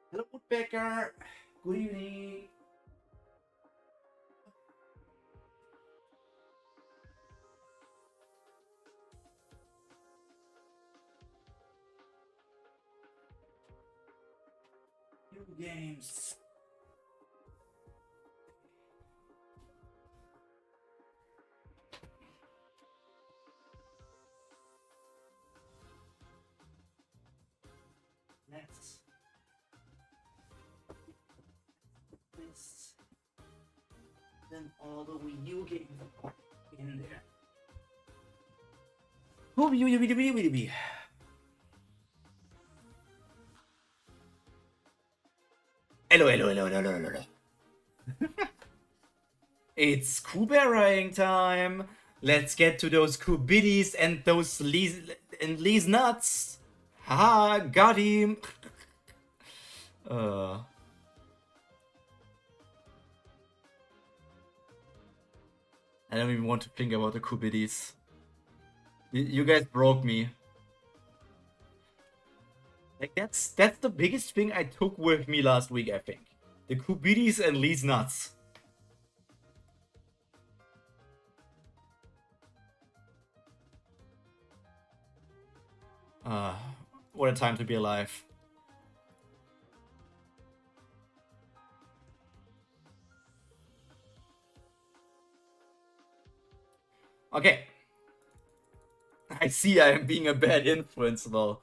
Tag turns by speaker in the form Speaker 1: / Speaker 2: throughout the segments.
Speaker 1: Hello, Woodpecker. Good evening. New games. Next. This. Then all the Wii U games in there. Hello, hello. It's Kubera time. Let's get to those Kubiddies and those Lee's nuts. Haha, got him. I don't even want to think about the Kubiddies. You guys broke me. Like that's the biggest thing I took with me last week, I think. The Kubiddies and Lee's nuts. What a time to be alive. Okay. I see I am being a bad influence though.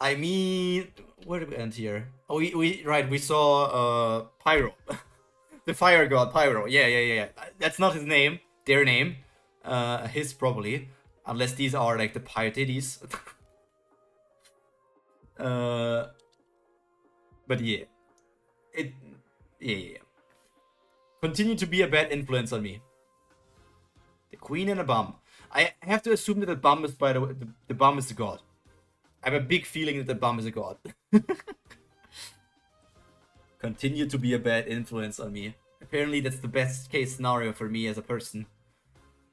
Speaker 1: I mean, where did we end here? Oh, we saw Pyro. The fire god, Pyro. Yeah. That's not his name, their name. His probably. Unless these are like the Pyrotides. But yeah. Yeah. Continue to be a bad influence on me. The queen and a bum. I have to assume that the bum is, by the way, the bum is the god. I have a big feeling that the bum is a god. Continue to be a bad influence on me. Apparently that's the best case scenario for me as a person.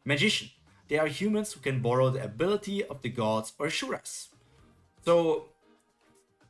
Speaker 1: Magician. They are humans who can borrow the ability of the gods or shuras. So,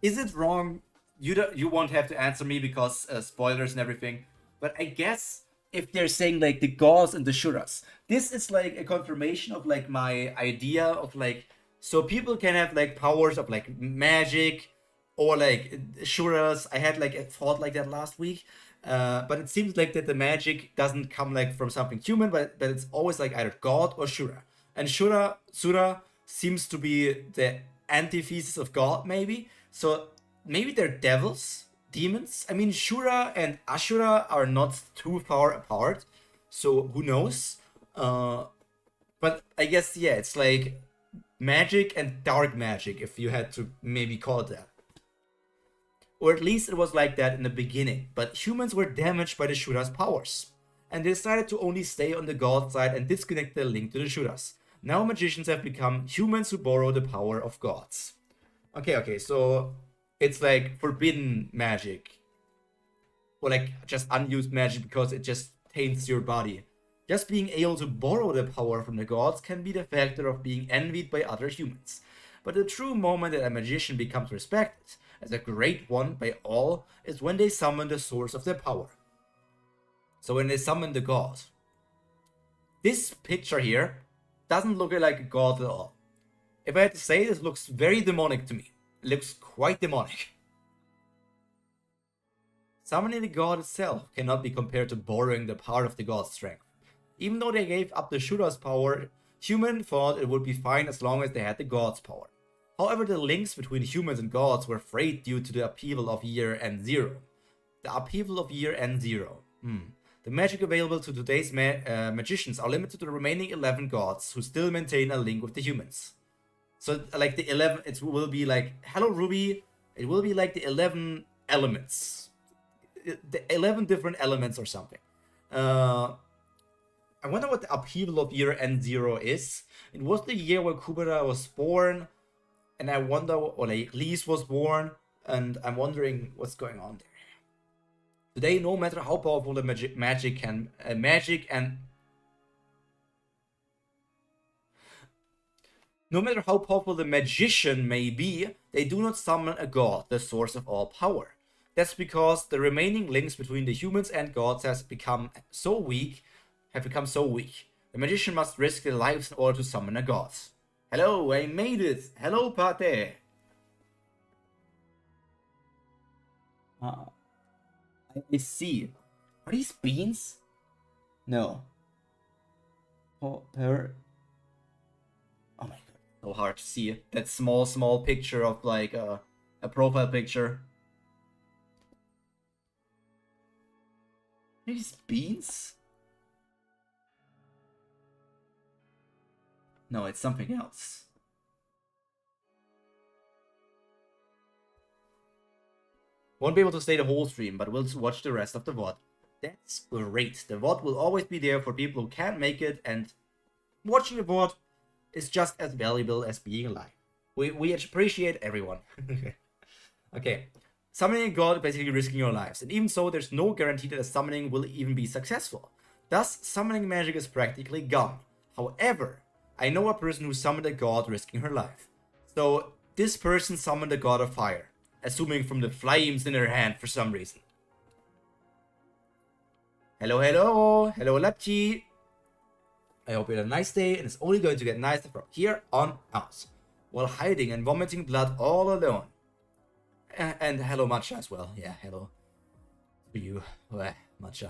Speaker 1: is it wrong? You won't have to answer me because spoilers and everything. But I guess if they're saying like the gods and the shuras, this is like a confirmation of like my idea of like, so people can have like powers of like magic or like shuras. I had like a thought like that last week. But it seems like that the magic doesn't come like from something human, but it's always like either god or shura. And Sura seems to be the antithesis of god, maybe. So maybe they're devils, demons. I mean, Shura and Ashura are not too far apart, so who knows? But I guess yeah, it's like magic and dark magic, if you had to maybe call it that. Or at least it was like that in the beginning, but humans were damaged by the Shura's powers, and they decided to only stay on the god side and disconnect their link to the Shuras. Now magicians have become humans who borrow the power of gods. Okay, so it's like forbidden magic. Or like just unused magic because it just taints your body. Just being able to borrow the power from the gods can be the factor of being envied by other humans. But the true moment that a magician becomes respected as a great one by all is when they summon the source of their power. So when they summon the god. This picture here doesn't look like a god at all. If I had to say, this looks very demonic to me. It looks quite demonic. Summoning the god itself cannot be compared to borrowing the part of the god's strength. Even though they gave up the shooter's power, humans thought it would be fine as long as they had the god's power. However, the links between humans and gods were frayed due to the upheaval of Year End Zero. The upheaval of Year End Zero. The magic available to today's magicians are limited to the remaining 11 gods who still maintain a link with the humans. So, like the 11, it will be like, hello Ruby, it will be like the 11 elements. The 11 different elements or something. I wonder what the upheaval of Year End Zero is. It was the year where Kubera was born, and I wonder, or like Lise was born, and I'm wondering what's going on there. Today, no matter how powerful the magic no matter how powerful the magician may be, they do not summon a god, the source of all power. That's because the remaining links between the humans and gods have become so weak. The magician must risk their lives in order to summon a god. Hello, I made it! Hello, Pate! I see. Are these beans? No. Oh my god. So hard to see. That small picture of like a profile picture. Are these beans? No, it's something else. Won't be able to stay the whole stream, but we'll watch the rest of the VOD. That's great. The VOD will always be there for people who can't make it, and watching the VOD is just as valuable as being alive. We appreciate everyone. Okay. Summoning a god is basically risking your lives, and even so, there's no guarantee that a summoning will even be successful. Thus, summoning magic is practically gone. However, I know a person who summoned a god risking her life. So, this person summoned a god of fire, assuming from the flames in her hand for some reason. Hello, Lapchi. I hope you had a nice day, and it's only going to get nicer from here on out. While hiding and vomiting blood all alone. And hello, Matcha as well. Yeah, hello to you, Matcha.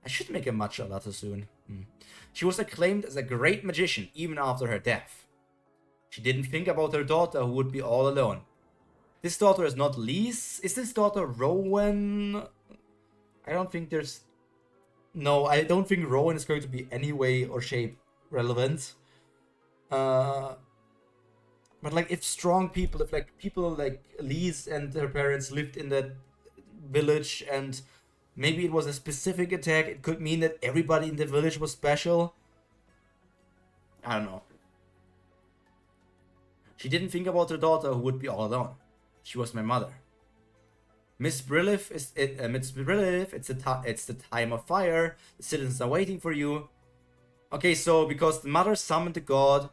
Speaker 1: I should make a matcha latte soon. She was acclaimed as a great magician even after her death. She didn't think about her daughter who would be all alone. This daughter is not Lise. Is this daughter Rowan? I don't think there's... No, I don't think Rowan is going to be any way or shape relevant. But like if strong people, if like people like Lise and her parents lived in that village and maybe it was a specific attack, it could mean that everybody in the village was special. I don't know. She didn't think about her daughter who would be all alone. She was my mother. Miss Brilliff, it's the time of fire. The citizens are waiting for you. Okay, so because the mother summoned the god,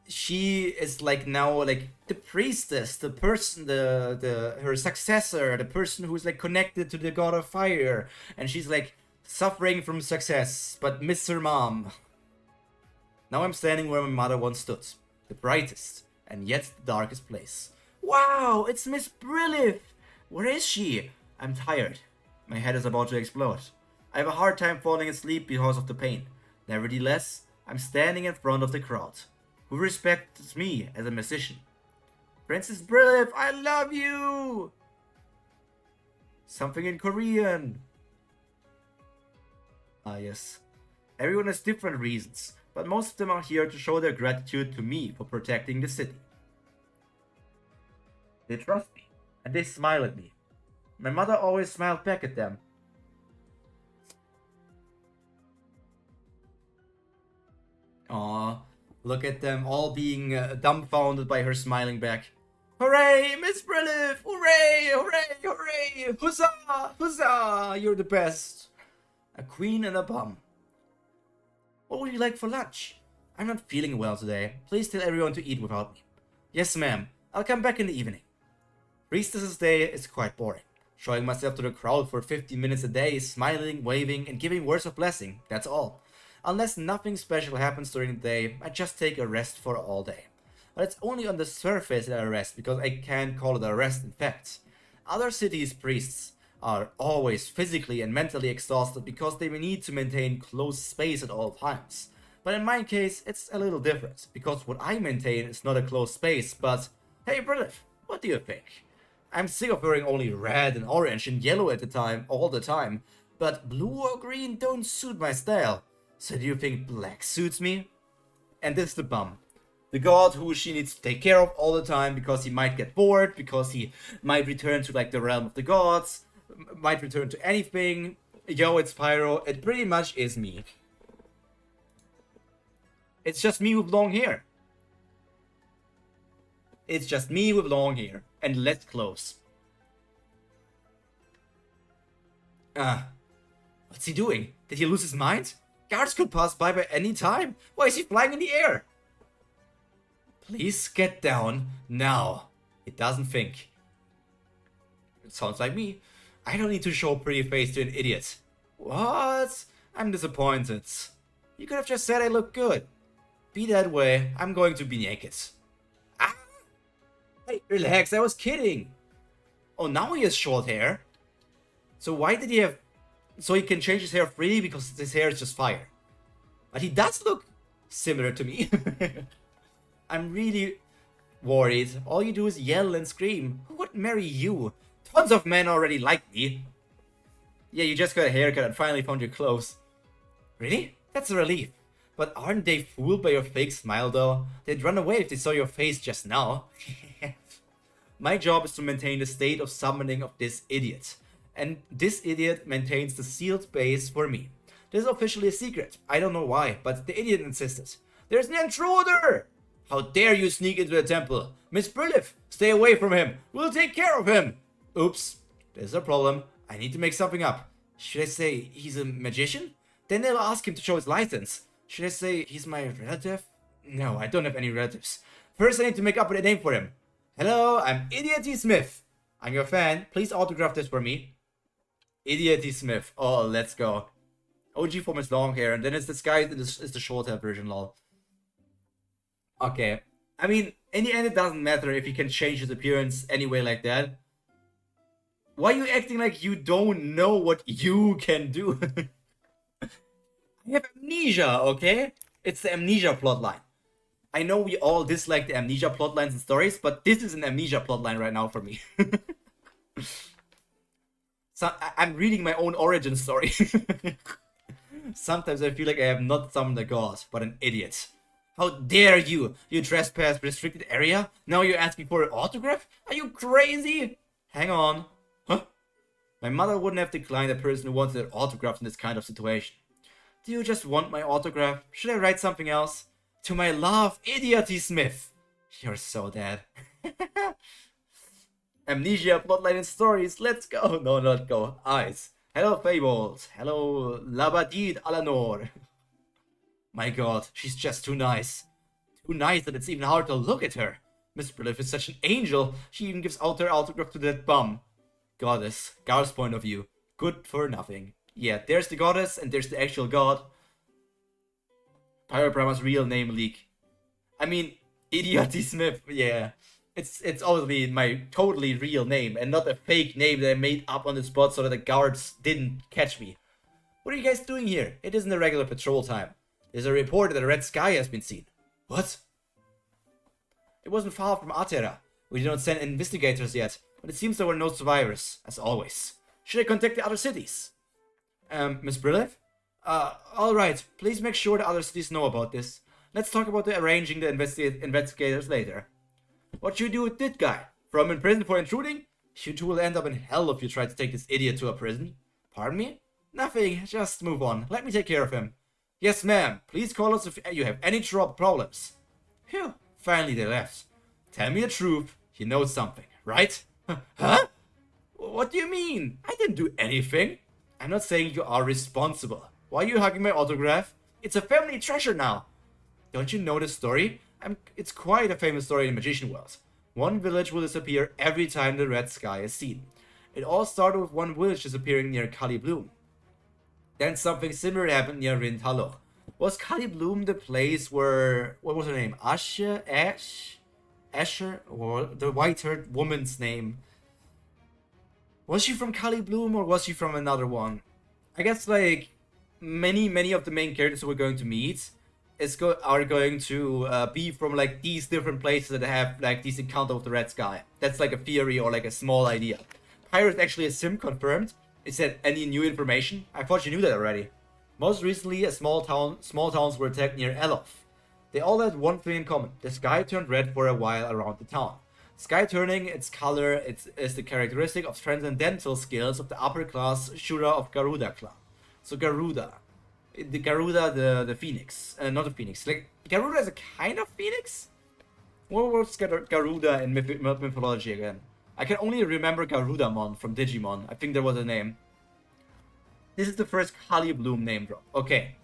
Speaker 1: she is like now like the priestess, the person, her successor, the person who's like connected to the god of fire, and she's like suffering from success, but miss her mom. Now I'm standing where my mother once stood, the brightest and yet the darkest place. Wow, it's Miss Brilliff! Where is she? I'm tired. My head is about to explode. I have a hard time falling asleep because of the pain. Nevertheless, I'm standing in front of the crowd, who respects me as a musician. Princess Brilliff, I love you! Something in Korean. Ah, yes. Everyone has different reasons, but most of them are here to show their gratitude to me for protecting the city. They trust me, and they smile at me. My mother always smiled back at them. Aww, look at them all being dumbfounded by her smiling back. Hooray, Miss Brilliff! Hooray, hooray, hooray! Huzzah! Huzzah! You're the best! A queen and a bum. What would you like for lunch? I'm not feeling well today. Please tell everyone to eat without me. Yes, ma'am. I'll come back in the evening. Priestess's day is quite boring. Showing myself to the crowd for 15 minutes a day, smiling, waving, and giving words of blessing. That's all. Unless nothing special happens during the day, I just take a rest for all day. But it's only on the surface that I rest, because I can't call it a rest in fact. Other cities' priests are always physically and mentally exhausted because they need to maintain close space at all times. But in my case, it's a little different, because what I maintain is not a close space, but hey brother, what do you think? I'm sick of wearing only red and orange and yellow at the time, all the time, but blue or green don't suit my style. So do you think black suits me? And this is the bum. The god who she needs to take care of all the time because he might get bored, because he might return to like the realm of the gods, might return to anything. Yo, it's Pyro. It pretty much is me. It's just me with long hair. It's just me with long hair and less clothes. What's he doing? Did he lose his mind? Guards could pass by any time. Why is he flying in the air? Please get down now. It doesn't think. It sounds like me. I don't need to show a pretty face to an idiot. What? I'm disappointed. You could have just said I look good. Be that way, I'm going to be naked. Ah! Hey, relax, I was kidding. Oh, now he has short hair. So why did he have... So he can change his hair freely because his hair is just fire. But he does look similar to me. I'm really worried. All you do is yell and scream. Who would marry you? Tons of men already like me. Yeah, you just got a haircut and finally found your clothes. Really? That's a relief. But aren't they fooled by your fake smile though? They'd run away if they saw your face just now. My job is to maintain the state of summoning of this idiot. And this idiot maintains the sealed base for me. This is officially a secret. I don't know why, but the idiot insisted. There's an intruder! How dare you sneak into the temple? Miss Brilliff, stay away from him. We'll take care of him. Oops, there's a problem. I need to make something up. Should I say he's a magician? Then they'll ask him to show his license. Should I say he's my relative? No, I don't have any relatives. First, I need to make up a name for him. Hello, I'm Idiot Smith. I'm your fan. Please autograph this for me. Idiot Smith. Oh, let's go. OG form is long hair, and then it's this guy is the short hair version, lol. Okay. I mean, in the end, it doesn't matter if he can change his appearance anyway like that. Why are you acting like you don't know what you can do? I have amnesia, okay? It's the amnesia plotline. I know we all dislike the amnesia plotlines and stories, but this is an amnesia plotline right now for me. So I'm reading my own origin story. Sometimes I feel like I have not summoned a god, but an idiot. How dare you! You trespass restricted area? Now you're asking for an autograph? Are you crazy? Hang on. Huh? My mother wouldn't have declined a person who wanted an autograph in this kind of situation. Do you just want my autograph? Should I write something else? To my love, Idiot Smith. You're so dead. Amnesia, plotline and stories. Let's go. No, not go. Eyes. Hello, Fables. Hello, Labadid Alanor. My god, she's just too nice. Too nice that it's even hard to look at her. Miss Brilliff is such an angel. She even gives out her autograph to that bum. Goddess. Gar's point of view. Good for nothing. Yeah, there's the goddess and there's the actual god. Pyro Prima's real name leak. I mean, Idiot Smith, yeah. It's obviously my totally real name and not a fake name that I made up on the spot so that the guards didn't catch me. What are you guys doing here? It isn't a regular patrol time. There's a report that a red sky has been seen. What? It wasn't far from Atera. We did not send investigators yet, but it seems there were no survivors, as always. Should I contact the other cities? Miss Brilliff? Alright, please make sure the other cities know about this. Let's talk about arranging the investigators later. What should you do with that guy? Throw him in prison for intruding? You two will end up in hell if you try to take this idiot to a prison. Pardon me? Nothing, just move on. Let me take care of him. Yes, ma'am. Please call us if you have any problems. Phew, finally they left. Tell me the truth. You know something, right? Huh? What do you mean? I didn't do anything. I'm not saying you are responsible. Why are you hugging my autograph? It's a family treasure now. Don't you know the story? It's quite a famous story in the magician world. One village will disappear every time the red sky is seen. It all started with one village disappearing near Kali Bloom. Then something similar happened near Rintalo. Was Kali Bloom the place where... what was her name? Asher? Or the white-haired woman's name? Was she from Kali Bloom or was she from another one? I guess like many of the main characters who we're going to meet are going to be from like these different places that have like these encounter with the red sky. That's like a theory or like a small idea. Pyro is actually a sim confirmed. Is that any new information? I thought you knew that already. Most recently, small towns were attacked near Elof. They all had one thing in common. The sky turned red for a while around the town. Sky turning its color is the characteristic of transcendental skills of the upper class Shura of Garuda clan. So Garuda. The phoenix. Not a phoenix. Like, Garuda is a kind of phoenix? What was Garuda in mythology again? I can only remember Garudamon from Digimon. I think there was a name. This is the first Kali Bloom name drop. Okay.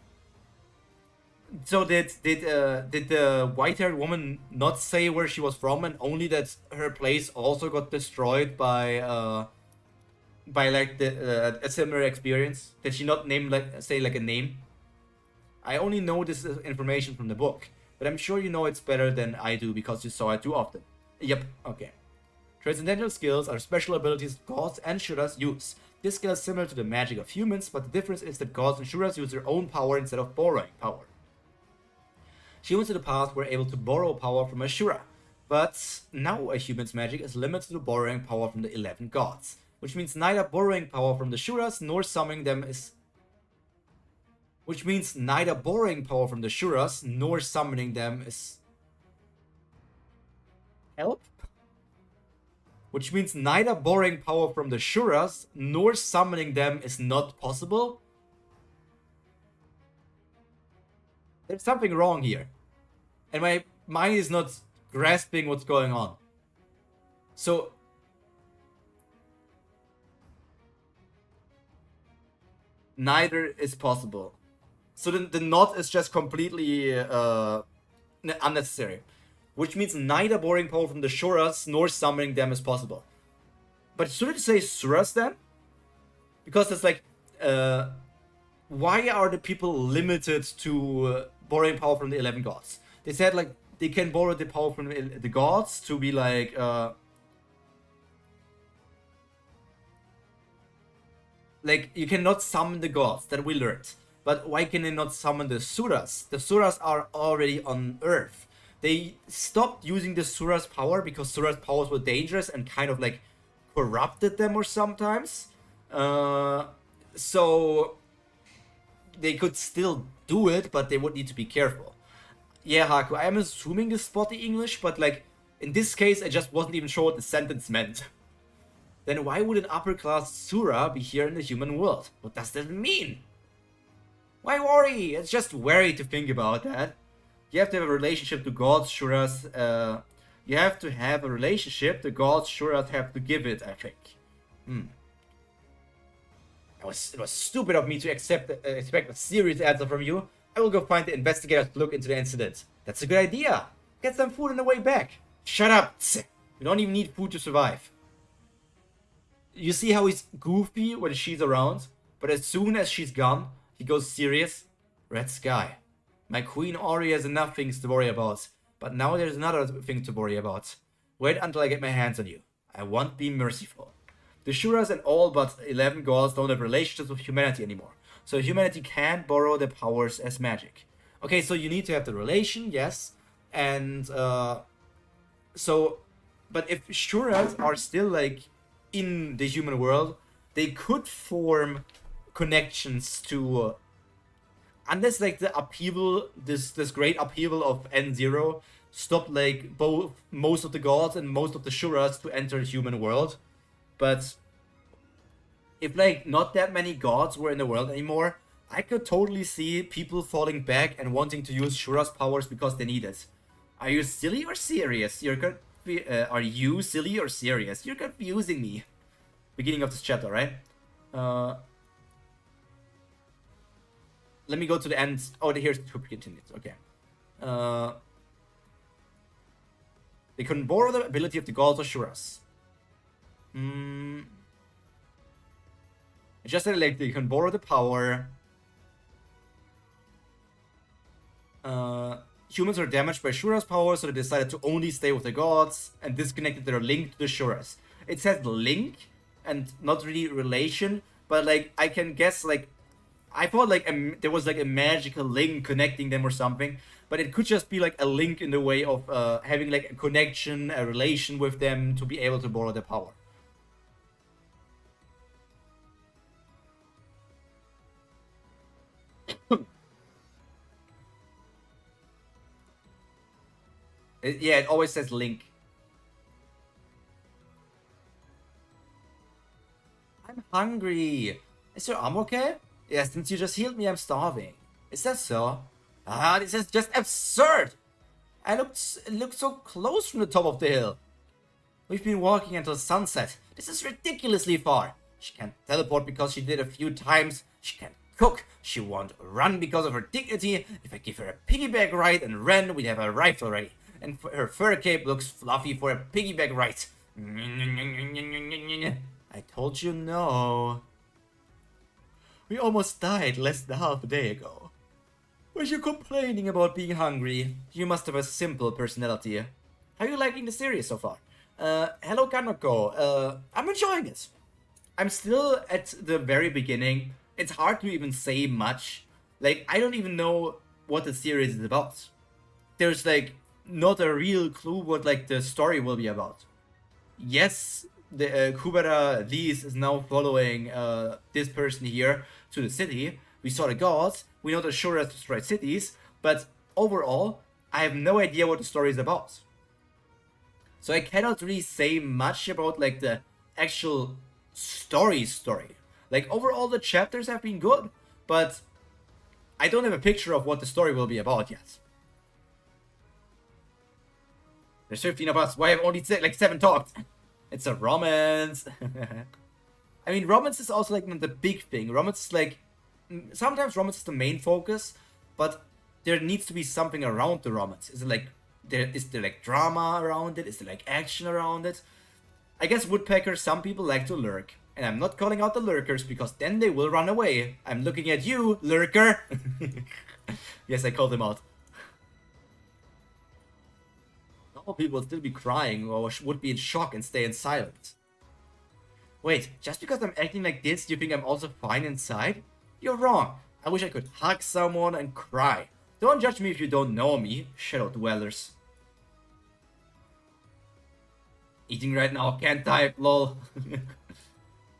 Speaker 1: So did the white-haired woman not say where she was from, and only that her place also got destroyed by like a similar experience? Did she not name say a name? I only know this information from the book, but I'm sure you know it's better than I do because you saw it too often. Yep. Okay. Transcendental skills are special abilities gods and Shuras use. This skill is similar to the magic of humans, but the difference is that gods and Shuras use their own power instead of borrowing power. Humans in the past were able to borrow power from a Shura, but now a human's magic is limited to borrowing power from the 11 gods, which means neither borrowing power from the Shuras nor summoning them is... Which means neither borrowing power from the Shuras nor summoning them is... Help? Which means neither borrowing power from the Shuras nor summoning them is not possible? There's something wrong here. And my mind is not grasping what's going on. So... neither is possible. So the not is just completely unnecessary. Which means neither borrowing power from the Shuras nor summoning them is possible. But should it say Suras then? Because it's like, why are the people limited to borrowing power from the 11 gods? They said like they can borrow the power from the gods to be like, you cannot summon the gods, that we learned. But why can they not summon the Suras? The Suras are already on Earth. They stopped using the Sura's power because Sura's powers were dangerous and kind of like corrupted them or sometimes. So they could still do it, but they would need to be careful. Yeah, Haku, I am assuming this spotty English, but like in this case, I just wasn't even sure what the sentence meant. Then why would an upper class Sura be here in the human world? What does that mean? Why worry? It's just worry to think about that. You have to have a relationship to gods, Shuras. You have to have a relationship. The gods, Shuras have to give it, I think. It was stupid of me to expect a serious answer from you. I will go find the investigators to look into the incident. That's a good idea. Get some food on the way back. Shut up. You don't even need food to survive. You see how he's goofy when she's around? But as soon as she's gone, he goes serious. Red sky. My queen already has enough things to worry about, but now there's another thing to worry about. Wait until I get my hands on you. I won't be merciful. The Shuras and all but 11 gods don't have relationships with humanity anymore, so humanity can't borrow their powers as magic. Okay, so you need to have the relation, yes, and but if Shuras are still like in the human world, they could form connections to... unless like the upheaval, this great upheaval of N0 stopped like most of the gods and most of the Shuras to enter the human world. But if like not that many gods were in the world anymore, I could totally see people falling back and wanting to use Shura's powers because they need it. Are you silly or serious? Are you silly or serious? You're confusing me. Beginning of this chapter, right? let me go to the end. Oh, here's to be continued. Okay. They can borrow the ability of the gods or Shuras. Just like they can borrow the power. Humans are damaged by Shura's power, so they decided to only stay with the gods and disconnected their link to the Shuras. It says link and not really relation, but like I can guess like I thought like there was like a magical link connecting them or something, but it could just be like a link in the way of having like a connection, a relation with them to be able to borrow their power. Yeah, it always says link. I'm hungry. Is your arm okay? Yeah, since you just healed me, I'm starving. Is that so? Ah, this is just absurd! I looked so close from the top of the hill. We've been walking until sunset. This is ridiculously far. She can't teleport because she did a few times. She can't cook. She won't run because of her dignity. If I give her a piggyback ride and ran, we'd have arrived already. And her fur cape looks fluffy for a piggyback ride. I told you no. We almost died less than half a day ago. Were you complaining about being hungry? You must have a simple personality. How are you liking the series so far? Hello Kanoko. I'm enjoying it. I'm still at the very beginning. It's hard to even say much. Like, I don't even know what the series is about. There's like not a real clue what like the story will be about. Yes, the Kubera Lise is now following this person here to the city. We saw the gods, we know the Shuras destroyed cities, but overall, I have no idea what the story is about. So I cannot really say much about like the actual story. Like overall the chapters have been good, but I don't have a picture of what the story will be about yet. There's 15 of us, why have only like 7 talked? It's a romance. I mean, romance is also like not the big thing. Romance is like, sometimes romance is the main focus, but there needs to be something around the romance. Is it like, is there like drama around it? Is there like action around it? I guess woodpeckers, some people like to lurk. And I'm not calling out the lurkers because then they will run away. I'm looking at you, lurker. Yes, I called him out. Normal people would still be crying or would be in shock and stay in silence. Wait, just because I'm acting like this, do you think I'm also fine inside? You're wrong. I wish I could hug someone and cry. Don't judge me if you don't know me, shadow dwellers. Eating right now, can't type, lol.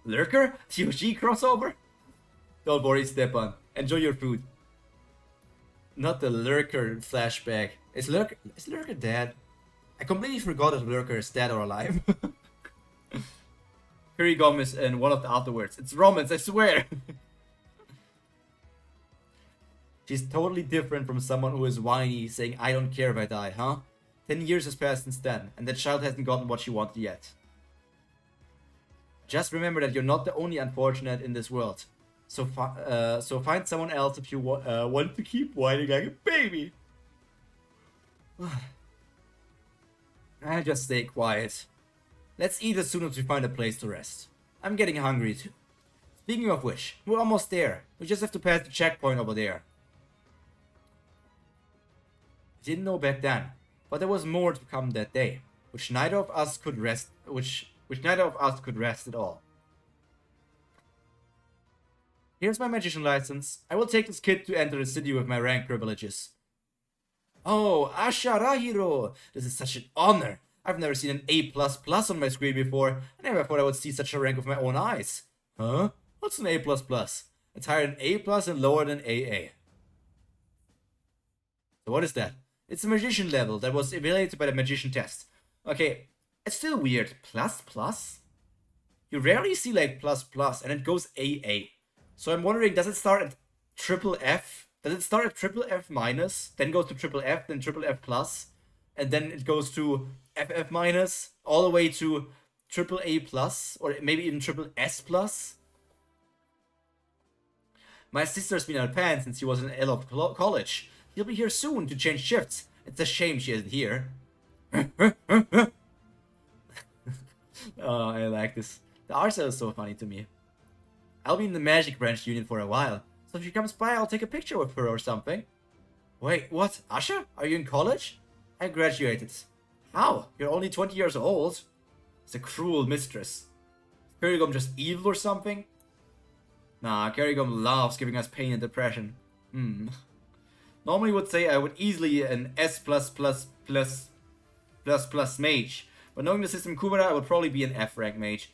Speaker 1: Lurker? TOG crossover? Don't worry, Stepan. Enjoy your food. Not the Lurker flashback. Is Lurker dead? I completely forgot if Lurker is dead or alive. Curry Gomez and one of the afterwards. It's romance, I swear. She's totally different from someone who is whiny, saying I don't care if I die, huh? 10 years has passed since then, and that child hasn't gotten what she wanted yet. Just remember that you're not the only unfortunate in this world. So find someone else if you want to keep whining like a baby. I just stay quiet. Let's eat as soon as we find a place to rest. I'm getting hungry too. Speaking of which, we're almost there. We just have to pass the checkpoint over there. I didn't know back then, but there was more to come that day, which neither of us could rest. Which neither of us could rest at all. Here's my magician license. I will take this kid to enter the city with my rank privileges. Oh, Asharahiro! This is such an honor. I've never seen an A++ on my screen before. I never thought I would see such a rank with my own eyes. Huh? What's an A++? It's higher than A+ and lower than AA. So what is that? It's a magician level that was evaluated by the magician test. Okay, it's still weird. Plus? You rarely see like plus and it goes AA. So I'm wondering, does it start at triple F? Does it start at triple F minus, then goes to triple F, then triple F plus, and then it goes to FF minus, all the way to triple A plus, or maybe even triple S plus? My sister's been out of pants since she was in Elo college. She'll be here soon to change shifts. It's a shame she isn't here. Oh, I like this. The Arsa is so funny to me. I'll be in the Magic Branch unit for a while, so if she comes by, I'll take a picture with her or something. Wait, what? Asha? Are you in college? I graduated. How? You're only 20 years old? It's a cruel mistress. Is Kerrigum just evil or something? Nah, Kerrigum loves giving us pain and depression. Normally would say I would easily an S+++++ mage, but knowing the system Kubera, I would probably be an F rank mage.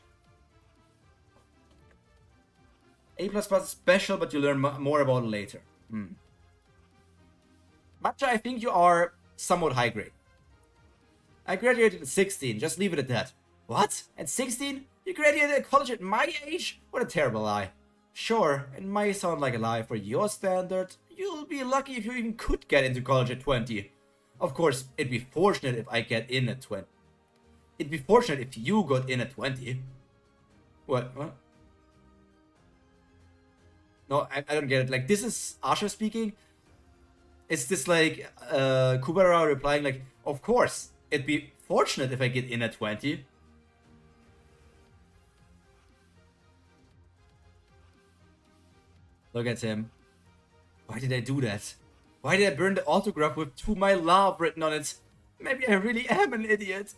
Speaker 1: A++ is special, but you learn more about it later. Matcha, I think you are somewhat high grade. I graduated at 16, just leave it at that. What? At 16? You graduated at college at my age? What a terrible lie. Sure, it might sound like a lie for your standard. You'll be lucky if you even could get into college at 20. Of course, it'd be fortunate if I get in at 20. It'd be fortunate if you got in at 20. What? No, I don't get it. Like, this is Asha speaking. Is this like Kubera replying like, of course, it'd be fortunate if I get in at 20. Look at him. Why did I do that? Why did I burn the autograph with "To My Love" written on it? Maybe I really am an idiot.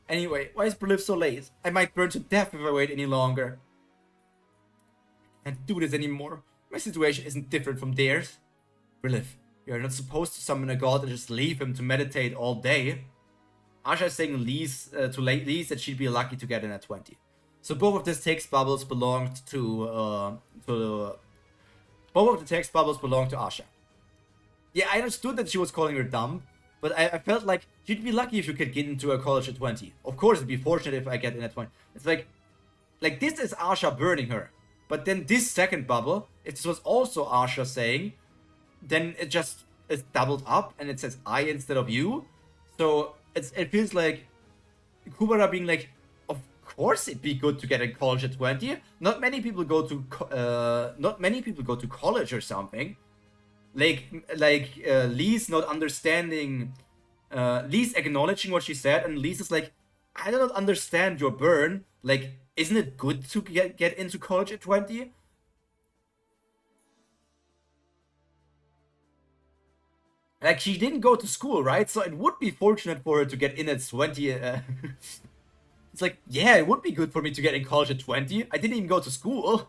Speaker 1: Anyway, why is Brilliff so late? I might burn to death if I wait any longer. I can't do this anymore. My situation isn't different from theirs. Brilliff, you're not supposed to summon a god and just leave him to meditate all day. Asha is saying Lise that she'd be lucky to get in at 20. So both of these text bubbles belonged to both of the text bubbles belonged to Asha. Yeah, I understood that she was calling her dumb, but I felt like you'd be lucky if you could get into a college at 20. Of course, it'd be fortunate if I get in at 20. It's like this is Asha burning her. But then this second bubble, if this was also Asha saying, then it just is doubled up and it says I instead of you. So it feels like Kubera being like, of course it'd be good to get in college at 20. Not many people go to college or something. Like Lise not understanding, Lise acknowledging what she said, and Lise is like, I don't understand your burn. Like, isn't it good to get into college at 20? Like, she didn't go to school, right? So it would be fortunate for her to get in at 20. It's like, yeah, it would be good for me to get in college at 20. I didn't even go to school.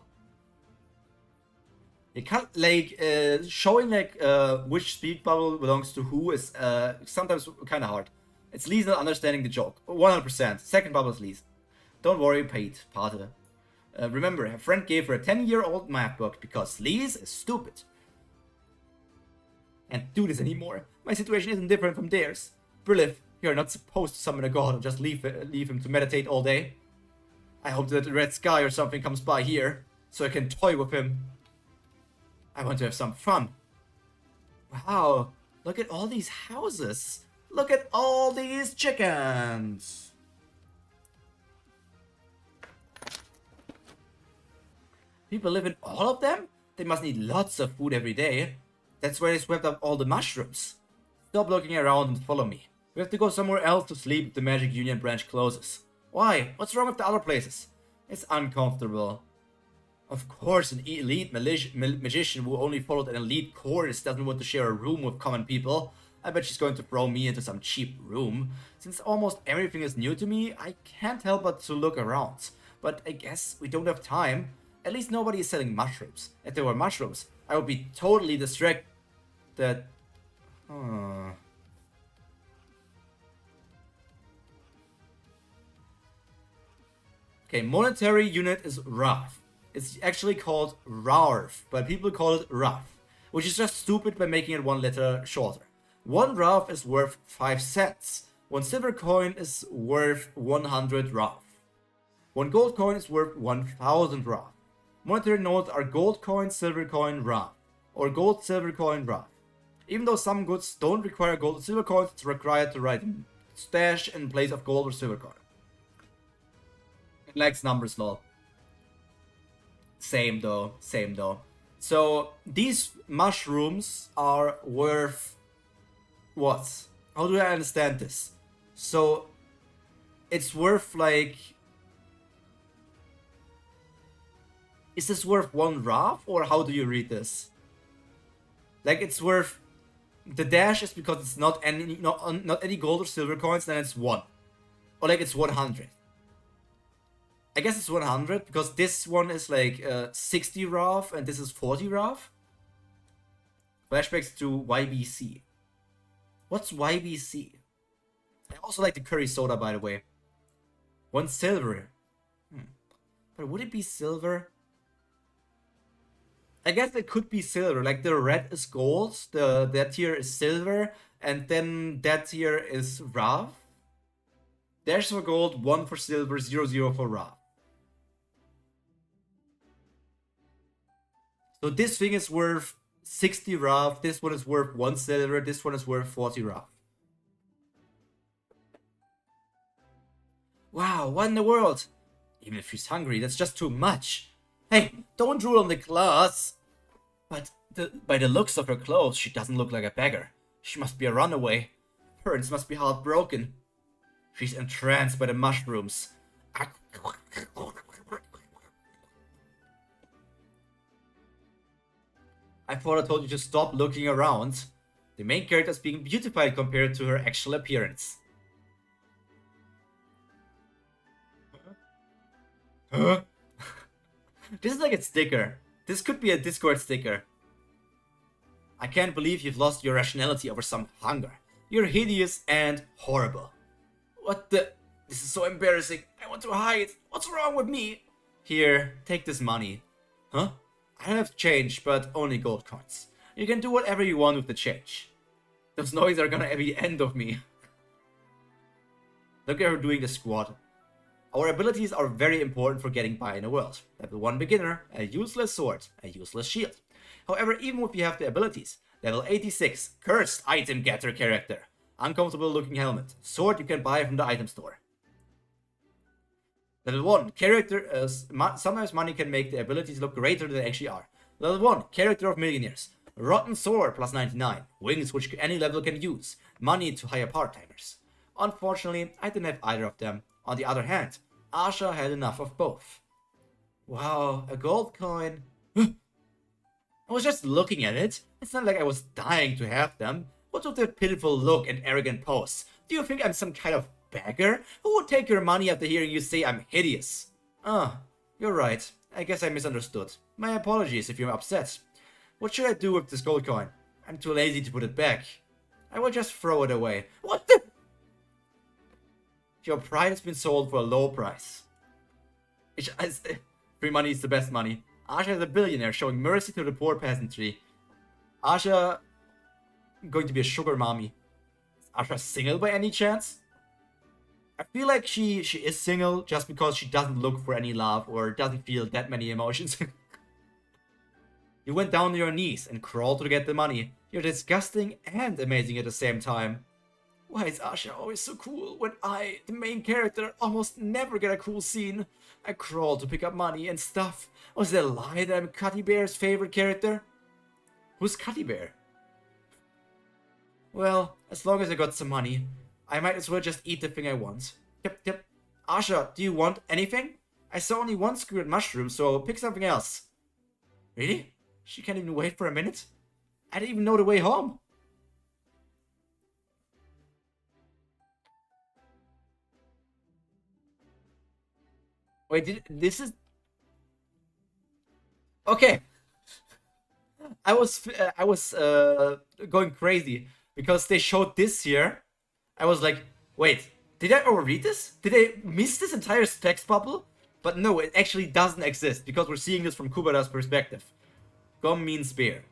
Speaker 1: It can't, like, showing, like, which speed bubble belongs to who is sometimes kind of hard. It's Lise not understanding the joke. 100%. Second bubble is Lise. Don't worry, Pater. Remember, her friend gave her a 10-year-old math book because Lise is stupid. Can't do this anymore. My situation isn't different from theirs. Brilliff, you're not supposed to summon a god and just leave him to meditate all day. I hope that the red sky or something comes by here, so I can toy with him. I want to have some fun. Wow, look at all these houses. Look at all these chickens. People live in all of them? They must need lots of food every day. That's why they swept up all the mushrooms. Stop looking around and follow me. We have to go somewhere else to sleep if the Magic Union branch closes. Why? What's wrong with the other places? It's uncomfortable. Of course, an elite magician who only followed an elite course doesn't want to share a room with common people. I bet she's going to throw me into some cheap room. Since almost everything is new to me, I can't help but to look around. But I guess we don't have time. At least nobody is selling mushrooms. If there were mushrooms, I would be totally distracted. Okay, monetary unit is rough. It's actually called RARF, but people call it rough, which is just stupid by making it one letter shorter. One RARF is worth 5 cents. One silver coin is worth 100 RARF. One gold coin is worth 1000 RARF. Monetary notes are gold coin, silver coin, RARF, or gold, silver coin, RARF. Even though some goods don't require gold or silver coins, it's required to write stash in place of gold or silver coin. It lacks numbers, lol. Same though, same though. So these mushrooms are worth what? How do I understand this? So it's worth like, is this worth 1 RAV, or how do you read this? Like it's worth, the dash is because it's not any gold or silver coins, then it's 1. Or like it's 100. I guess it's 100 because this one is like 60 RAV and this is 40 RAV. Flashbacks to YBC. What's YBC? I also like the curry soda, by the way. 1 silver. But would it be silver? I guess it could be silver. Like the red is gold, that here is silver, and then that here is RAV. Dash for gold, 1 for silver, 0 for RAV. So this thing is worth 60 RAV, this one is worth 1 silver, this one is worth 40 RAV. Wow, what in the world? Even if she's hungry, that's just too much. Hey, don't rule on the class! But by the looks of her clothes, she doesn't look like a beggar. She must be a runaway. Parents must be heartbroken. She's entranced by the mushrooms. I thought I told you to stop looking around. The main character is being beautified compared to her actual appearance. Huh? This is like a sticker. This could be a Discord sticker. I can't believe you've lost your rationality over some hunger. You're hideous and horrible. What the? This is so embarrassing. I want to hide. What's wrong with me? Here, take this money. Huh? I don't have change, but only gold coins. You can do whatever you want with the change. Those noises are gonna be the end of me. Look at her doing the squat. Our abilities are very important for getting by in the world. Level 1 beginner, a useless sword, a useless shield. However, even if you have the abilities, level 86, cursed item getter character. Uncomfortable looking helmet. Sword you can buy from the item store. Level 1, character, sometimes money can make the abilities look greater than they actually are. Level 1, character of millionaires. Rotten sword plus 99. Wings which any level can use. Money to hire part-timers. Unfortunately, I didn't have either of them. On the other hand, Asha had enough of both. Wow, a gold coin. I was just looking at it. It's not like I was dying to have them. What's with that pitiful look and arrogant pose? Do you think I'm some kind of beggar? Who would take your money after hearing you say I'm hideous? Ah, you're right. I guess I misunderstood. My apologies if you're upset. What should I do with this gold coin? I'm too lazy to put it back. I will just throw it away. What the? Your pride has been sold for a low price. Free money is the best money. Asha is a billionaire showing mercy to the poor peasantry. Asha going to be a sugar mommy. Is Asha single by any chance? I feel like she is single just because she doesn't look for any love or doesn't feel that many emotions. You went down on your knees and crawled to get the money. You're disgusting and amazing at the same time. Why is Asha always so cool when I, the main character, almost never get a cool scene? I crawl to pick up money and stuff. Was it a lie that I'm Cutty Bear's favorite character? Who's Cutty Bear? Well, as long as I got some money, I might as well just eat the thing I want. Yep. Asha, do you want anything? I saw only 1 skewered mushroom, so pick something else. Really? She can't even wait for a minute? I didn't even know the way home. Wait, this is... Okay. I was going crazy because they showed this here. I was like, wait, did I overread this? Did I miss this entire text bubble? But no, it actually doesn't exist because we're seeing this from Kubera's perspective. Gom means bear.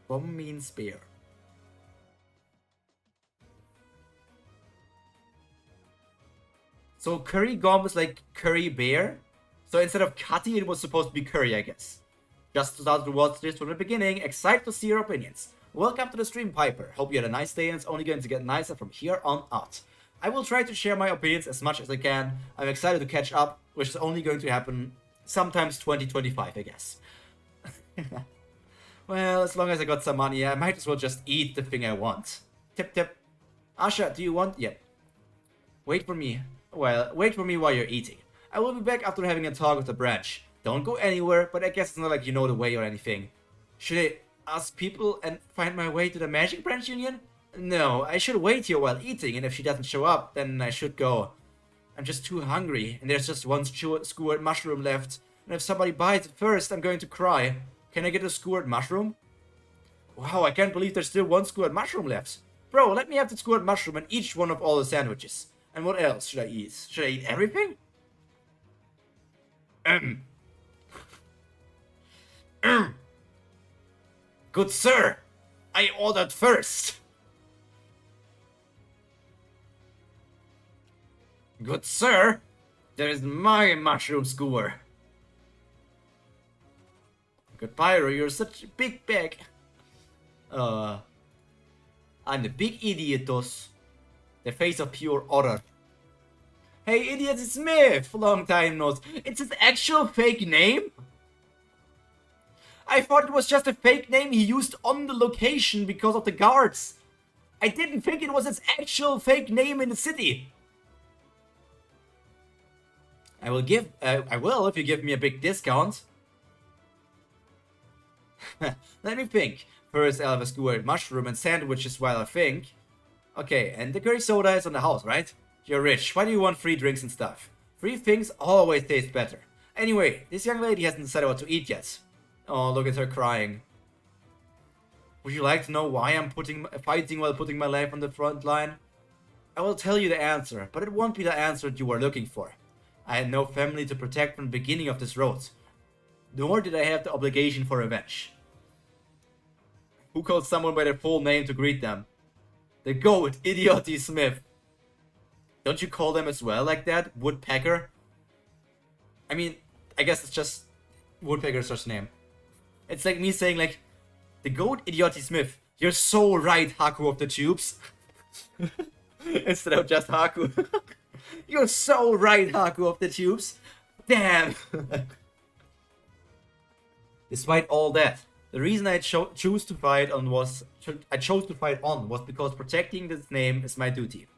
Speaker 1: Gom means bear. So curry gom is like curry bear. So instead of Cutty, it was supposed to be curry, I guess. Just started to watch this from the beginning. Excited to see your opinions. Welcome to the stream, Piper. Hope you had a nice day and it's only going to get nicer from here on out. I will try to share my opinions as much as I can. I'm excited to catch up, which is only going to happen sometimes 2025, I guess. Well, as long as I got some money, I might as well just eat the thing I want. Tip tip. Asha, do you want? Yep. Wait for me. Well, wait for me while you're eating. I will be back after having a talk with the branch. Don't go anywhere, but I guess it's not like you know the way or anything. Should I ask people and find my way to the Magic Branch Union? No, I should wait here while eating, and if she doesn't show up, then I should go. I'm just too hungry, and there's just one skewered mushroom left, and if somebody bites it first, I'm going to cry. Can I get a skewered mushroom? Wow, I can't believe there's still one skewered mushroom left. Bro, let me have the skewered mushroom and each one of all the sandwiches. And what else should I eat? Should I eat everything? Good sir, I ordered first. Good sir, there is my mushroom skewer. Good Pyro, you're such a big bag. I'm the big idiotos. The face of pure order. Hey, Idiot Smith! Long time no. It's his actual fake name? I thought it was just a fake name he used on the location because of the guards. I didn't think it was his actual fake name in the city. I will if you give me a big discount. Let me think. First, I'll have a skewered mushroom and sandwiches while I think. Okay, and the curry soda is on the house, right? You're rich. Why do you want free drinks and stuff? Free things always taste better. Anyway, this young lady hasn't decided what to eat yet. Oh, look at her crying. Would you like to know why I'm fighting while putting my life on the front line? I will tell you the answer, but it won't be the answer you were looking for. I had no family to protect from the beginning of this road. Nor did I have the obligation for revenge. Who called someone by their full name to greet them? The goat, Idioty Smith. Don't you call them as well like that? Woodpecker? I mean, I guess it's just Woodpecker's first name. It's like me saying like, the goat, Idioty Smith. You're so right, Haku of the Tubes. Instead of just Haku. You're so right, Haku of the Tubes. Damn. Despite all that, the reason I chose to fight on was because protecting this name is my duty.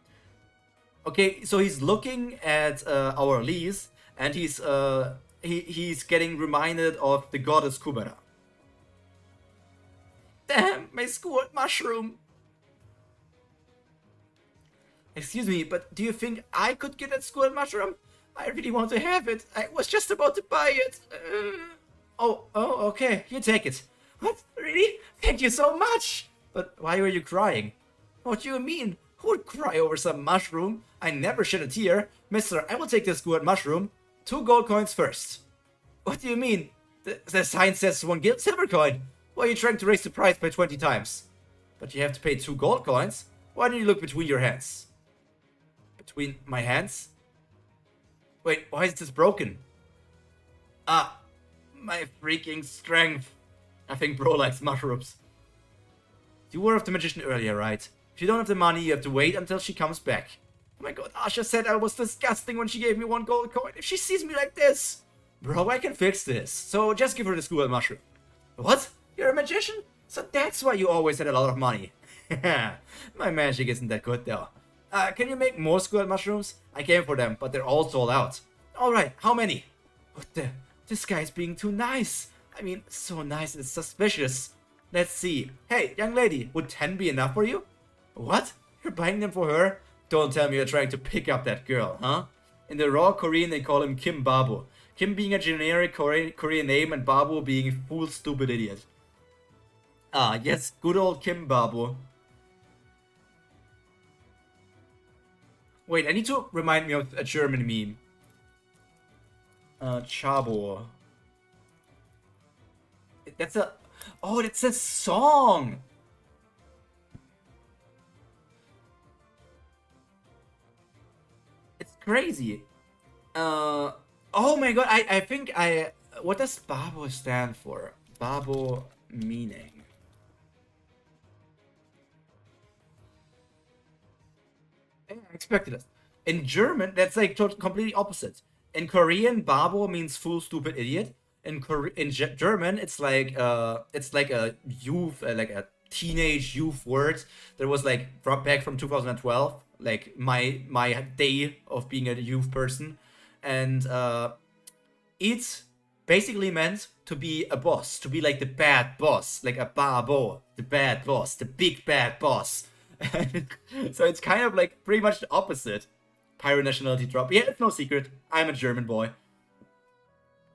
Speaker 1: Okay, so he's looking at our lease, and he's getting reminded of the goddess Kubera. Damn, my skewered mushroom. Excuse me, but do you think I could get that skewered mushroom? I really want to have it. I was just about to buy it. Oh, okay, you take it. What? Really? Thank you so much! But why were you crying? What do you mean? Who would cry over some mushroom? I never shed a tear. Mister, I will take this skewered mushroom. 2 gold coins first. What do you mean? The sign says 1 silver coin. Why are you trying to raise the price by 20 times? But you have to pay 2 gold coins. Why don't you look between your hands? Between my hands? Wait, why is this broken? Ah, my freaking strength. I think bro likes mushrooms. You were with the magician earlier, right? If you don't have the money, you have to wait until she comes back. Oh my god, Asha said I was disgusting when she gave me 1 gold coin. If she sees me like this... Bro, I can fix this. So just give her the skewered mushroom. What? You're a magician? So that's why you always had a lot of money. My magic isn't that good though. Can you make more skewered mushrooms? I came for them, but they're all sold out. Alright, how many? What the... This guy's being too nice. I mean, so nice it's suspicious. Let's see. Hey, young lady, would 10 be enough for you? What? You're buying them for her? Don't tell me you're trying to pick up that girl, huh? In the raw Korean, they call him Kim Babu. Kim being a generic Korean name and Babu being a fool stupid idiot. Ah, yes, good old Kim Babu. Wait, I need to remind me of a German meme. Chabo. That's a... Oh, that's a song! It's crazy. Oh my god, I think I... What does Babo stand for? Babo meaning. I expected it. In German, that's like completely opposite. In Korean, babo means fool, stupid, idiot. In German, it's like a youth, like a teenage youth word that was like brought back from 2012, like my day of being a youth person, and it basically meant to be a boss, to be like the bad boss, like a babo, the bad boss, the big bad boss. So it's kind of like pretty much the opposite. Pyro nationality drop. Yeah, it's no secret. I'm a German boy.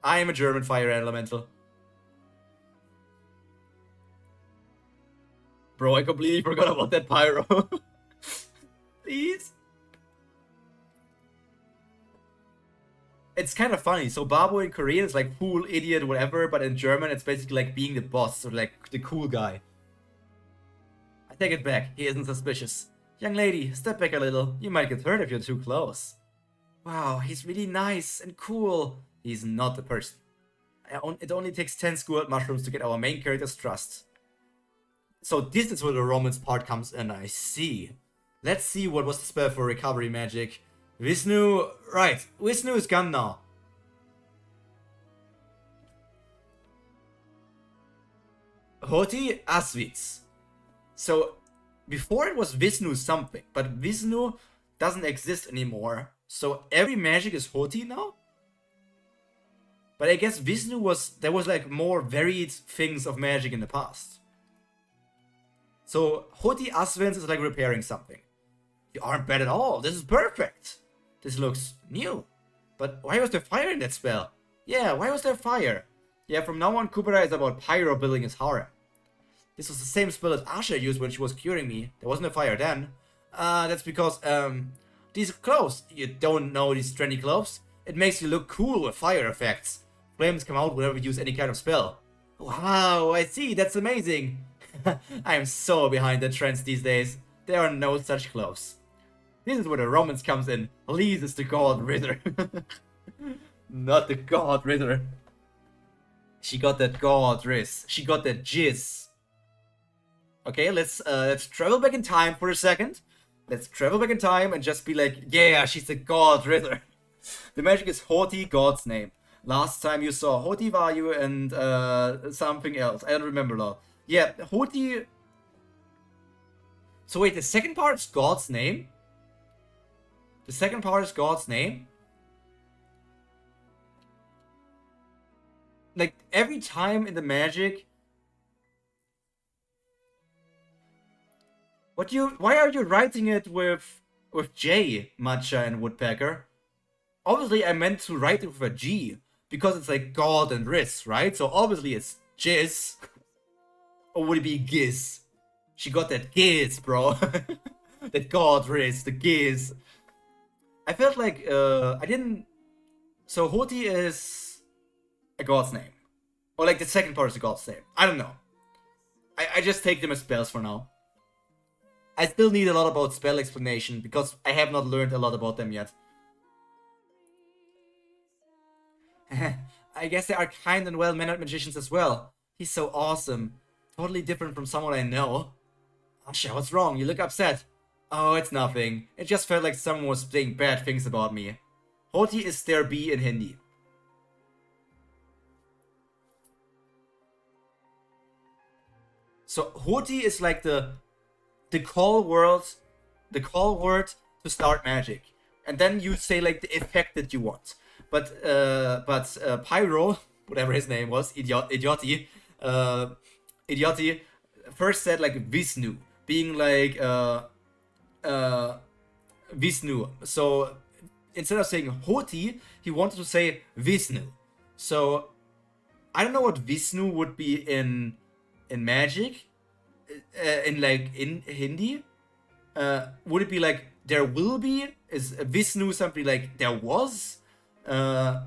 Speaker 1: I am a German fire elemental. Bro, I completely forgot about that Pyro. Please. It's kind of funny. So Babo in Korean is like fool, idiot, whatever, but in German it's basically like being the boss or like the cool guy. I take it back. He isn't suspicious. Young lady, step back a little. You might get hurt if you're too close. Wow, he's really nice and cool. He's not the person. It only takes 10 squirt mushrooms to get our main character's trust. So this is where the romance part comes in, I see. Let's see what was the spell for recovery magic. Vishnu, right, Vishnu is gone now. Hoti Asvits. So before it was Vishnu something, but Vishnu doesn't exist anymore. So every magic is Hoti now? But I guess Vishnu there was like more varied things of magic in the past. So Hoti Asvins is like repairing something. You aren't bad at all, this is perfect. This looks new. But why was there fire in that spell? Yeah, why was there fire? Yeah, from now on Kubera is about Pyro building his harem. This was the same spell that Asha used when she was curing me. There wasn't a fire then. That's because, these clothes. You don't know these trendy clothes? It makes you look cool with fire effects. Flames come out whenever you use any kind of spell. Wow, I see, that's amazing. I am so behind the trends these days. There are no such clothes. This is where the romance comes in. Elise is the God Ritter. Not the God Ritter. She got that God Riz. She got that jizz. Okay, let's travel back in time for a second. Let's travel back in time and just be like, yeah, she's the God Ritter. The magic is Hoti, God's name. Last time you saw Hoti Vayu and something else. I don't remember now. Yeah, Hoti. So wait, the second part is God's name? The second part is God's name? Like, every time in the magic... Why are you writing it with J, Matcha and Woodpecker? Obviously, I meant to write it with a G, because it's like God and Riz, right? So obviously it's Jizz. Or would it be Giz? She got that Giz, bro. That God Riz, the Giz. I felt like, I didn't... So Hoti is a god's name. Or like the second part is a god's name. I don't know. I just take them as spells for now. I still need a lot about spell explanation, because I have not learned a lot about them yet. I guess there are kind and well-mannered magicians as well. He's so awesome. Totally different from someone I know. Asha, what's wrong? You look upset. Oh, it's nothing. It just felt like someone was saying bad things about me. Hoti is their B in Hindi. So Hoti is like the call word to start magic. And then you say like the effect that you want. But Pyro, whatever his name was, Idioti, first said like Vishnu, being like Vishnu. So instead of saying Hoti, he wanted to say Vishnu. So I don't know what Vishnu would be in magic, in Hindi. Would it be like there will be? Is Vishnu something like there was? Fire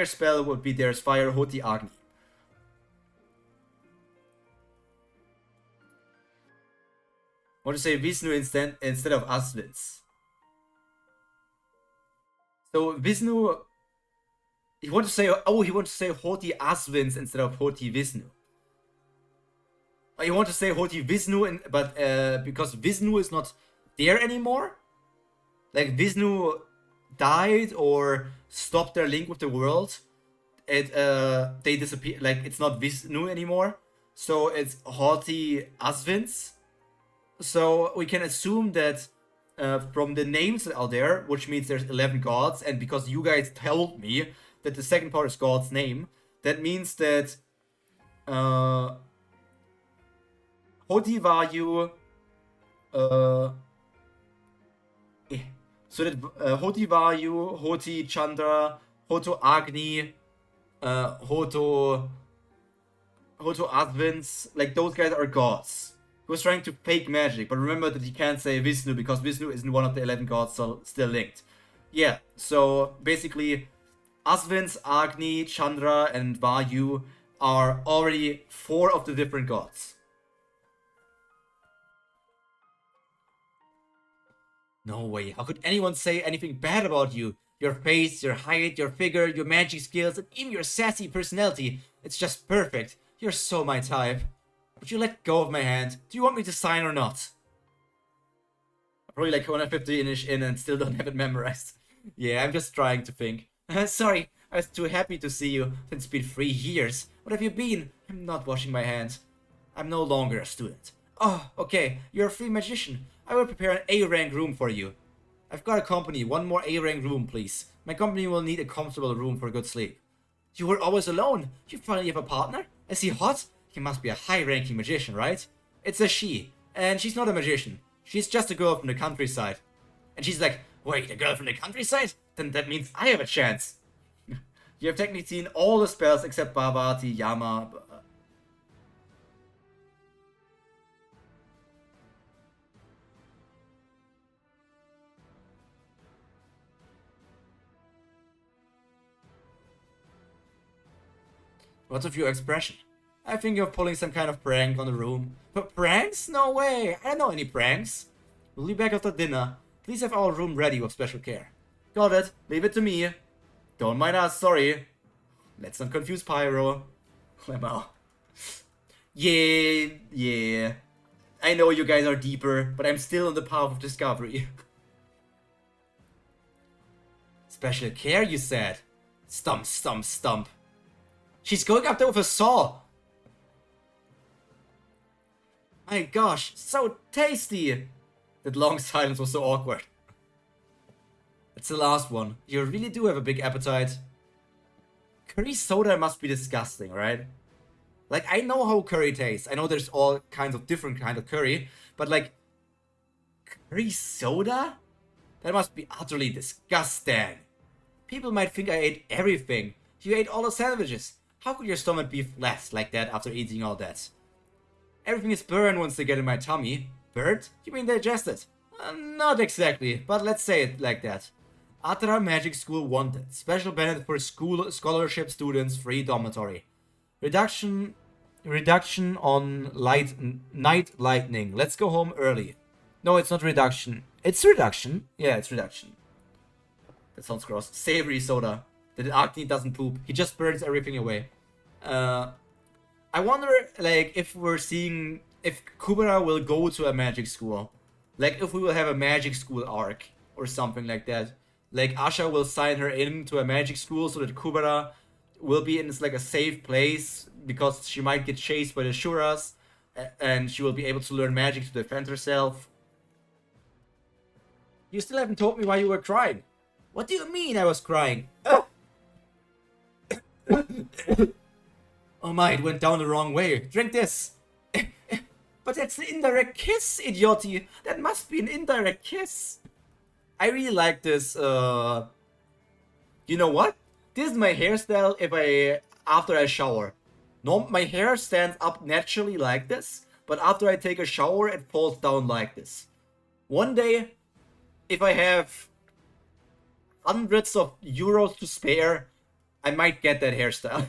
Speaker 1: spell would be there's fire Hoti Agni. I want to say Vishnu instead of Asvins. So Vishnu, he wants to say Hoti Asvins instead of Hoti Vishnu. You want to say Hoti Vishnu, but because Vishnu is not there anymore, Like Vishnu died or stopped their link with the world, they disappear. Like it's not Vishnu anymore, so it's haughty Asvins. So we can assume that from the names that are there, which means there's 11 gods, and because you guys told me that the second part is God's name, that means that Hoti Vayu, so that Hoti Vayu, Hoti Chandra, Hoto Agni, Hoto Advins, like those guys are gods. He was trying to fake magic, but remember that he can't say Vishnu because Vishnu isn't one of the 11 gods, so still linked. Yeah, so basically, Asvins, Agni, Chandra, and Vayu are already 4 of the different gods. No way, how could anyone say anything bad about you? Your face, your height, your figure, your magic skills, and even your sassy personality. It's just perfect. You're so my type. Would you let go of my hand? Do you want me to sign or not? I'm probably like 150-ish in and still don't have it memorized. Yeah, I'm just trying to think. Sorry, I was too happy to see you. It's been 3 years. What have you been? I'm not washing my hands. I'm no longer a student. Oh, okay, you're a free magician. I will prepare an A-rank room for you. I've got a company. One more A-rank room, please. My company will need a comfortable room for good sleep. You were always alone. You finally have a partner? Is he hot? He must be a high-ranking magician, right? It's a she. And she's not a magician. She's just a girl from the countryside. And she's like, wait, a girl from the countryside? Then that means I have a chance. You have technically seen all the spells except Bhavati, Yama. What's with your expression? I think you're pulling some kind of prank on the room. But pranks? No way! I don't know any pranks. We'll be back after dinner. Please have our room ready with special care. Got it. Leave it to me. Don't mind us, sorry. Let's not confuse Pyro. Wow. Yeah. I know you guys are deeper, but I'm still on the path of discovery. Special care, you said? Stump, stump, stump. She's going up there with a saw. My gosh, so tasty! That long silence was so awkward. It's the last one. You really do have a big appetite. Curry soda must be disgusting, right? Like, I know how curry tastes. I know there's all kinds of different kind of curry. But like, curry soda? That must be utterly disgusting. People might think I ate everything. You ate all the sandwiches. How could your stomach be flat like that after eating all that? Everything is burned once they get in my tummy. Burnt? You mean digested? Not exactly, but let's say it like that. Atra Magic School wanted. Special benefit for school scholarship students, free dormitory. Reduction on night lightning. Let's go home early. No, it's not reduction. It's reduction. Yeah, it's reduction. That sounds gross. Savory soda. That Agni doesn't poop. He just burns everything away. I wonder, like, if Kubera will go to a magic school. Like, if we will have a magic school arc or something like that. Like, Asha will sign her in to a magic school so that Kubera will be in like a safe place because she might get chased by the Shuras and she will be able to learn magic to defend herself. You still haven't told me why you were crying. What do you mean I was crying? Oh my, it went down the wrong way. Drink this. But that's an indirect kiss, idioty. That must be an indirect kiss. I really like this, you know what? This is my hairstyle after I shower. No, my hair stands up naturally like this, but after I take a shower, it falls down like this. One day, if I have hundreds of euros to spare, I might get that hairstyle.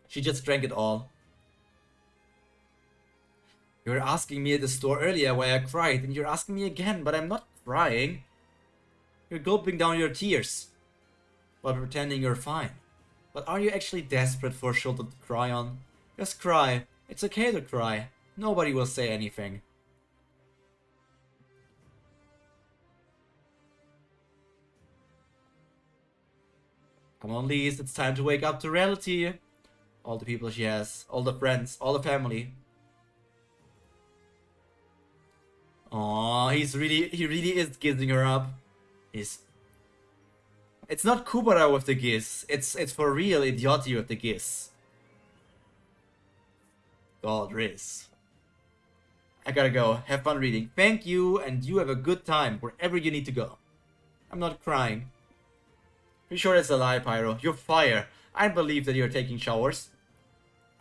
Speaker 1: She just drank it all. You were asking me at the store earlier why I cried, and you're asking me again, but I'm not crying. You're gulping down your tears while pretending you're fine. But are you actually desperate for a shoulder to cry on? Just cry. It's okay to cry. Nobody will say anything. Come on, Lise, it's time to wake up to reality. All the people she has, all the friends, all the family. Oh, he really is gizzing her up. It's not Kubera with the giz. It's for real Idiotti with the giz. God, Riz. I gotta go. Have fun reading. Thank you, and you have a good time wherever you need to go. I'm not crying. Be sure that's a lie, Pyro. You're fire. I believe that you're taking showers.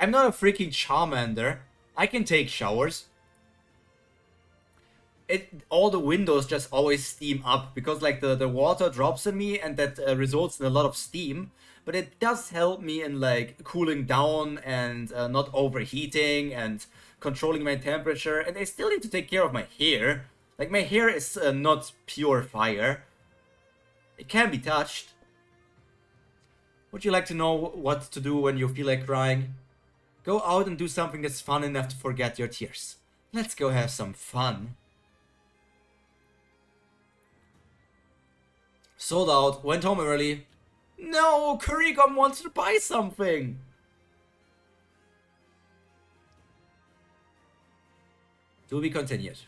Speaker 1: I'm not a freaking Charmander. I can take showers. All the windows just always steam up because like the water drops on me and that results in a lot of steam. But it does help me in like cooling down and not overheating and controlling my temperature. And I still need to take care of my hair. Like my hair is not pure fire. It can be touched. Would you like to know what to do when you feel like crying? Go out and do something that's fun enough to forget your tears. Let's go have some fun. Sold out, went home early. No, Kurigom wants to buy something. To be continued.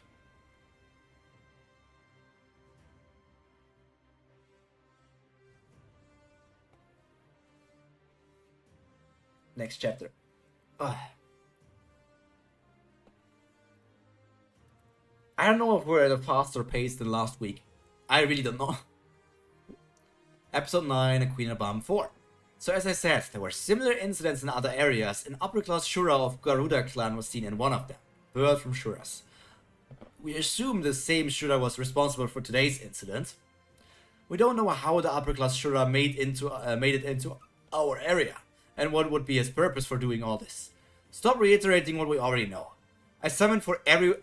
Speaker 1: Next chapter. Ugh. I don't know if we're at a faster pace than last week. I really don't know. Episode 9, A Queen of Bomb 4. So as I said, there were similar incidents in other areas. An upper-class Shura of Garuda clan was seen in one of them. Heard from Shuras. We assume the same Shura was responsible for today's incident. We don't know how the upper-class Shura made it into our area, and what would be his purpose for doing all this. Stop reiterating what we already know. I summoned for everyone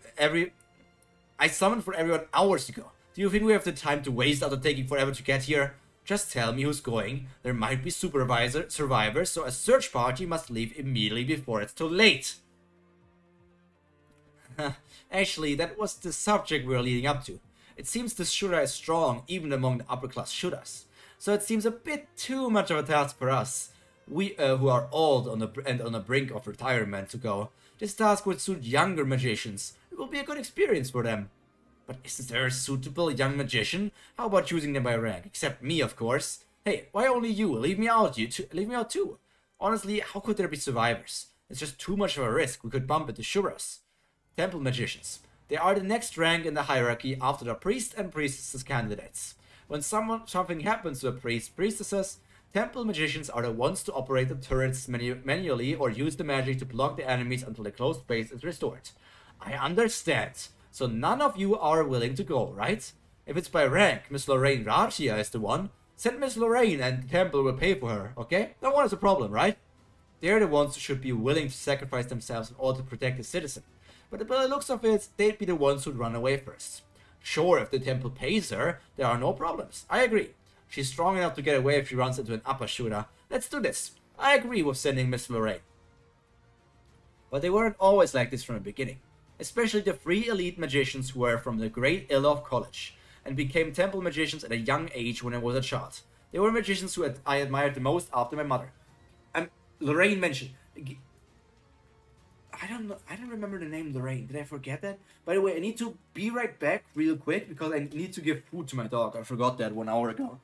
Speaker 1: hours ago. Do you think we have the time to waste after taking forever to get here? Just tell me who's going. There might be survivors, so a search party must leave immediately before it's too late. Actually, that was the subject we were leading up to. It seems the Shura is strong, even among the upper-class Shuras. So it seems a bit too much of a task for us. We, who are old on the brink of retirement to go. This task would suit younger magicians. It will be a good experience for them. But is there a suitable young magician? How about choosing them by rank? Except me, of course. Hey, why only you? Leave me out too. Honestly, how could there be survivors? It's just too much of a risk. We could bump into Shuras. Temple magicians. They are the next rank in the hierarchy after the priest and priestesses candidates. When something happens to the priestesses, temple magicians are the ones to operate the turrets manually or use the magic to block the enemies until the closed base is restored. I understand. So none of you are willing to go, right? If it's by rank, Miss Lorraine Rajia is the one. Send Miss Lorraine and the temple will pay for her, okay? No one has a problem, right? They're the ones who should be willing to sacrifice themselves in order to protect the citizen. But by the looks of it, they'd be the ones who'd run away first. Sure, if the temple pays her, there are no problems. I agree. She's strong enough to get away if she runs into an upper Shura. Let's do this. I agree with sending Miss Lorraine. But they weren't always like this from the beginning. Especially the 3 elite magicians who were from the Great Ilof College, and became temple magicians at a young age when I was a child. They were magicians who I admired the most after my mother. Lorraine mentioned... I don't remember the name Lorraine. Did I forget that? By the way, I need to be right back real quick because I need to give food to my dog. I forgot that 1 hour ago.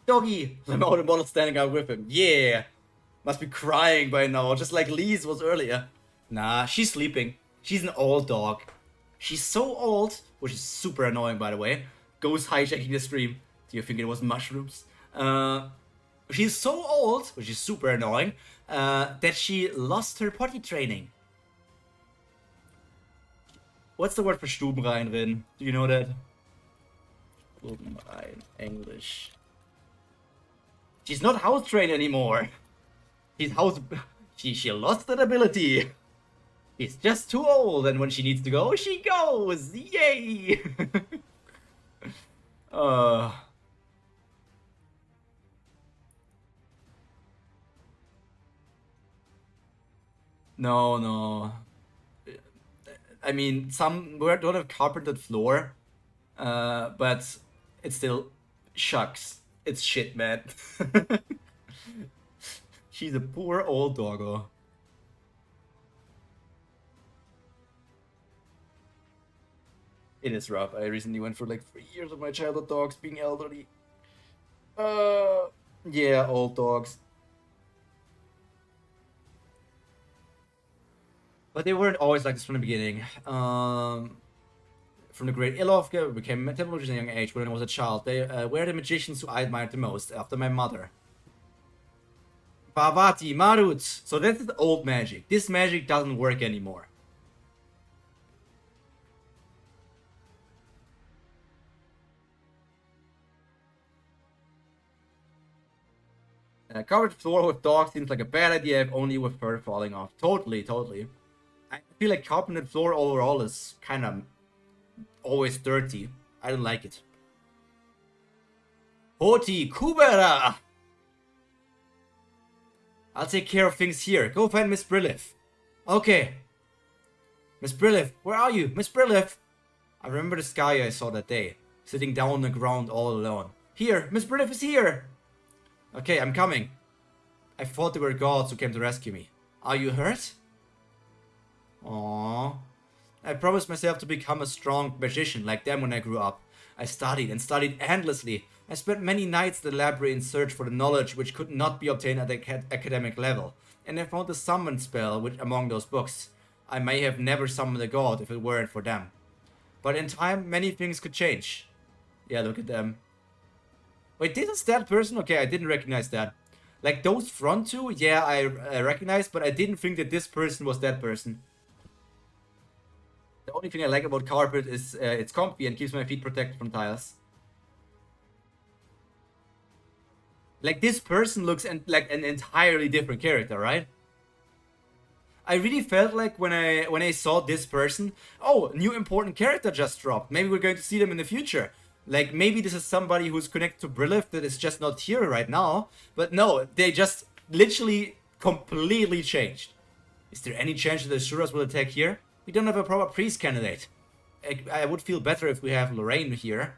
Speaker 1: Doggy! The model standing out with him. Yeah! Must be crying by now, just like Lise was earlier. Nah, she's sleeping. She's an old dog. She's so old, which is super annoying by the way. Ghost hijacking the stream. Do you think it was mushrooms? She's so old, which is super annoying, that she lost her potty training. What's the word for Stubenrein, Rin? Do you know that? Stubenrein, English. She's not house trained anymore. She's house. She lost that ability. She's just too old, and when she needs to go, she goes. Yay! No. I mean, we don't have carpeted floor, but it's still shucks. It's shit, man. She's a poor old doggo. It is rough. I recently went for like 3 years of my childhood dogs being elderly. Yeah, old dogs. But they weren't always like this from the beginning. From the great Ilovka, became templars at a young age when I was a child. They were the magicians who I admired the most, after my mother. Bhavati, Marut. So this is old magic. This magic doesn't work anymore. Covered floor with dogs seems like a bad idea if only with fur falling off. Totally. I feel like carpeted floor overall is kind of always dirty. I don't like it. Hoti, Kubera! I'll take care of things here. Go find Miss Brilliff. Okay. Miss Brilliff, where are you? Miss Brilliff! I remember the sky I saw that day, sitting down on the ground all alone. Here, Miss Brilliff is here! Okay, I'm coming. I thought they were gods who came to rescue me. Are you hurt? Aww. I promised myself to become a strong magician like them when I grew up. I studied and studied endlessly. I spent many nights in the library in search for the knowledge which could not be obtained at the academic level. And I found the summon spell which among those books. I may have never summoned a god if it weren't for them. But in time, many things could change. Yeah, look at them. Wait, this is that person? Okay, I didn't recognize that. Like, those front two, yeah, I recognized, but I didn't think that this person was that person. The only thing I like about carpet is it's comfy and keeps my feet protected from tiles. Like, this person looks like an entirely different character, right? I really felt like when I saw this person, oh, new important character just dropped. Maybe we're going to see them in the future. Like, maybe this is somebody who's connected to Brilliff that is just not here right now. But no, they just literally completely changed. Is there any chance that the Shuras will attack here? We don't have a proper priest candidate. I would feel better if we have Lorraine here.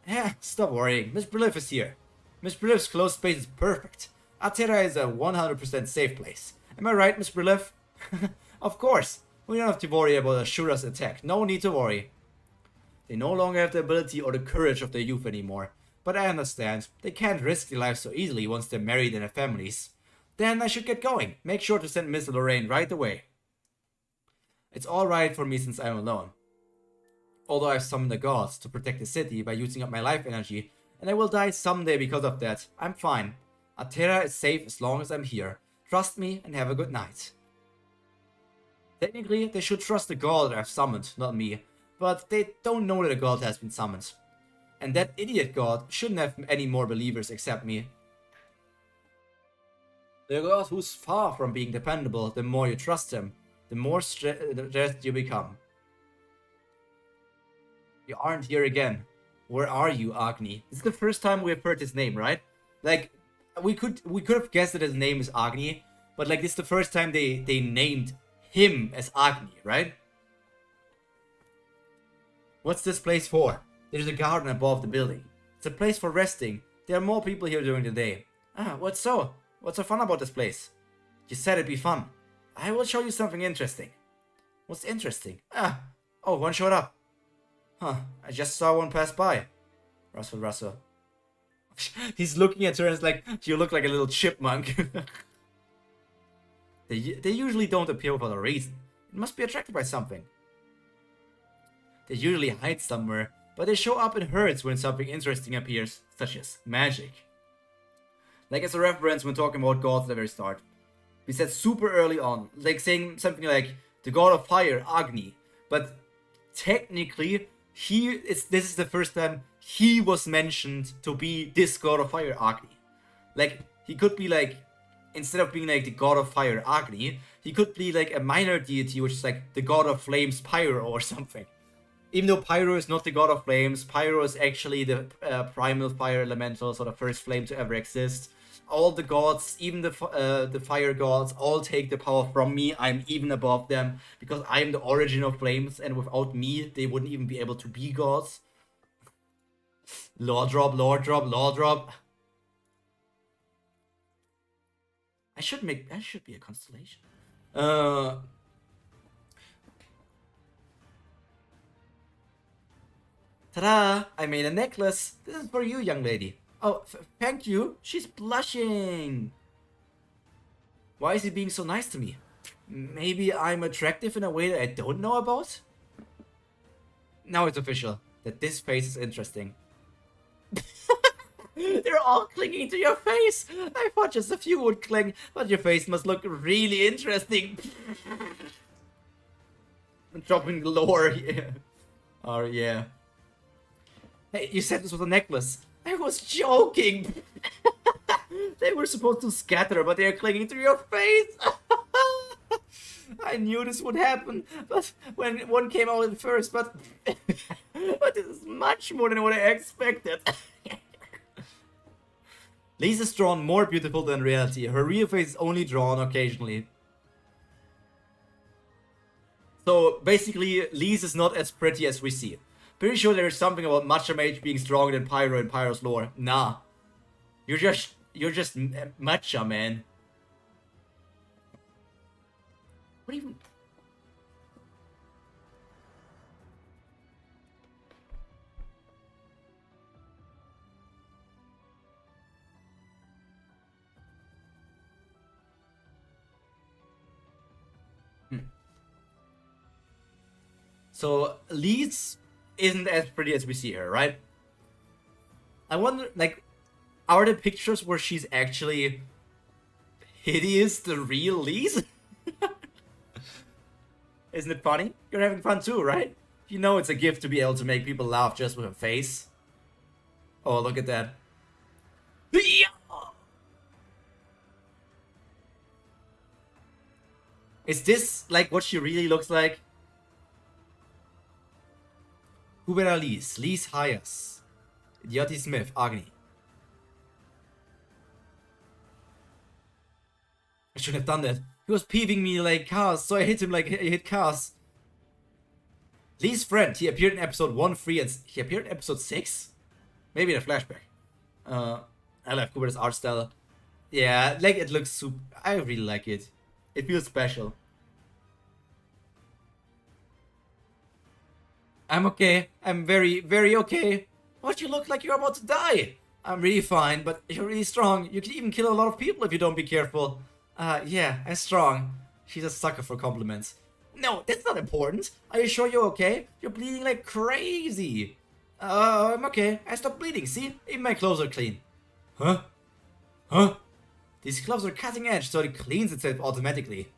Speaker 1: Yeah, stop worrying. Miss Brilliff is here. Miss Brilliff's closed space is perfect. Atera is a 100% safe place. Am I right, Miss Brilliff? Of course. We don't have to worry about a Shura's attack. No need to worry. They no longer have the ability or the courage of their youth anymore. But I understand. They can't risk their lives so easily once they're married and have families. Then I should get going. Make sure to send Miss Lorraine right away. It's alright for me since I'm alone. Although I've summoned the gods to protect the city by using up my life energy, and I will die someday because of that, I'm fine. Atera is safe as long as I'm here. Trust me and have a good night. Technically, they should trust the god that I've summoned, not me. But they don't know that a god has been summoned. And that idiot god shouldn't have any more believers except me. The god who's far from being dependable, the more you trust him, the more stressed you become. You aren't here again. Where are you, Agni? This is the first time we have heard his name, right? Like, we could have guessed that his name is Agni, but like this is the first time they named him as Agni, right? What's this place for? There's a garden above the building. It's a place for resting. There are more people here during the day. Ah, what's so? What's so fun about this place? You said it'd be fun. I will show you something interesting. What's interesting? Ah, oh, one showed up. Huh, I just saw one pass by. Russell. He's looking at her and it's like, you look like a little chipmunk. They usually don't appear without a reason. It must be attracted by something. They usually hide somewhere, but they show up in herds when something interesting appears, such as magic. Like as a reference when talking about gods at the very start. We said super early on, like saying something like the god of fire, Agni. But technically, this is the first time he was mentioned to be this god of fire, Agni. Like, he could be like, instead of being like the god of fire, Agni, he could be like a minor deity, which is like the god of flames, Pyro, or something. Even though Pyro is not the god of flames, Pyro is actually the primal fire elemental, so the first flame to ever exist. All the gods, even the fire gods, all take the power from me. I'm even above them, because I'm the origin of flames, and without me, they wouldn't even be able to be gods. Lore drop, lore drop, lore drop. I should be a constellation. Ta-da! I made a necklace. This is for you, young lady. Oh, thank you. She's blushing. Why is he being so nice to me? Maybe I'm attractive in a way that I don't know about? Now it's official that this face is interesting. They're all clinging to your face. I thought just a few would cling, but your face must look really interesting. I'm dropping the lore here. Oh, yeah. Hey, you said this was a necklace. I was joking. They were supposed to scatter, but they're clinging to your face. I knew this would happen, but when one came out at first, but this is much more than what I expected. Lise is drawn more beautiful than reality. Her real face is only drawn occasionally. So basically, Lise is not as pretty as we see. Pretty sure there is something about Matcha Mage being stronger than Pyro in Pyro's lore. Nah. You're just Matcha, man. What even? So, Lise isn't as pretty as we see her, right? I wonder, like, are the pictures where she's actually hideous the real Lise? Isn't it funny? You're having fun too, right? You know it's a gift to be able to make people laugh just with a face. Oh, look at that. Is this like what she really looks like? Kubera Lise Hayas. Idioti Smith, Agni. I shouldn't have done that. He was peeving me like cars, so I hit him like I hit cars. Lee's friend, he appeared in episode 1, 3, and he appeared in episode 6? Maybe in a flashback. I love Kubera's art style. Yeah, like it looks super. I really like it. It feels special. I'm okay. I'm very, very okay. What, you look like you're about to die? I'm really fine, but you're really strong. You can even kill a lot of people if you don't be careful. Yeah, I'm strong. She's a sucker for compliments. No, that's not important. Are you sure you're okay? You're bleeding like crazy. I'm okay. I stopped bleeding, see? Even my clothes are clean. Huh? Huh? These gloves are cutting edge, so it cleans itself automatically.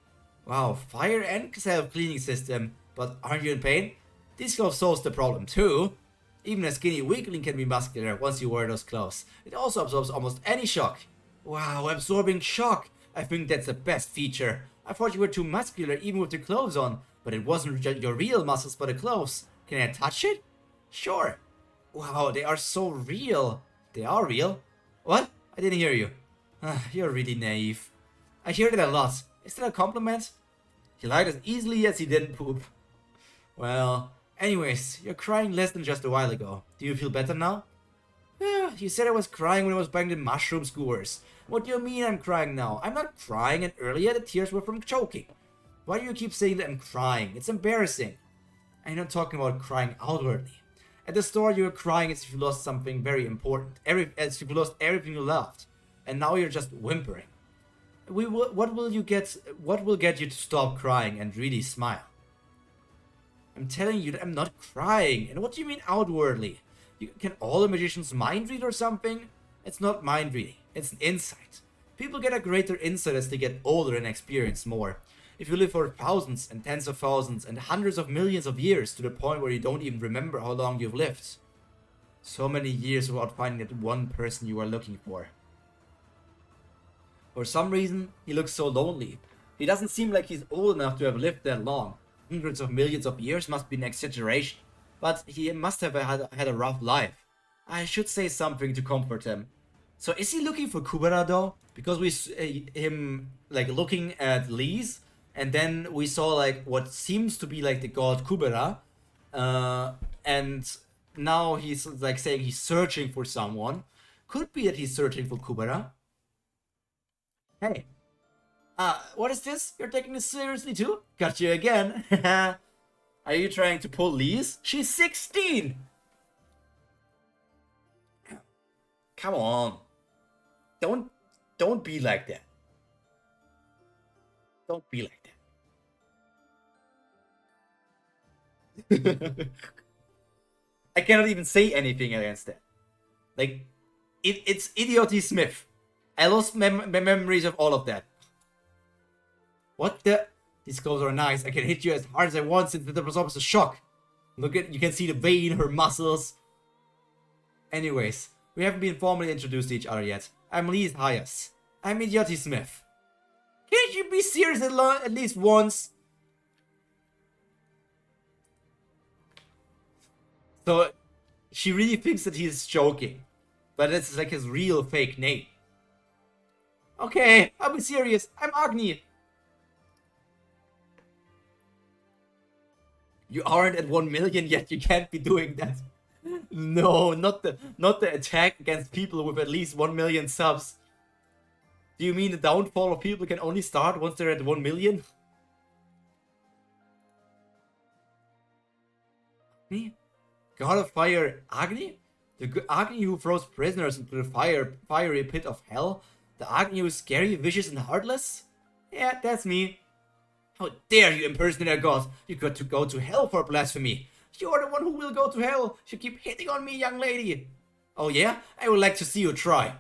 Speaker 1: Wow, fire and self-cleaning system. But aren't you in pain? These gloves solves the problem too. Even a skinny weakling can be muscular once you wear those clothes. It also absorbs almost any shock. Wow, absorbing shock. I think that's the best feature. I thought you were too muscular even with the clothes on, but it wasn't your real muscles but the clothes. Can I touch it? Sure. Wow, they are so real. They are real? What? I didn't hear you. You're really naive. I hear that a lot. Is that a compliment? He lied as easily as he didn't poop. Well, anyways, you're crying less than just a while ago. Do you feel better now? Yeah, you said I was crying when I was buying the mushroom skewers. What do you mean I'm crying now? I'm not crying, and earlier the tears were from choking. Why do you keep saying that I'm crying? It's embarrassing. I'm not talking about crying outwardly. At the store, you were crying as if you lost something very important, as if you lost everything you loved, and now you're just whimpering. What will get you to stop crying and really smile? I'm telling you that I'm not crying. And what do you mean outwardly? Can all the magicians mind read or something? It's not mind reading, it's an insight. People get a greater insight as they get older and experience more. If you live for thousands and tens of thousands and hundreds of millions of years to the point where you don't even remember how long you've lived. So many years without finding that one person you are looking for. For some reason, he looks so lonely. He doesn't seem like he's old enough to have lived that long. Hundreds of millions of years must be an exaggeration. But he must have had a rough life. I should say something to comfort him. So is he looking for Kubera though? Because we him like looking at Lee's, and then we saw like what seems to be like the god Kubera, and now he's like saying he's searching for someone. Could be that he's searching for Kubera. Hey, what is this? You're taking this seriously too? Got you again. Are you trying to pull Lee's? She's 16. Come on. Don't be like that. Don't be like that. I cannot even say anything against that. Like, it's Idioty Smith. I lost memories of all of that. What the? These clothes are nice. I can hit you as hard as I want since that was almost a shock. Look at, you can see the vein, her muscles. Anyways, we haven't been formally introduced to each other yet. I'm Lee's Hyas. I'm Idioty Smith. Can't you be serious at least once? So, she really thinks that he's joking. But it's like his real fake name. Okay, I'll be serious. I'm Agni. You aren't at 1 million yet. You can't be doing that. No, not the attack against people with at least 1 million subs. Do you mean the downfall of people can only start once they're at 1 million? Me? God of Fire Agni? The Agni who throws prisoners into the fiery pit of hell? The Agni who is scary, vicious, and heartless? Yeah, that's me. How dare you impersonate a god? You got to go to hell for blasphemy. You're the one who will go to hell. You keep hitting on me, young lady. Oh yeah? I would like to see you try.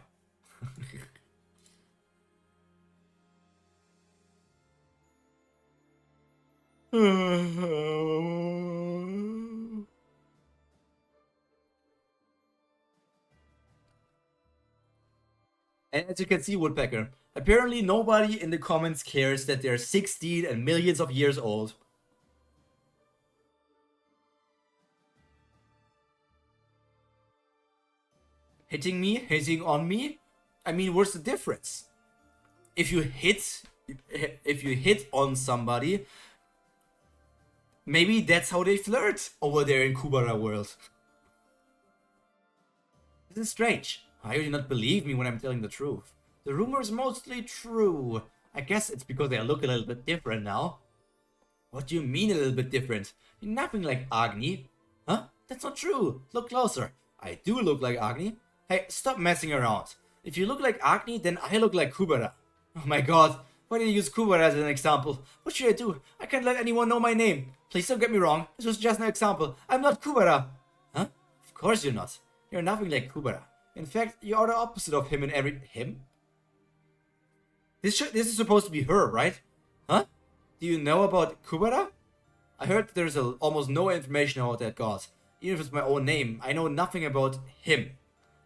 Speaker 1: And as you can see, Woodpecker, apparently nobody in the comments cares that they're 16 and millions of years old. Hitting me? Hitting on me? I mean, what's the difference? If you hit on somebody, maybe that's how they flirt over there in Kubera world. This is strange. Why do you not believe me when I'm telling the truth? The rumor is mostly true. I guess it's because they look a little bit different now. What do you mean a little bit different? You're nothing like Agni. Huh? That's not true. Look closer. I do look like Agni. Hey, stop messing around. If you look like Agni, then I look like Kubera. Oh my god. Why did you use Kubera as an example? What should I do? I can't let anyone know my name. Please don't get me wrong. This was just an example. I'm not Kubera. Huh? Of course you're not. You're nothing like Kubera. In fact, you are the opposite of him in every... Him? This is supposed to be her, right? Huh? Do you know about Kubera? I heard there's almost no information about that god. Even if it's my own name, I know nothing about him.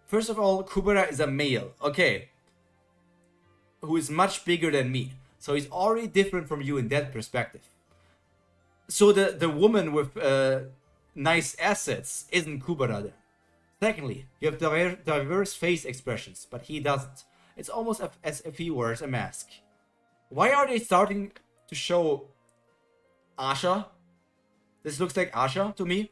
Speaker 1: First of all, Kubera is a male, okay, who is much bigger than me. So he's already different from you in that perspective. So the woman with nice assets isn't Kubera then. Secondly, you have diverse face expressions, but he doesn't. It's almost as if he wears a mask. Why are they starting to show Asha? This looks like Asha to me.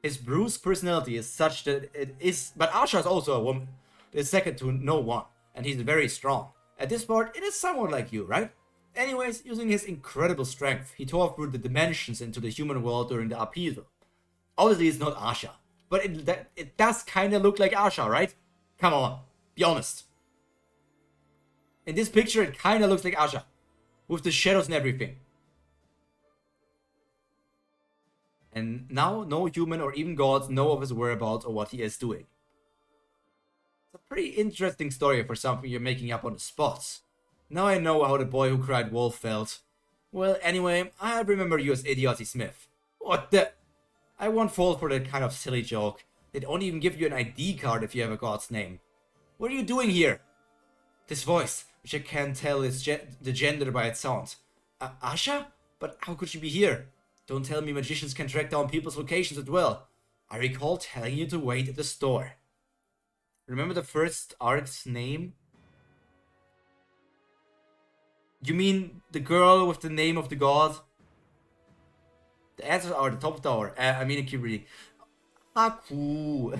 Speaker 1: His bruised personality is such that it is... But Asha is also a woman. They're second to no one. And he's very strong. At this part, it is somewhat like you, right? Anyways, using his incredible strength, he tore through the dimensions into the human world during the upheaval. Obviously, it's not Asha. but it does kind of look like Asha, right? Come on, be honest. In this picture, it kind of looks like Asha, with the shadows and everything. And now, no human or even gods know of his whereabouts or what he is doing. It's a pretty interesting story for something you're making up on the spot. Now I know how the boy who cried wolf felt. Well, anyway, I remember you as Idioty Smith. What the? I won't fall for that kind of silly joke. They don't even give you an ID card if you have a god's name. What are you doing here? This voice, which I can't tell is the gender by its sound. Asha? But how could she be here? Don't tell me magicians can track down people's locations as well. I recall telling you to wait at the store. Remember the first arc's name? You mean the girl with the name of the god? The answers are the top tower. I mean, I keep reading. Haku.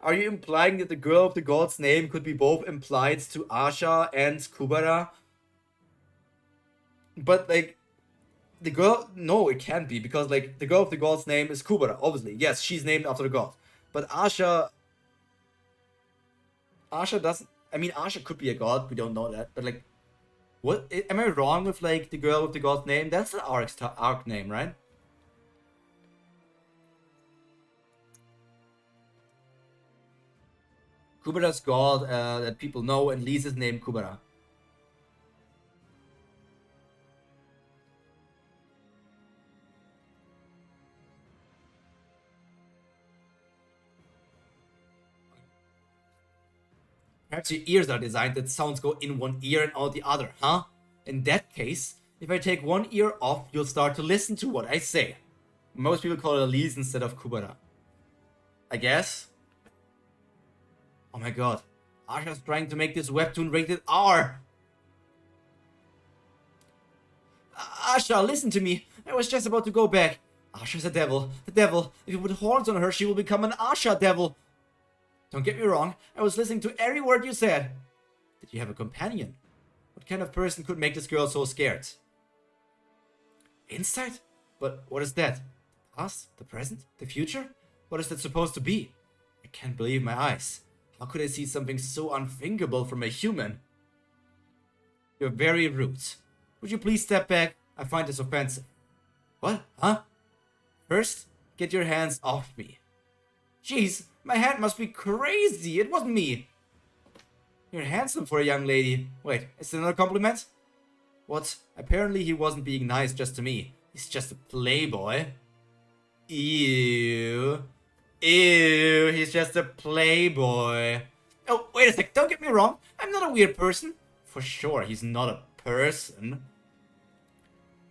Speaker 1: Are you implying that the girl of the god's name could be both implied to Asha and Kubera? But, like, the girl... No, it can't be, because, like, the girl of the god's name is Kubera, obviously. Yes, she's named after the god. But Asha... Asha doesn't... I mean, Asha could be a god, we don't know that, but, like... What? Am I wrong with, like, the girl with the god's name? That's the arc name, right? Kubera's god that people know, and Lisa's name Kubera. Perhaps your ears are designed that sounds go in one ear and out the other, huh? In that case, if I take one ear off, you'll start to listen to what I say. Most people call it Elise instead of Kubera. I guess? Oh my god. Asha's trying to make this webtoon rated R! Asha, listen to me! I was just about to go back. Asha's a devil. The devil. If you put horns on her, she will become an Asha devil. Don't get me wrong, I was listening to every word you said. Did you have a companion? What kind of person could make this girl so scared? Insight? But what is that? The past? The present? The future? What is that supposed to be? I can't believe my eyes. How could I see something so unthinkable from a human? You're very rude. Would you please step back? I find this offensive. What? Huh? First, get your hands off me. Jeez, my hand must be crazy. It wasn't me. You're handsome for a young lady. Wait, is that another compliment? What? Apparently he wasn't being nice just to me. He's just a playboy. Ew. Ew, he's just a playboy. Oh, wait a sec, don't get me wrong. I'm not a weird person. For sure, he's not a person.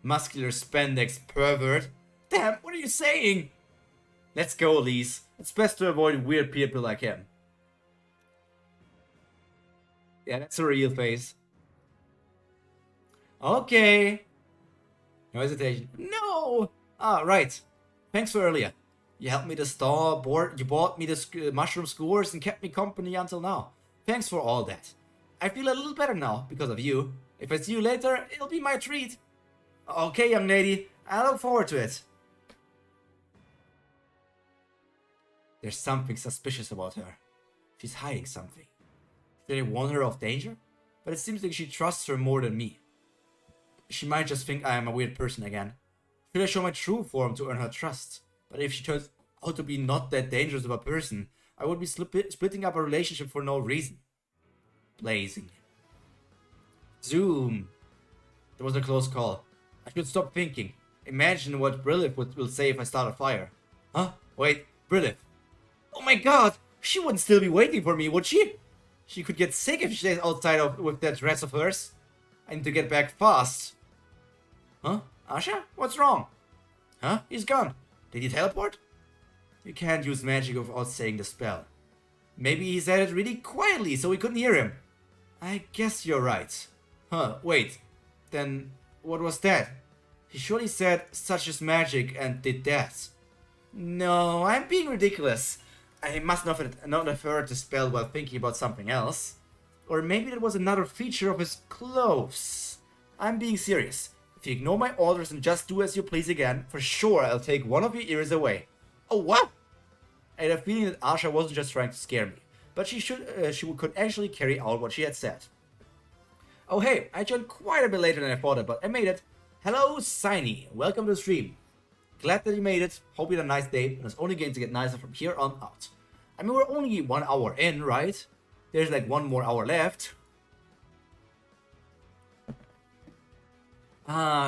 Speaker 1: Muscular spandex pervert. Damn, what are you saying? Let's go, Elise. It's best to avoid weird people like him. Yeah, that's a real face. Okay. No hesitation. No! Ah, right. Thanks for earlier. You helped me to store, you bought me the mushroom skewers and kept me company until now. Thanks for all that. I feel a little better now because of you. If I see you later, it'll be my treat. Okay, young lady. I look forward to it. There's something suspicious about her. She's hiding something. Did I warn her of danger? But it seems like she trusts her more than me. She might just think I am a weird person again. Should I show my true form to earn her trust? But if she turns out to be not that dangerous of a person, I would be splitting up a relationship for no reason. Blazing. Zoom. That was a close call. I should stop thinking. Imagine what Brilith will say if I start a fire. Huh? Wait, Brilith. Oh my god! She wouldn't still be waiting for me, would she? She could get sick if she stays outside with that dress of hers. I need to get back fast. Huh? Asha? What's wrong? Huh? He's gone. Did he teleport? You can't use magic without saying the spell. Maybe he said it really quietly so we couldn't hear him. I guess you're right. Huh, wait. Then what was that? He surely said such is magic and did that. No, I'm being ridiculous. I must not have heard the spell while thinking about something else. Or maybe that was another feature of his clothes. I'm being serious. If you ignore my orders and just do as you please again, for sure I'll take one of your ears away. Oh, what? I had a feeling that Asha wasn't just trying to scare me, but she could actually carry out what she had said. Oh hey, I joined quite a bit later than I thought, but I made it. Hello, Signy. Welcome to the stream. Glad that you made it. Hope you had a nice day, and it's only going to get nicer from here on out. I mean, we're only 1 hour in, right? There's like 1 more hour left.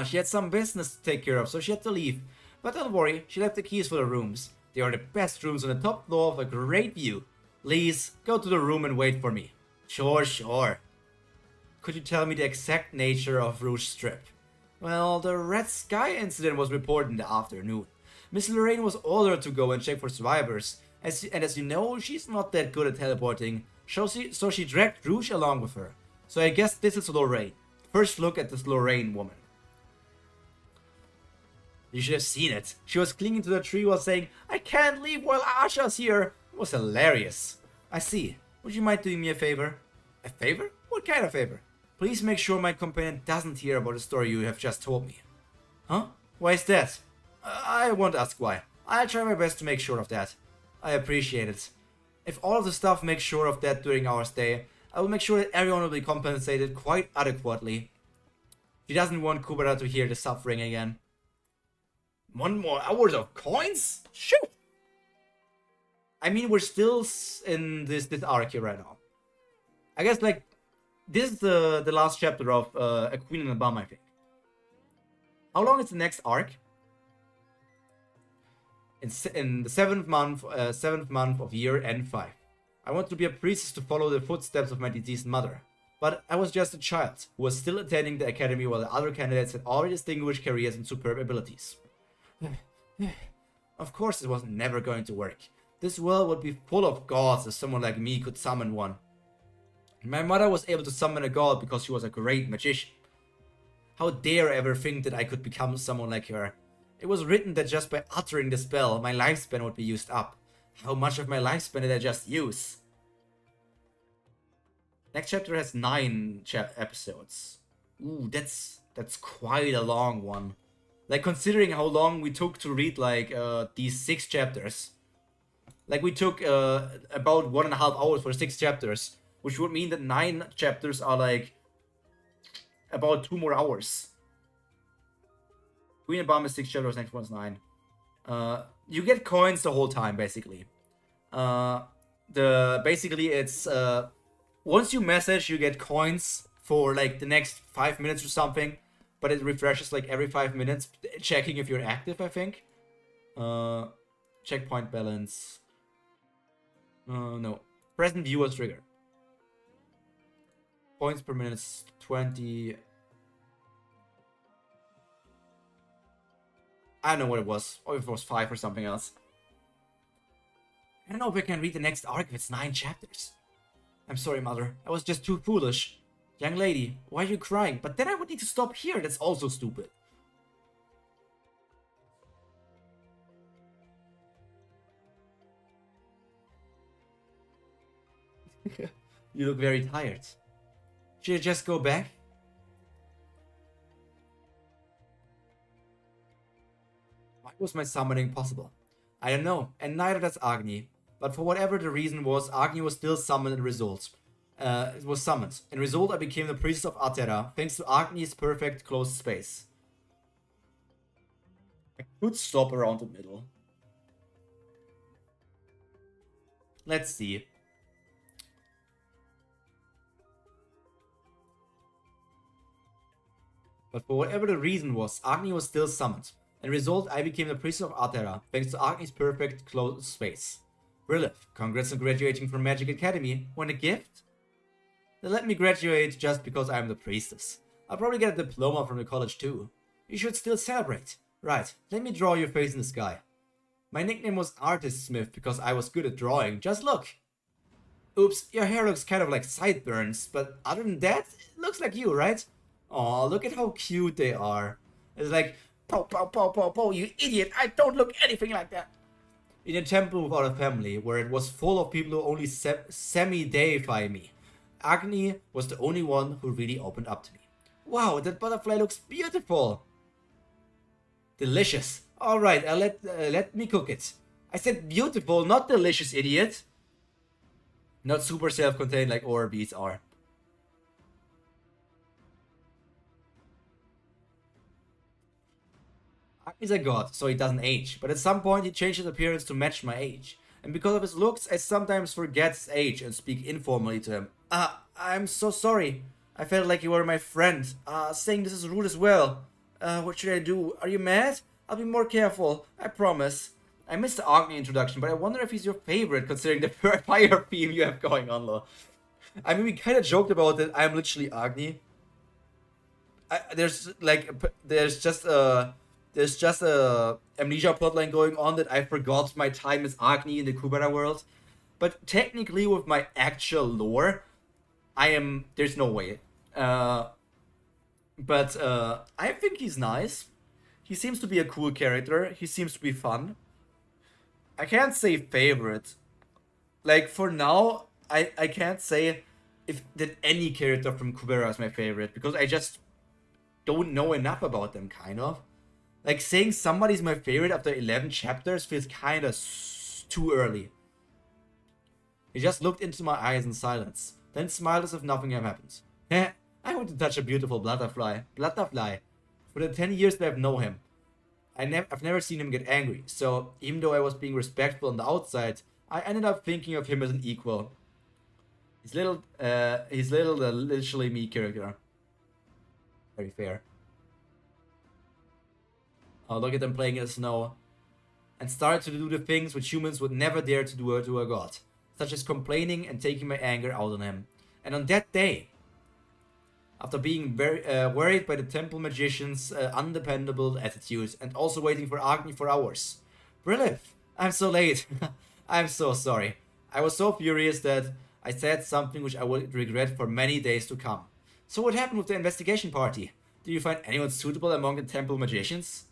Speaker 1: She had some business to take care of, so she had to leave. But don't worry, she left the keys for the rooms. They are the best rooms on the top floor with a great view. Please, go to the room and wait for me. Sure, sure. Could you tell me the exact nature of Rouge Strip? Well, the Red Sky incident was reported in the afternoon. Miss Lorraine was ordered to go and check for survivors, and as you know, she's not that good at teleporting, so she dragged Rouge along with her. So I guess this is Lorraine. First look at this Lorraine woman. You should have seen it. She was clinging to the tree while saying, "I can't leave while Asha's here." It was hilarious. I see. Would you mind doing me a favor? A favor? What kind of favor? Please make sure my companion doesn't hear about the story you have just told me. Huh? Why is that? I won't ask why. I'll try my best to make sure of that. I appreciate it. If all of the staff makes sure of that during our stay, I will make sure that everyone will be compensated quite adequately. She doesn't want Kubera to hear the suffering again. 1 more hours of coins? Shoot! I mean, we're still in this arc here right now. I guess, like, this is the last chapter of A Queen and a Bum, I think. How long is the next arc? In the 7th month of year N5. I want to be a priestess to follow the footsteps of my deceased mother. But I was just a child, who was still attending the academy while the other candidates had already distinguished careers and superb abilities. Of course it was never going to work. This world would be full of gods if someone like me could summon one. My mother was able to summon a god because she was a great magician. How dare I ever think that I could become someone like her? It was written that just by uttering the spell, my lifespan would be used up. How much of my lifespan did I just use? Next chapter has 9 episodes. Ooh, that's quite a long one. Like, considering how long we took to read, like, these 6 chapters. Like, we took about 1.5 hours for 6 chapters, which would mean that 9 chapters are, like, about 2 more hours. Queen and Bomb is 6 chapters, next one's 9. You get coins the whole time, basically. Basically, it's, once you message, you get coins for, like, the next 5 minutes or something. But it refreshes like every 5 minutes, checking if you're active, I think. Checkpoint balance. No. Present viewer trigger. Points per minute is 20. I don't know what it was. Or if it was 5 or something else. I don't know if I can read the next arc if it's 9 chapters. I'm sorry, mother. I was just too foolish. Young lady, why are you crying? But then I would need to stop here. That's also stupid. You look very tired. Should I just go back? Why was my summoning possible? I don't know, and neither does Agni. But for whatever the reason was, Agni was still summoned in results. It was summoned. In result, I became the priest of Atera, thanks to Agni's perfect closed space. I could stop around the middle. Let's see. But for whatever the reason was, Agni was still summoned. In result, I became the priest of Atera, thanks to Agni's perfect closed space. Brilliant. Congrats on graduating from Magic Academy. Want a gift? Then let me graduate just because I'm the priestess. I'll probably get a diploma from the college too. You should still celebrate. Right, let me draw your face in the sky. My nickname was Artist Smith because I was good at drawing. Just look. Oops, your hair looks kind of like sideburns, but other than that, it looks like you, right? Aw, look at how cute they are. It's like, pow, pow, pow, pow, pow, you idiot, I don't look anything like that. In a temple without a family, where it was full of people who only semi-deify me, Agni was the only one who really opened up to me. Wow, that butterfly looks beautiful. Delicious. Alright, let me cook it. I said beautiful, not delicious, idiot. Not super self-contained like ORBs are. He's a god, so he doesn't age, but at some point he changed his appearance to match my age. And because of his looks, I sometimes forget his age and speak informally to him. I'm so sorry. I felt like you were my friend. Saying this is rude as well. What should I do? Are you mad? I'll be more careful, I promise. I missed the Agni introduction, but I wonder if he's your favorite considering the fire theme you have going on, though. I mean, we kind of joked about it. I'm literally Agni. There's just a amnesia plotline going on that I forgot my time as Agni in the Kubera world. But technically, with my actual lore, there's no way. But I think he's nice. He seems to be a cool character. He seems to be fun. I can't say favorite. Like, for now, I can't say that any character from Kubera is my favorite, because I just don't know enough about them, kind of. Like, saying somebody's my favorite after 11 chapters feels kind of too early. He just looked into my eyes in silence, then smiled as if nothing had happened. I want to touch a beautiful butterfly. For the 10 years that I've known him, I've never seen him get angry, so even though I was being respectful on the outside, I ended up thinking of him as an equal. He's literally me character. Very fair. Oh, look at them playing in the snow. And started to do the things which humans would never dare to do to a god, such as complaining and taking my anger out on him. And on that day, after being very worried by the temple magician's undependable attitude, and also waiting for Agni for hours. Brilith, I'm so late. I'm so sorry. I was so furious that I said something which I would regret for many days to come. So what happened with the investigation party? Did you find anyone suitable among the temple magicians?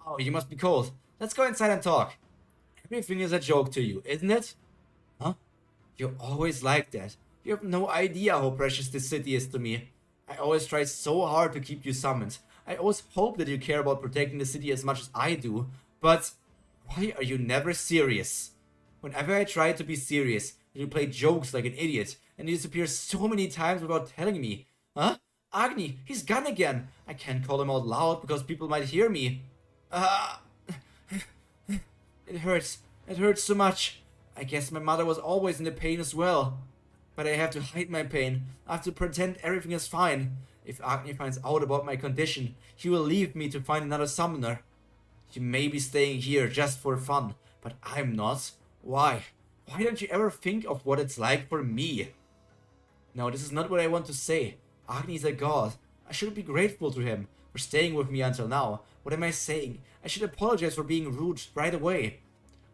Speaker 1: Oh, you must be cold. Let's go inside and talk. Everything is a joke to you, isn't it? Huh? You're always like that. You have no idea how precious this city is to me. I always try so hard to keep you summoned. I always hope that you care about protecting the city as much as I do. But why are you never serious? Whenever I try to be serious, you play jokes like an idiot, and you disappear so many times without telling me. Huh? Agni, he's gone again. I can't call him out loud because people might hear me. It hurts. It hurts so much. I guess my mother was always in the pain as well. But I have to hide my pain. I have to pretend everything is fine. If Agni finds out about my condition, he will leave me to find another summoner. You may be staying here just for fun, but I'm not. Why? Why don't you ever think of what it's like for me? No, this is not what I want to say. Agni is a god. I should be grateful to him for staying with me until now. What am I saying? I should apologize for being rude right away.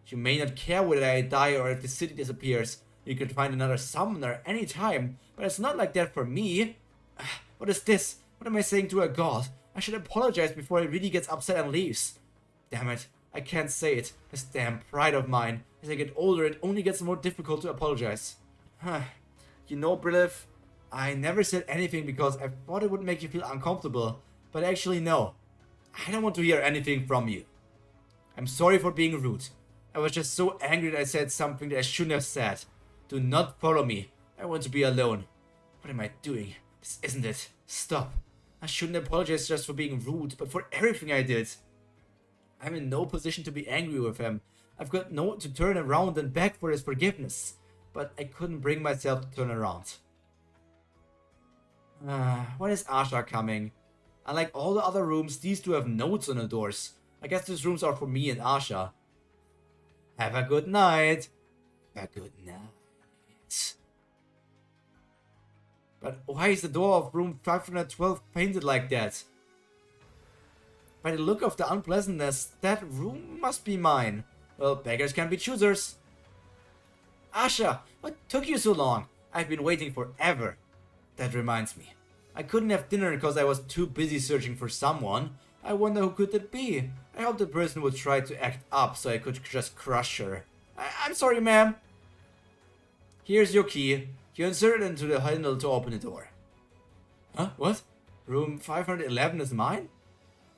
Speaker 1: You may not care whether I die or if the city disappears. You could find another summoner anytime, but it's not like that for me. What is this? What am I saying to a god? I should apologize before he really gets upset and leaves. Damn it, I can't say it. This damn pride of mine. As I get older, it only gets more difficult to apologize. You know, Brilith, I never said anything because I thought it would make you feel uncomfortable. But actually, no. I don't want to hear anything from you. I'm sorry for being rude. I was just so angry that I said something that I shouldn't have said. Do not follow me. I want to be alone. What am I doing? This isn't it. Stop. I shouldn't apologize just for being rude, but for everything I did. I'm in no position to be angry with him. I've got no to turn around and beg for his forgiveness. But I couldn't bring myself to turn around. When is Asha coming? Unlike all the other rooms, these two have notes on the doors. I guess these rooms are for me and Asha. Have a good night. Have a good night. But why is the door of room 512 painted like that? By the look of the unpleasantness, that room must be mine. Well, beggars can be choosers. Asha, what took you so long? I've been waiting forever. That reminds me. I couldn't have dinner because I was too busy searching for someone. I wonder who could that be? I hope the person would try to act up so I could just crush her. I'm sorry, ma'am. Here's your key. You insert it into the handle to open the door. Huh? What? Room 511 is mine?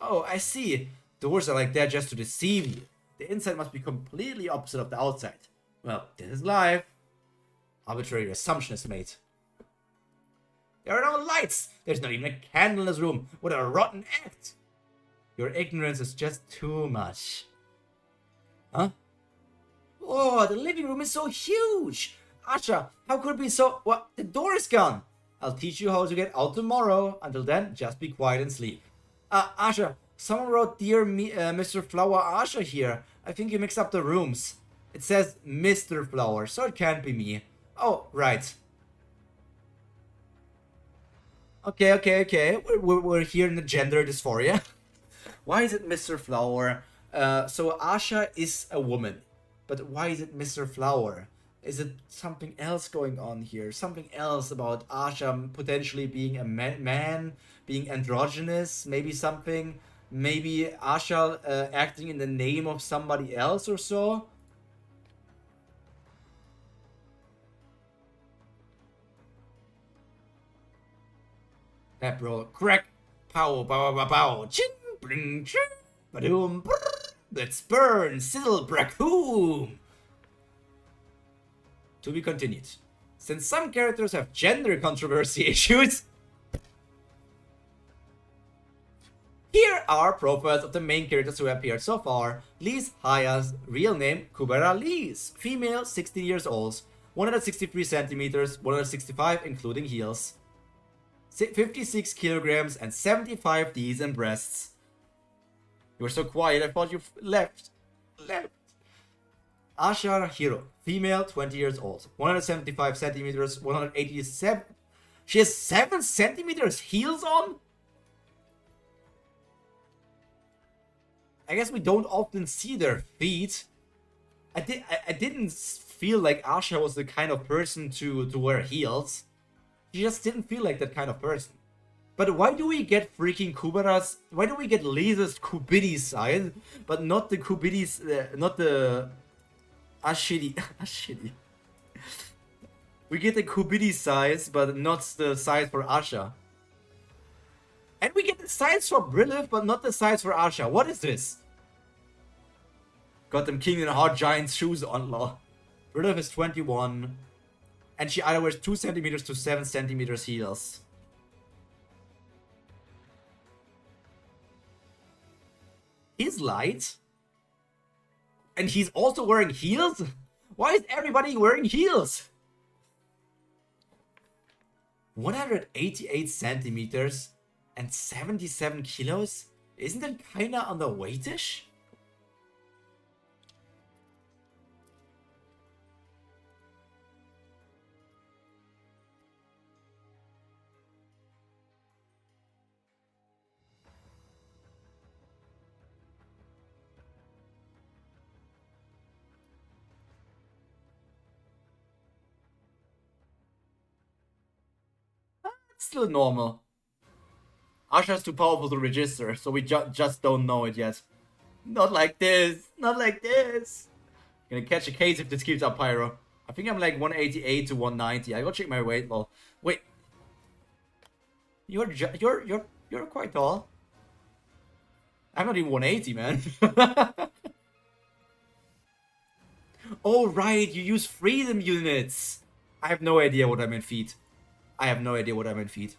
Speaker 1: Oh, I see. Doors are like that just to deceive you. The inside must be completely opposite of the outside. Well, this is life. Arbitrary assumption is made. There are no lights. There's not even a candle in this room. What a rotten act. Your ignorance is just too much. Huh? Oh, the living room is so huge. Asha, how could it be so... What? The door is gone. I'll teach you how to get out tomorrow. Until then, just be quiet and sleep. Asha, someone wrote Dear Mr. Flower Asha here. I think you mixed up the rooms. It says Mr. Flower, so it can't be me. Oh, right. Okay. We're here in the gender dysphoria. Why is it Mr. Flower? So Asha is a woman. But why is it Mr. Flower? Is it something else going on here? Something else about Asha potentially being a man, being androgynous? Maybe something... Maybe Asha acting in the name of somebody else or so? That roll. Crack! Pow, pow, pow, pow. Ching, bring, ching. Badoom, brrr. Let's burn, sizzle, bracoom. To be continued. Since some characters have gender controversy issues, here are profiles of the main characters who appeared so far. Lise Haya's real name, Kubera Lise. Female, 16 years old. 163 centimeters, 165 including heels. 56 kilograms and 75 Ds in breasts. You were so quiet, I thought you left. Asha Hiro, female, 20 years old, 175 centimeters, 187. She has 7 centimeters heels on? I guess we don't often see their feet. I didn't feel like Asha was the kind of person to wear heels. She just didn't feel like that kind of person. But why do we get freaking Kubera's... Why do we get Lisa's Kubidi size, but not the Kubidi's... not the... Ashidi. We get the Kubidi size, but not the size for Asha. And we get the size for Brilliff, but not the size for Asha. What is this? Got them King and Hard Giant shoes on, law. Brilliff is 21. And she either wears 2 centimeters to 7 centimeters heels. He's light. And he's also wearing heels? Why is everybody wearing heels? 188 centimeters and 77 kilos? Isn't that kinda underweightish? Still normal. Asha's too powerful to register, so we just don't know it yet. Not like this. Not like this. Gonna catch a case if this keeps up, Pyro. I think I'm like 188 to 190. I go check my weight. Well, wait. You're quite tall. I'm not even 180, man. Oh right, you use freedom units. I have no idea what I meant feet. I have no idea what I meant feet.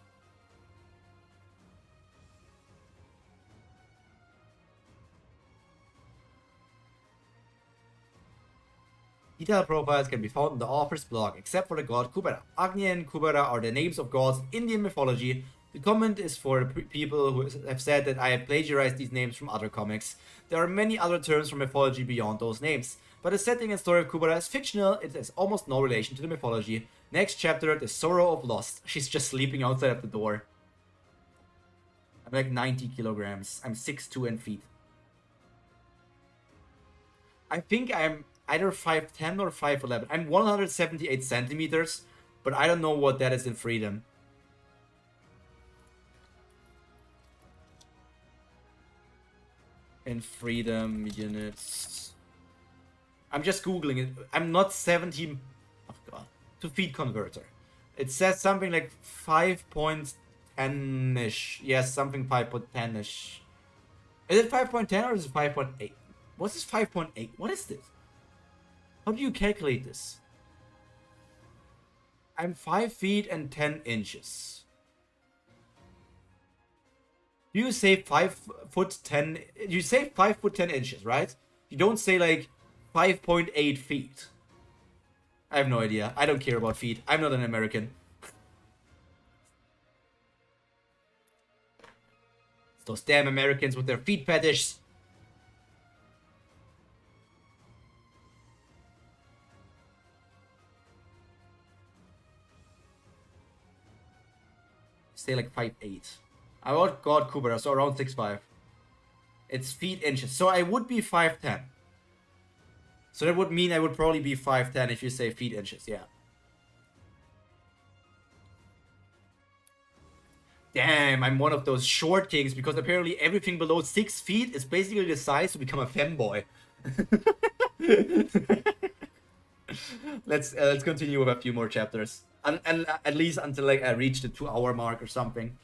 Speaker 1: Detailed profiles can be found in the author's blog, except for the god Kubera. Agni and Kubera are the names of gods in Indian mythology. The comment is for people who have said that I have plagiarized these names from other comics. There are many other terms from mythology beyond those names, but the setting and story of Kubera is fictional. It has almost no relation to the mythology. Next chapter, the sorrow of lost. She's just sleeping outside of the door. I'm like 90 kilograms. I'm 6'2" in feet. I think I'm either 5'10 or 5'11. I'm 178 centimeters, but I don't know what that is in freedom. In freedom units. I'm just googling it. I'm not 17. Oh god. To feet converter. It says something like 5.10-ish. Yes, something 5.10-ish. Is it 5.10 or is it 5.8? What's this 5.8? What is this? How do you calculate this? I'm 5 feet and 10 inches. You say 5 foot 10. You say 5 foot 10 inches, right? You don't say like 5.8 feet. I have no idea. I don't care about feet. I'm not an American. It's those damn Americans with their feet fetish. Say like 5'8". I would got Kubera, so around 6'5". It's feet inches. So I would be 5'10". So that would mean I would probably be 5'10" if you say feet inches, yeah. Damn, I'm one of those short kings because apparently everything below 6 feet is basically the size to become a femboy. Let's continue with a few more chapters. And at least until like I reach the 2-hour mark or something.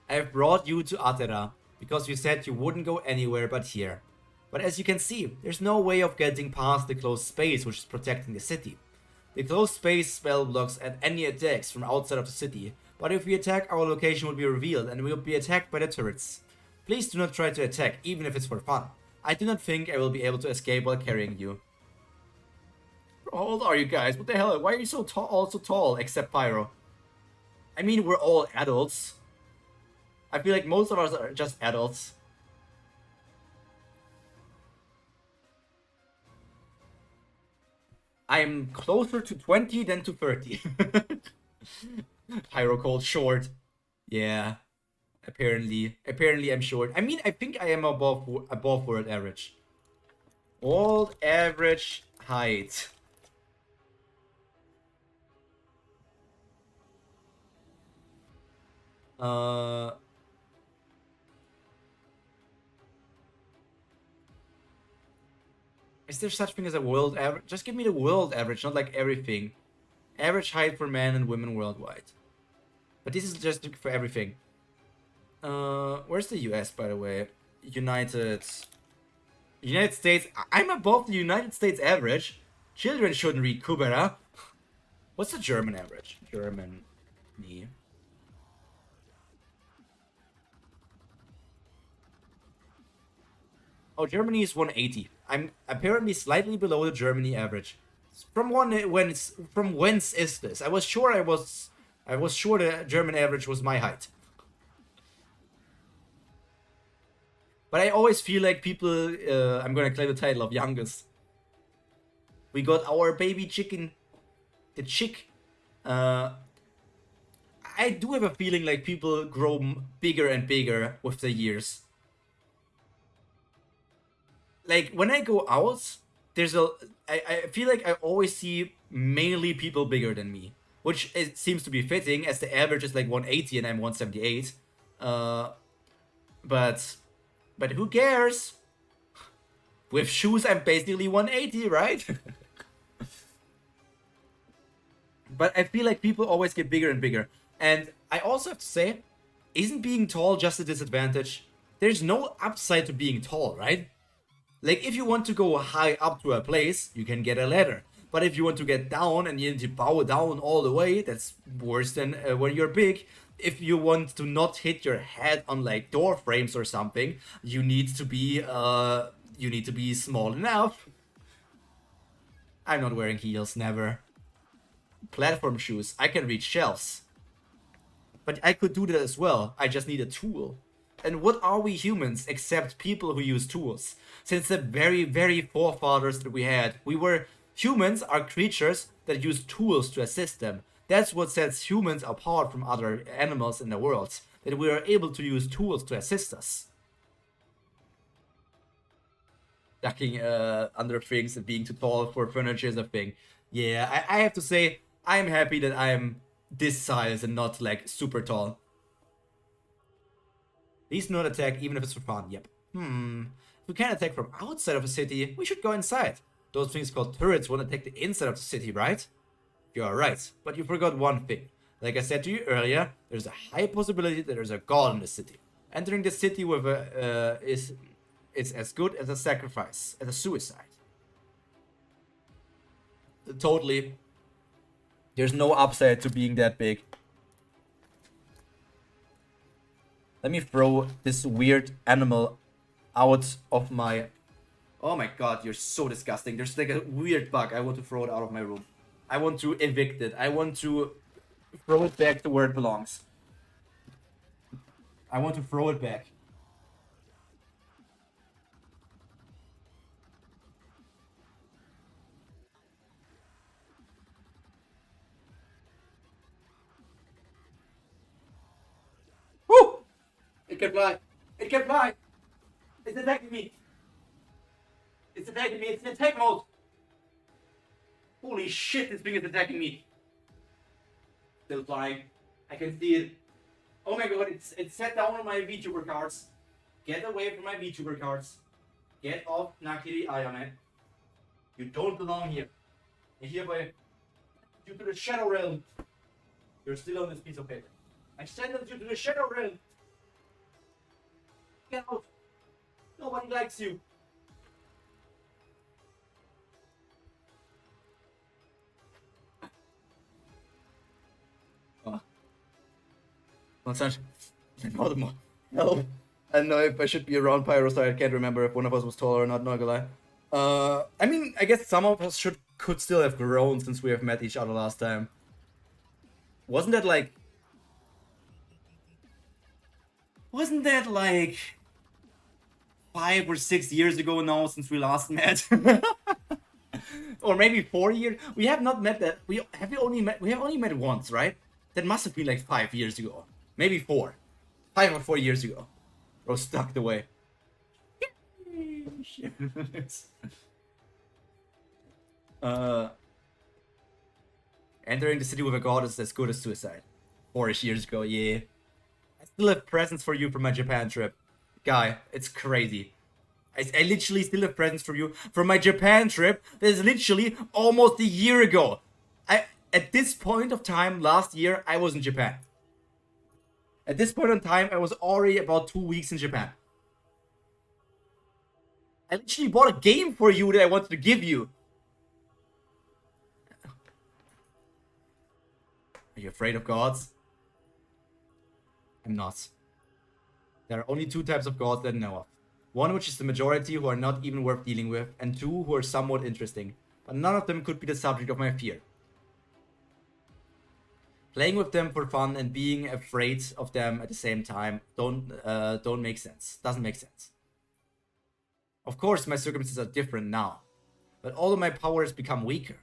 Speaker 1: I have brought you to Atera because you said you wouldn't go anywhere but here. But as you can see, there's no way of getting past the closed space which is protecting the city. The closed space spell blocks at any attacks from outside of the city, but if we attack, our location will be revealed and we will be attacked by the turrets. Please do not try to attack, even if it's for fun. I do not think I will be able to escape while carrying you. How old are you guys? What the hell? Why are you so tall? All so tall, except Pyro. I mean, we're all adults. I feel like most of us are just adults. I'm closer to 20 than to 30. Pyro called short. Yeah. Apparently I'm short. I mean, I think I am above world average. World average height. Is there such thing as a world average? Just give me the world average, not like everything. Average height for men and women worldwide. But this is just for everything. Where's the US, by the way? United States. I'm above the United States average. Children shouldn't read Kubera. What's the German average? Germany. Oh, Germany is 180. I'm apparently slightly below the Germany average. From whence is this? I was sure the German average was my height. But I always feel like people, I'm gonna claim the title of youngest. We got our baby chicken, the chick. I do have a feeling like people grow bigger and bigger with the years. Like when I go out, I feel like I always see mainly people bigger than me, which it seems to be fitting as the average is like 180 and I'm 178. But who cares? With shoes, I'm basically 180, right? But I feel like people always get bigger and bigger. And I also have to say, isn't being tall just a disadvantage? There's no upside to being tall, right? Like, if you want to go high up to a place, you can get a ladder. But if you want to get down and you need to bow down all the way, that's worse than when you're big. If you want to not hit your head on like door frames or something, you need to be small enough. I'm not wearing heels, never. Platform shoes, I can reach shelves. But I could do that as well, I just need a tool. And what are we humans except people who use tools? Since the very, very forefathers that we had, humans are creatures that use tools to assist them. That's what sets humans apart from other animals in the world, that we are able to use tools to assist us. Ducking under things and being too tall for furniture is a thing. Yeah, I have to say, I'm happy that I'm this size and not like super tall. Please not attack even if it's for fun. Yep. If we can't attack from outside of a city, we should go inside. Those things called turrets won't attack the inside of the city, right? You are right, but you forgot one thing. Like I said to you earlier, there's a high possibility that there's a god in the city. Entering the city with It's as good as a sacrifice, as a suicide. Totally. There's no upside to being that big. Let me throw this weird animal out of my... Oh my god, you're so disgusting. There's like a weird bug. I want to throw it out of my room. I want to evict it. I want to throw it back to where it belongs. I want to throw it back. Woo! It can fly. It can fly. It's attacking me. It's attacking me. It's in attack mode. Holy shit, this thing is attacking me. Still flying. I can see it. Oh my god, it's set down on my VTuber cards. Get away from my VTuber cards. Get off Nakiri Ayame. You don't belong here. And hereby, due to the Shadow Realm, you're still on this piece of paper. I sentence you to the Shadow Realm. Get out. Nobody likes you. Oh. No. I don't know if I should be around Pyro, so I can't remember if one of us was taller or not gonna lie. I mean, I guess some of us could still have grown since we have met each other last time. Wasn't that like 5 or 6 years ago now since we last met? Or maybe 4 years? We have not met that. We have only met once, right? That must have been like 5 years ago. Maybe 4. 5 or 4 years ago. Bro, stuck away. Entering the city with a god is as good as suicide. 4-ish years ago, yeah. I still have presents for you from my Japan trip. Guy, it's crazy. I literally still have presents for you from my Japan trip. That is literally almost a year ago. At this point of time last year, I was in Japan. At this point in time, I was already about 2 weeks in Japan. I literally bought a game for you that I wanted to give you. Are you afraid of gods? I'm not. There are only 2 types of gods that I know of. One which is the majority who are not even worth dealing with, and 2 who are somewhat interesting, but none of them could be the subject of my fear. Playing with them for fun and being afraid of them at the same time don't make sense. Doesn't make sense. Of course, my circumstances are different now, but all of my power has become weaker.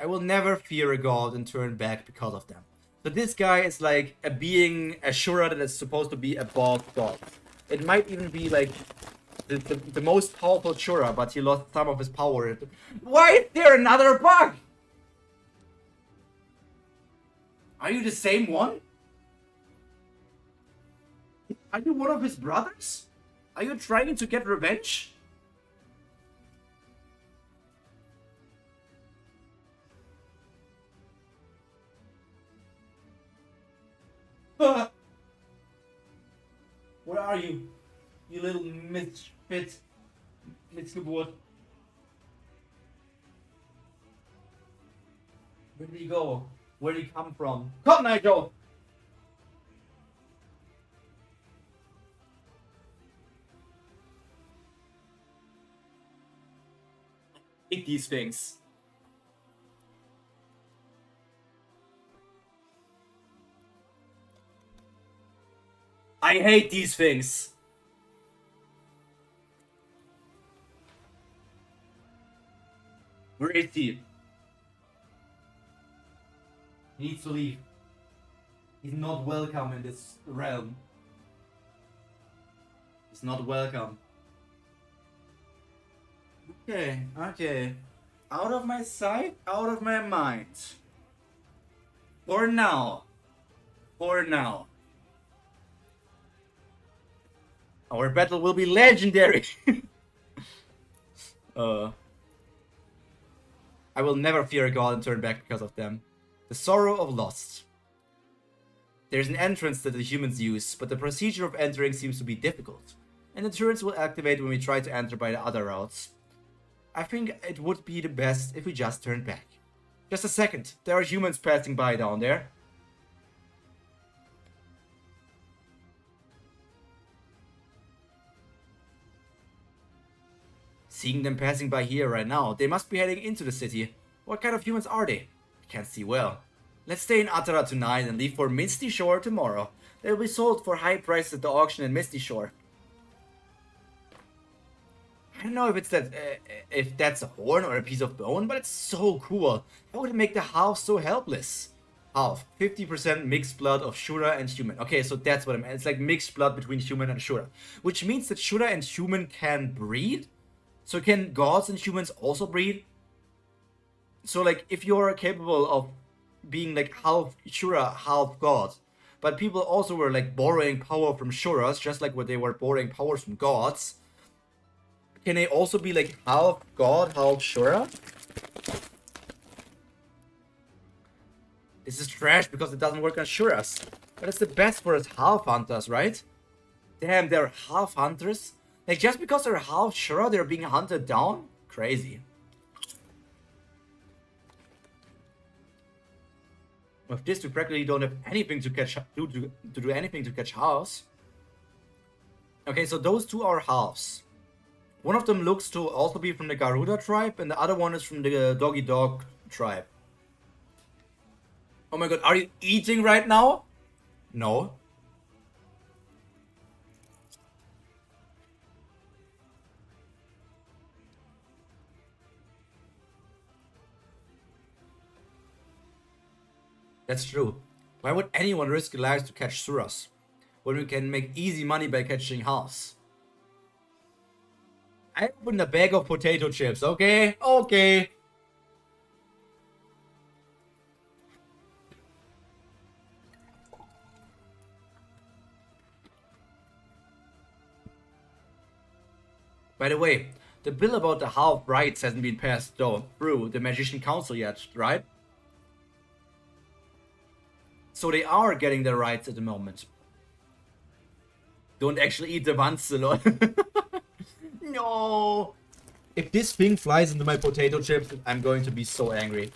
Speaker 1: I will never fear a god and turn back because of them. So this guy is like a being, a Shura that is supposed to be a bald god. It might even be like the most powerful Shura, but he lost some of his power. Why is there another bug? Are you the same one? Are you one of his brothers? Are you trying to get revenge? Where are you? You little misfit. Missgeburt. Where did he go? Where did he come from? Come, Nigel! I hate these things. I hate these things. Where is he? He needs to leave. He's not welcome in this realm. He's not welcome. Okay, okay. Out of my sight, out of my mind. For now. For now. Our battle will be legendary. I will never fear a god and turn back because of them. The sorrow of lost. There's an entrance that the humans use, but the procedure of entering seems to be difficult. and the turrets will activate when we try to enter by the other routes. I think it would be the best if we just turned back. Just a second, there are humans passing by down there. Seeing them passing by here right now, they must be heading into the city. What kind of humans are they? I can't see well. Let's stay in Atara tonight and leave for Misty Shore tomorrow. They will be sold for high prices at the auction in Misty Shore. I don't know if it's that, if that's a horn or a piece of bone, but it's so cool. How would it make the half so helpless? Half, 50% mixed blood of Shura and human. Okay, so that's what I meant. It's like mixed blood between human and Shura, which means that Shura and human can breed. So can gods and humans also breed? So like if you're capable of being like half Shura, half god, but people also were like borrowing power from Shuras, just like what they were borrowing powers from gods, can they also be like half god, half Shura? This is trash because it doesn't work on Shuras. But it's the best for us half hunters, right? Damn, they're half hunters? Like, just because they're half Shura, they're being hunted down? Crazy. With this, we practically don't have anything to catch, to do anything to catch halves. Okay, so those two are halves. One of them looks to also be from the Garuda tribe, and the other one is from the Doggy Dog tribe. Oh my god, are you eating right now? No. That's true. Why would anyone risk their lives to catch Suras, when we can make easy money by catching halves? I opened a bag of potato chips, okay? Okay. By the way, the bill about the half rights hasn't been passed through the Magician Council yet, right? So they are getting their rights at the moment. Don't actually eat the Wanzelor. No! If this thing flies into my potato chips, I'm going to be so angry.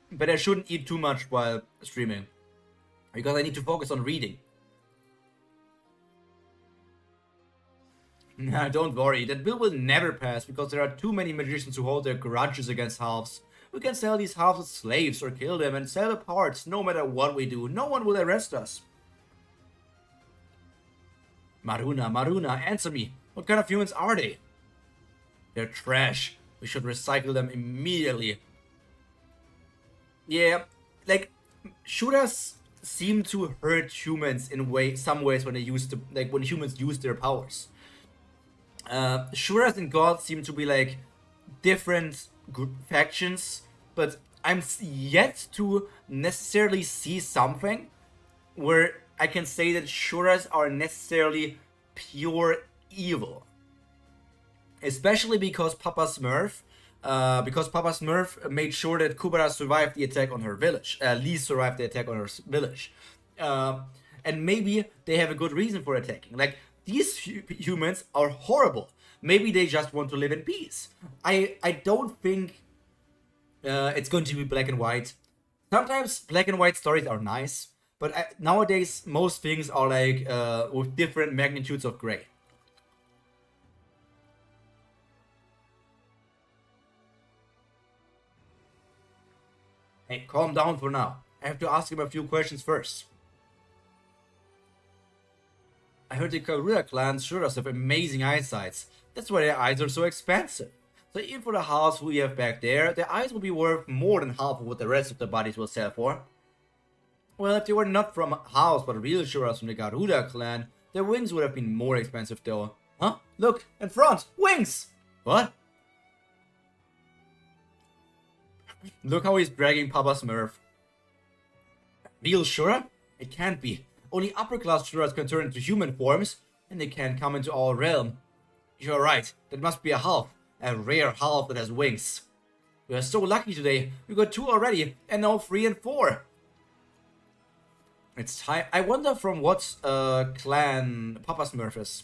Speaker 1: But I shouldn't eat too much while streaming, because I need to focus on reading. Nah, don't worry, that bill will never pass because there are too many magicians who hold their grudges against halves. We can sell these halves as slaves or kill them and sell the parts no matter what we do. No one will arrest us. Maruna, answer me. What kind of humans are they? They're trash. We should recycle them immediately. Yeah, like, Shuras seem to hurt humans in some ways when they when humans use their powers. Shuras and gods seem to be like different factions, but I'm yet to necessarily see something where I can say that Shuras are necessarily pure evil. Especially because Papa Smurf made sure that Kubera survived the attack on her village. Lee survived the attack on her village. And maybe they have a good reason for attacking. Like, these humans are horrible. Maybe they just want to live in peace. I don't think it's going to be black and white. Sometimes black and white stories are nice, but nowadays most things are like with different magnitudes of gray. Hey, calm down for now. I have to ask him a few questions first. I heard the Karura clan's Shuras have amazing eyesights. That's why their eyes are so expensive. So even for the halves we have back there, their eyes will be worth more than half of what the rest of the bodies will sell for. Well, if they were not from halves but real Shuras from the Garuda clan, their wings would have been more expensive though. Huh? Look, in front! Wings! What? Look how he's dragging Papa Smurf. Real Shura? It can't be. Only upper class Shuras can turn into human forms, and they can't come into our realm. You're right, that must be a half. A rare half that has wings. We are so lucky today. We got 2 already, and now 3 and 4. It's time. I wonder from what clan Papa Smurf is.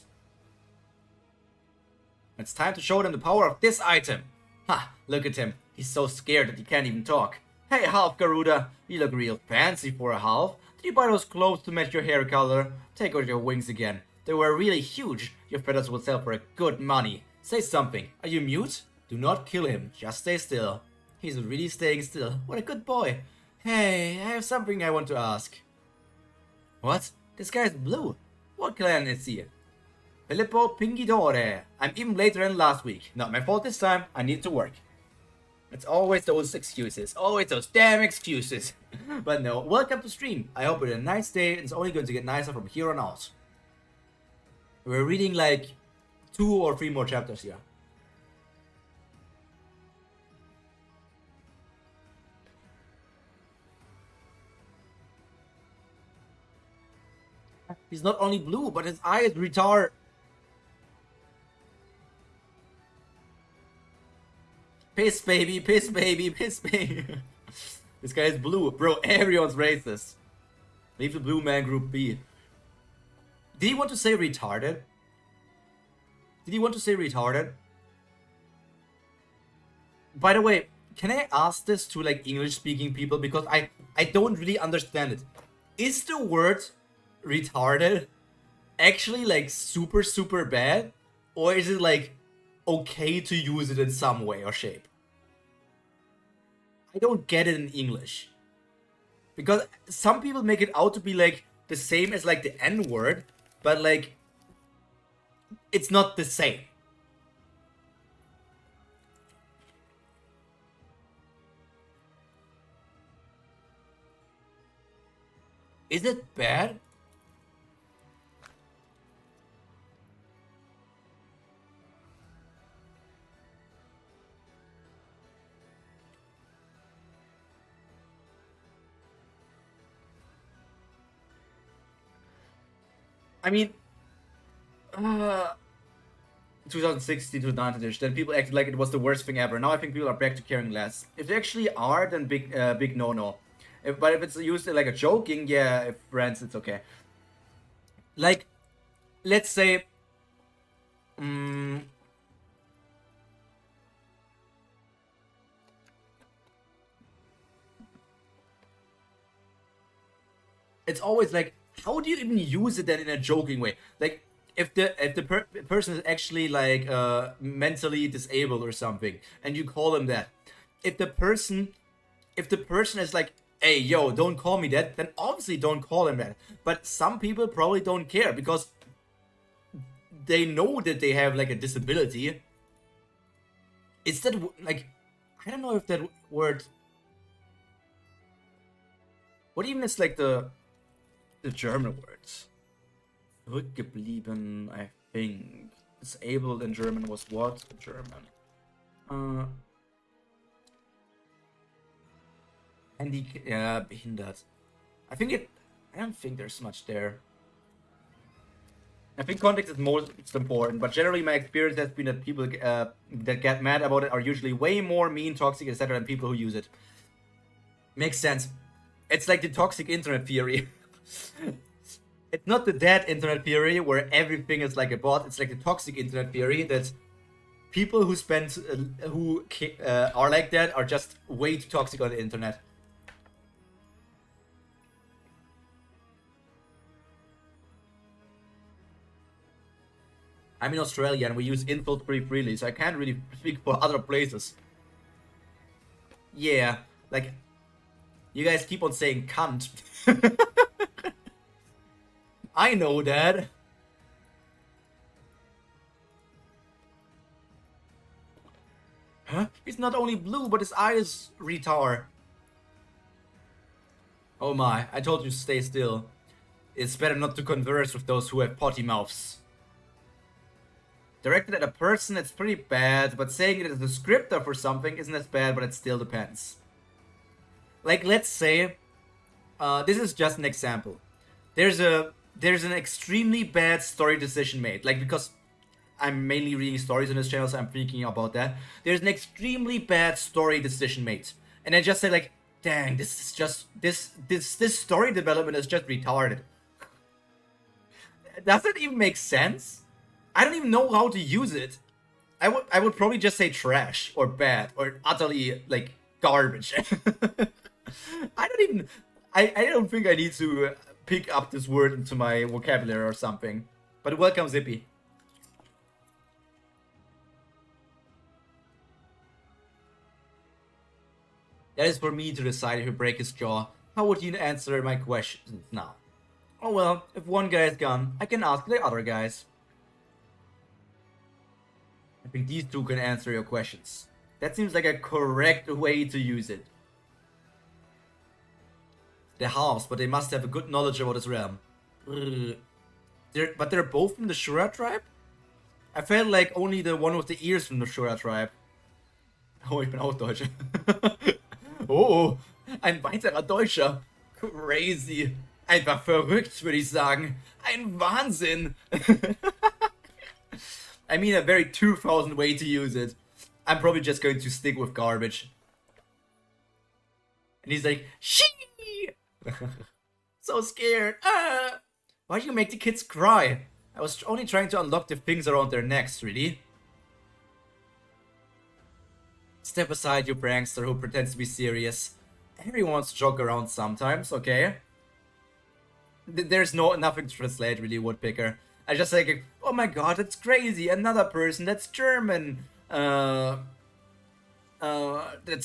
Speaker 1: It's time to show them the power of this item. Ha! Look at him. He's so scared that he can't even talk. Hey, Half Garuda. You look real fancy for a half. Did you buy those clothes to match your hair color? Take out your wings again. They were really huge. Your feathers will sell for a good money. Say something. Are you mute? Do not kill him. Just stay still. He's really staying still. What a good boy. Hey, I have something I want to ask. What? This guy is blue. What clan is he? Filippo Pingidore. I'm even later than last week. Not my fault this time. I need to work. It's always those excuses. Always those damn excuses. But no, welcome to stream. I hope you had a nice day. It's only going to get nicer from here on out. We're reading like 2 or 3 more chapters here. He's not only blue, but his eye is retarded. Piss baby, piss baby, piss baby. This guy is blue. Bro, everyone's racist. Leave the blue man group be. Did he want to say retarded? Did he want to say retarded? By the way, can I ask this to like English speaking people? Because I don't really understand it. Is the word retarded actually like super bad? Or is it like okay to use it in some way or shape? I don't get it in English. Because some people make it out to be like the same as like the N word, but like it's not the same. Is it bad? I mean, 2016 to 19ish, then people acted like it was the worst thing ever. Now I think people are back to caring less. If they actually are, then big no-no. But if it's used like a joking, yeah, if friends, it's okay. Like, let's say, it's always like, how do you even use it then in a joking way? Like, if the person is actually like mentally disabled or something, and you call him that, if the person is like, hey yo, don't call me that, then obviously don't call him that. But some people probably don't care because they know that they have like a disability. Is that like, I don't know if that word, what even is like the German words? Zurückgeblieben, I think. Disabled in German was what? German. Yeah, behindert. I don't think there's much there. I think context is most important, but generally my experience has been that people that get mad about it are usually way more mean, toxic, etc. than people who use it. Makes sense. It's like the toxic internet theory. It's not the dead internet theory where everything is like a bot. It's like the toxic internet theory that people who are like that are just way too toxic on the internet. I'm in Australia and we use insult pretty freely, so I can't really speak for other places. Yeah, like, you guys keep on saying cunt. I know that. Huh? He's not only blue, but his eye is retard. Oh my, I told you to stay still. It's better not to converse with those who have potty mouths. Directed at a person, it's pretty bad, but saying it as a descriptor for something isn't as bad, but it still depends. Like, let's say, this is just an example. There's an extremely bad story decision made, like, because I'm mainly reading stories on this channel, so I'm thinking about that. There's an extremely bad story decision made, and I just say like, Dang, this is just this story development is just retarded. Does it even make sense? I don't even know how to use it. I would probably just say trash or bad or utterly like garbage. I don't think I need to pick up this word into my vocabulary or something. But welcome, Zippy. That is for me to decide if you break his jaw. How would you answer my questions now? Oh well, if one guy is gone, I can ask the other guys. I think these two can answer your questions. That seems like a correct way to use it. They're halves, but they must have a good knowledge about this realm. But they're both from the Shura tribe? I felt like only the one with the ears from the Shura tribe. Oh, ich bin auch Deutscher. Oh, ein weiterer Deutscher. Crazy. Einfach verrückt, würde ich sagen. Ein Wahnsinn. I mean, a very 2000 way to use it. I'm probably just going to stick with garbage. And he's like, shee! So scared. Ah! Why do you make the kids cry? I was only trying to unlock the things around their necks, really. Step aside, you prankster who pretends to be serious. Everyone wants to joke around sometimes, okay? There's nothing to translate, really, Woodpecker. I just like, oh my god, that's crazy, another person, that's German. That's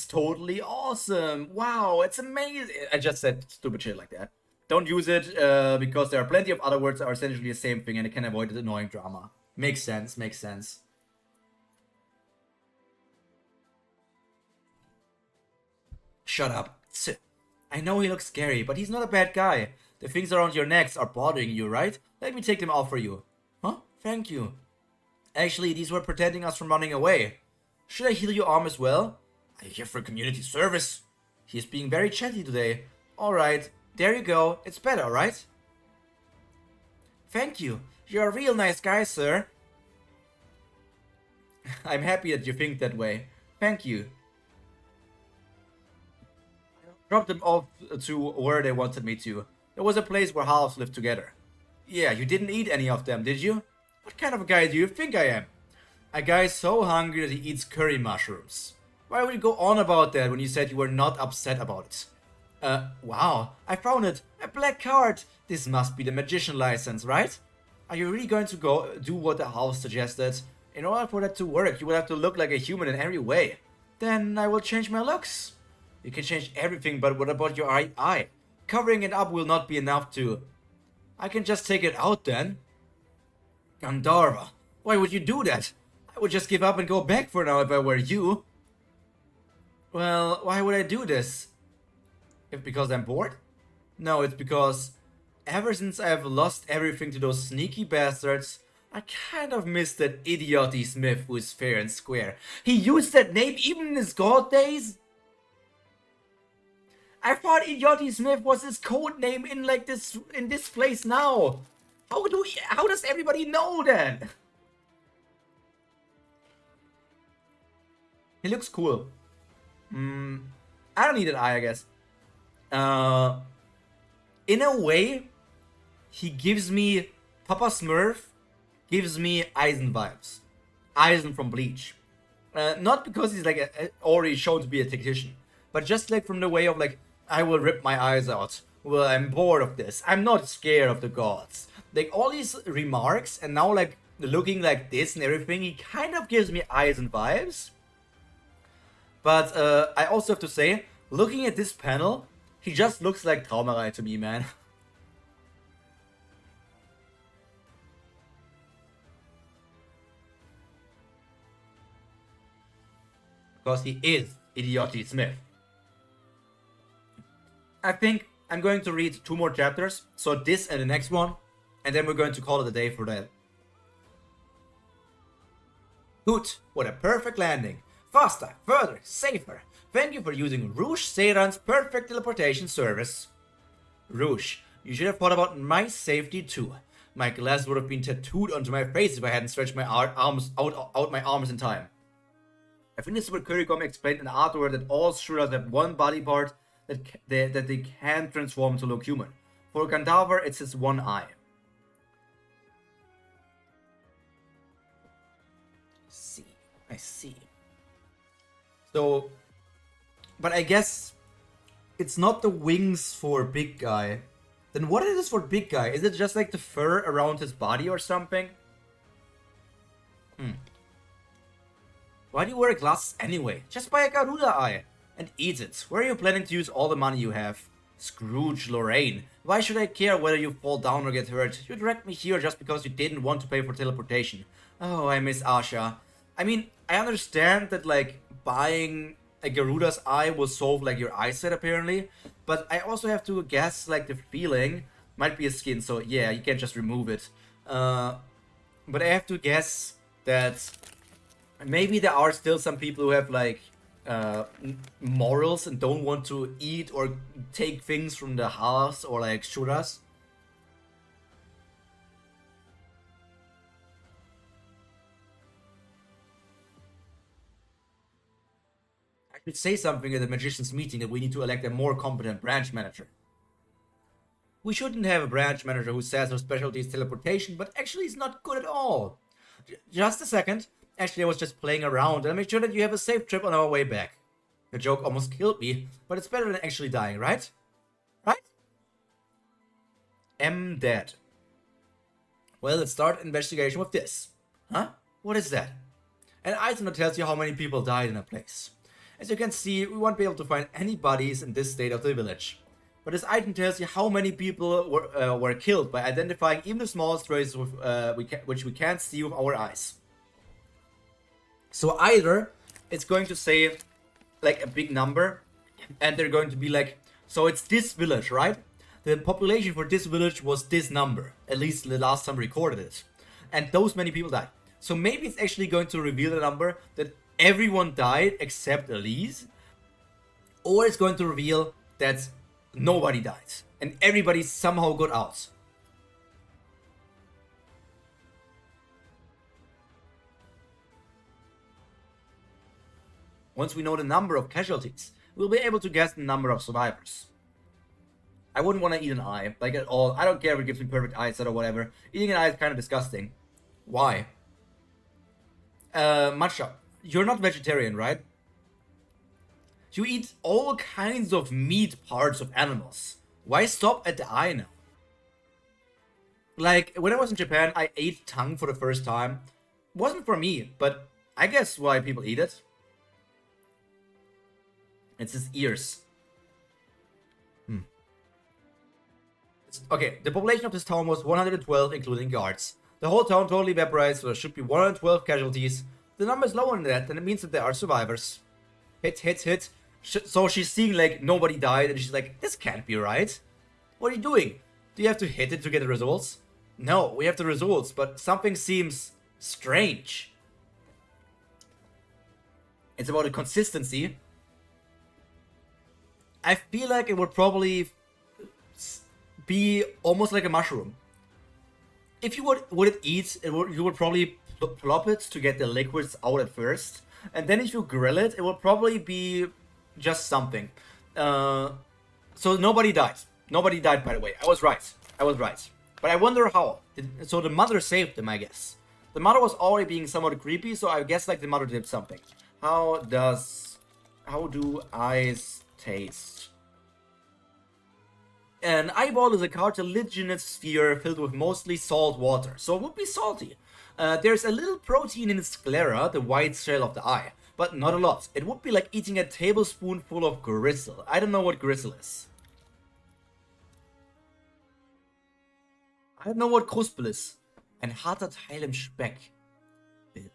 Speaker 1: totally awesome. Wow, it's amazing. I just said stupid shit like that. Don't use it, because there are plenty of other words that are essentially the same thing and it can avoid the annoying drama. Makes sense, makes sense. Shut up. I know he looks scary, but he's not a bad guy. The things around your necks are bothering you, right? Let me take them off for you. Huh? Thank you. Actually, these were preventing us from running away. Should I heal your arm as well? I'm here for community service. He's being very chatty today. Alright, there you go. It's better, right? Thank you. You're a real nice guy, sir. I'm happy that you think that way. Thank you. Dropped them off to where they wanted me to. There was a place where halves lived together. Yeah, you didn't eat any of them, did you? What kind of a guy do you think I am? A guy so hungry that he eats curry mushrooms. Why would you go on about that when you said you were not upset about it? Wow, I found it. A black card. This must be the magician license, right? Are you really going to go do what the house suggested? In order for that to work, you will have to look like a human in every way. Then I will change my looks. You can change everything, but what about your eye? Covering it up will not be enough to... I can just take it out then. Gandharva, why would you do that? I would just give up and go back for now if I were you. Well, why would I do this? Because I'm bored? No, it's because ever since I've lost everything to those sneaky bastards, I kind of miss that idioty Smith who is fair and square. He used that name even in his god days? I thought Idioty Smith was his code name in this place now. How does everybody know that? He looks cool. I don't need an eye, I guess. In a way, he gives me Papa Smurf gives me Eisen vibes. Eisen from Bleach. Not because he's like already shown to be a tactician, but just like from the way of like, I will rip my eyes out. Well, I'm bored of this. I'm not scared of the gods. Like all these remarks, and now like looking like this and everything, he kind of gives me Eisen vibes. But I also have to say, looking at this panel, he just looks like Traumerei to me, man. Because he is Idioty Smith. I think I'm going to read 2 more chapters, so this and the next one, and then we're going to call it a day for that. Hoot, what a perfect landing. Faster, further, safer. Thank you for using Rouge Seiran's perfect teleportation service. Rouge, you should have thought about my safety too. My glass would have been tattooed onto my face if I hadn't stretched my arms out my arms in time. I think this is what Currycom explained in the artwork that all Shuras have one body part that they can transform to look human. For Gandavar, it's his one eye. I see. So, but I guess it's not the wings for big guy. Then what is it for big guy? Is it just like the fur around his body or something? Why do you wear glasses anyway? Just buy a Garuda eye and eat it. Where are you planning to use all the money you have? Scrooge Lorraine. Why should I care whether you fall down or get hurt? You dragged me here just because you didn't want to pay for teleportation. Oh, I miss Asha. I mean, I understand that, like, buying a Garuda's eye will solve, like, your eyesight, apparently. But I also have to guess, like, the feeling might be a skin. So, yeah, you can't just remove it. But I have to guess that maybe there are still some people who have, like, morals and don't want to eat or take things from the house or, like, shuras. I should say something at the magician's meeting that we need to elect a more competent branch manager. We shouldn't have a branch manager who says her specialty is teleportation, but actually is not good at all. Just a second. Actually, I was just playing around, and I made sure that you have a safe trip on our way back. The joke almost killed me, but it's better than actually dying, right? Right? Am dead. Well, let's start investigation with this. Huh? What is that? An item that tells you how many people died in a place. As you can see, we won't be able to find any bodies in this state of the village. But this item tells you how many people were killed by identifying even the smallest traces with, which we can't see with our eyes. So either it's going to say like a big number, and they're going to be like, so it's this village, right? The population for this village was this number, at least the last time recorded it. And those many people died. So maybe it's actually going to reveal the number that everyone died except Elise. Or it's going to reveal that nobody died and everybody somehow got out. Once we know the number of casualties, we'll be able to guess the number of survivors. I wouldn't want to eat an eye, like at all. I don't care if it gives me perfect eyesight or whatever. Eating an eye is kind of disgusting. Why? Matcha, you're not vegetarian, right? You eat all kinds of meat parts of animals. Why stop at the eye now? Like, when I was in Japan, I ate tongue for the first time. Wasn't for me, but I guess why people eat it. It's his ears. Okay, the population of this town was 112, including guards. The whole town totally evaporates, so there should be 112 casualties. The number is lower than that, and it means that there are survivors. Hit, hit, hit. So she's seeing, like, nobody died, and she's like, this can't be right. What are you doing? Do you have to hit it to get the results? No, we have the results, but something seems strange. It's about the consistency. I feel like it would probably be almost like a mushroom. If you would it eat, you would probably plop it to get the liquids out at first, and then if you grill it, it will probably be just something. So nobody died. Nobody died, by the way. I was right. But I wonder how. So the mother saved them, I guess. The mother was already being somewhat creepy, so I guess like the mother did something. How do eyes taste? An eyeball is a cartilaginous sphere filled with mostly salt water, so it would be salty. There's a little protein in its sclera, the white shell of the eye, but not a lot. It would be like eating a tablespoonful of gristle. I don't know what gristle is. I don't know what Kruspel is. Ein harter Teil im Speck. Bild.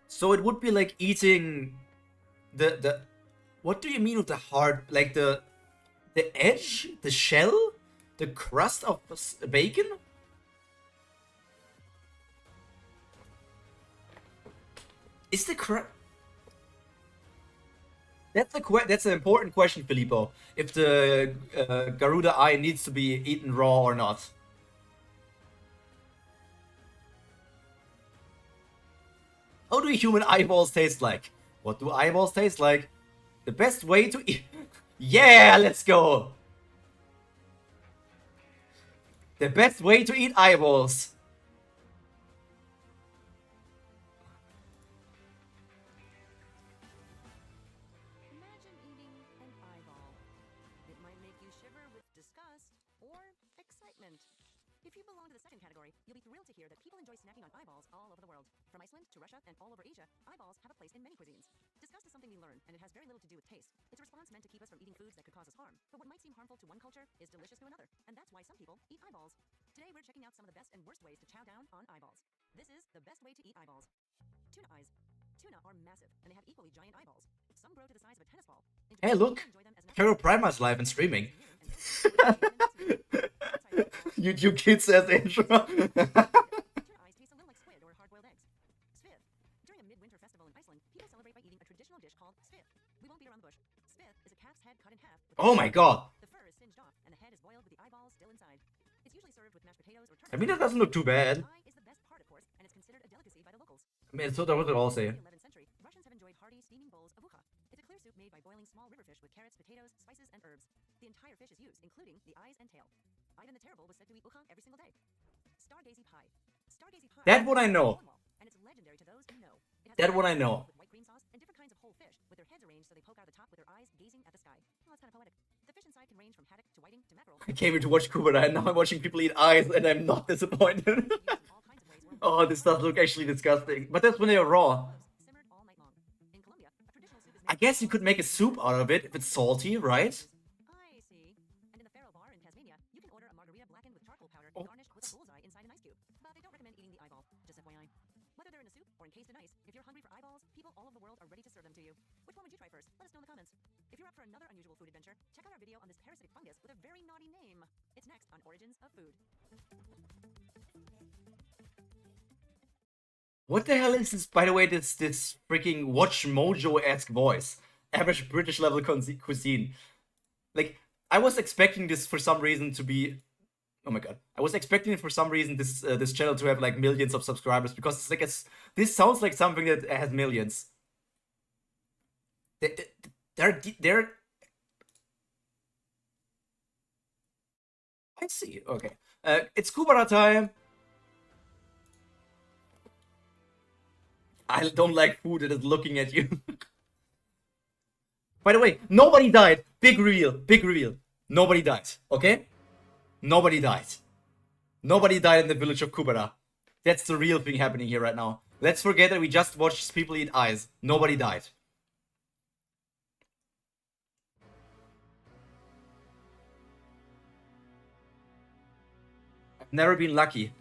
Speaker 1: So it would be like eating the what do you mean with the hard, like the edge, the shell, the crust of bacon? Is the crust? That's an important question, Filippo. If the Garuda eye needs to be eaten raw or not. How do human eyeballs taste like? What do eyeballs taste like? The best way to eat... Yeah, let's go! The best way to eat eyeballs.
Speaker 2: Imagine eating an eyeball. It might make you shiver with disgust or excitement. If you belong to the second category, you'll be thrilled to hear that people enjoy snacking on eyeballs all over the world. From Iceland to Russia and all over Asia, eyeballs have a place in many cuisines. Disgust is something we learn, and it has very little to do with taste. It's a response meant to keep us from eating foods that could cause us harm. But what might seem harmful to one culture is delicious to another, and that's why some people eat eyeballs. Today we're checking out some of the best and worst ways to chow down on eyeballs. This is the best way to eat eyeballs. Tuna eyes. Tuna are massive, and they have equally giant eyeballs. Some grow to the size of a tennis ball.
Speaker 1: Hey, look! Pyro Prima's live and streaming. YouTube Kids as intro.
Speaker 2: Tuna eyes taste a little like squid or hard-boiled eggs. Svith. During a midwinter festival in Iceland, people celebrate by eating a traditional dish called svith. We won't beat around the bush. Svith is a calf's head cut in half.
Speaker 1: Oh my god!
Speaker 2: The fur is singed off, and the head is boiled with the eyeballs still inside. It's usually served with mashed potatoes or
Speaker 1: I mean, that doesn't look too bad.
Speaker 2: Eye is the best part, of course, and it's considered a delicacy by the locals.
Speaker 1: I mean, so that would all say.
Speaker 2: In the 11th century, Russians have enjoyed hearty, steaming bowls of ukha. It's a clear soup made by boiling small river fish with carrots, potatoes, spices, and herbs. The entire fish is used, including the eyes and tail. Ivan the Terrible was said to eat ukha every single day. Stargazy pie. Stargazy pie.
Speaker 1: That one I know.
Speaker 2: And it's legendary to those who know. It has
Speaker 1: That one I know.
Speaker 2: with white green sauce and different kinds of whole fish, with their heads arranged so they poke out of the top with their eyes gazing at the sky. Well, that's kind of poetic. The fish inside can range from haddock to whiting to mackerel.
Speaker 1: I came here to watch Kubera and now I'm watching people eat eyes and I'm not disappointed. Oh, this does look actually disgusting. But that's when they are raw.
Speaker 2: Simmered all night long. In Colombia, a traditional soup is
Speaker 1: I guess you could make a soup out of it if it's salty, right?
Speaker 2: I see. And in the Faro bar in Tasmania, you can order a margarita blackened with charcoal powder garnished with a bullseye inside an ice cube. But they don't recommend eating the eyeball, just FYI. Whether they're in a soup or encased in ice, if you're hungry for eyeballs, people all over the world are ready to serve them to you. Which one would you try first? Let us know in the comments. If you're up for another unusual food adventure, check out our video on this parasitic fungus with a very naughty name. It's next on Origins of Food.
Speaker 1: What the hell is this, by the way, this freaking Watch Mojo-esque voice? Average British level cuisine. Like, I was expecting this for some reason to be... Oh my god. I was expecting for some reason this channel to have like millions of subscribers because it's like this sounds like something that has millions. They're... I see. Okay. It's Kubera time. I don't like food that is looking at you. By the way, nobody died. Big reveal. Big reveal. Nobody died. Okay? Nobody died. Nobody died in the village of Kubera. That's the real thing happening here right now. Let's forget that we just watched people eat eyes. Nobody died. I've never been lucky.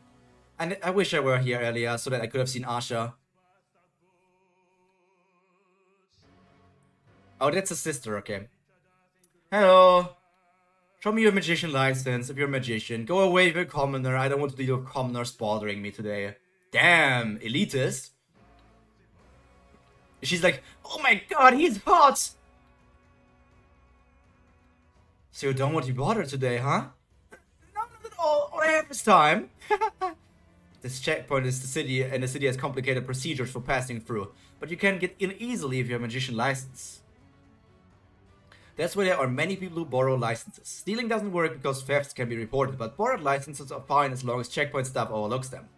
Speaker 1: And I wish I were here earlier so that I could have seen Asha. Oh, that's a sister, okay. Hello. Show me your magician license if you're a magician. Go away with a commoner. I don't want to deal with commoners bothering me today. Damn, elitist. She's like, oh my god, he's hot. So you don't want to be bothered today, huh? No, not at all. All I have is time. This checkpoint is the city, and the city has complicated procedures for passing through. But you can get in easily if you have a magician license. That's why there are many people who borrow licenses. Stealing doesn't work because thefts can be reported, but borrowed licenses are fine as long as checkpoint staff overlooks them.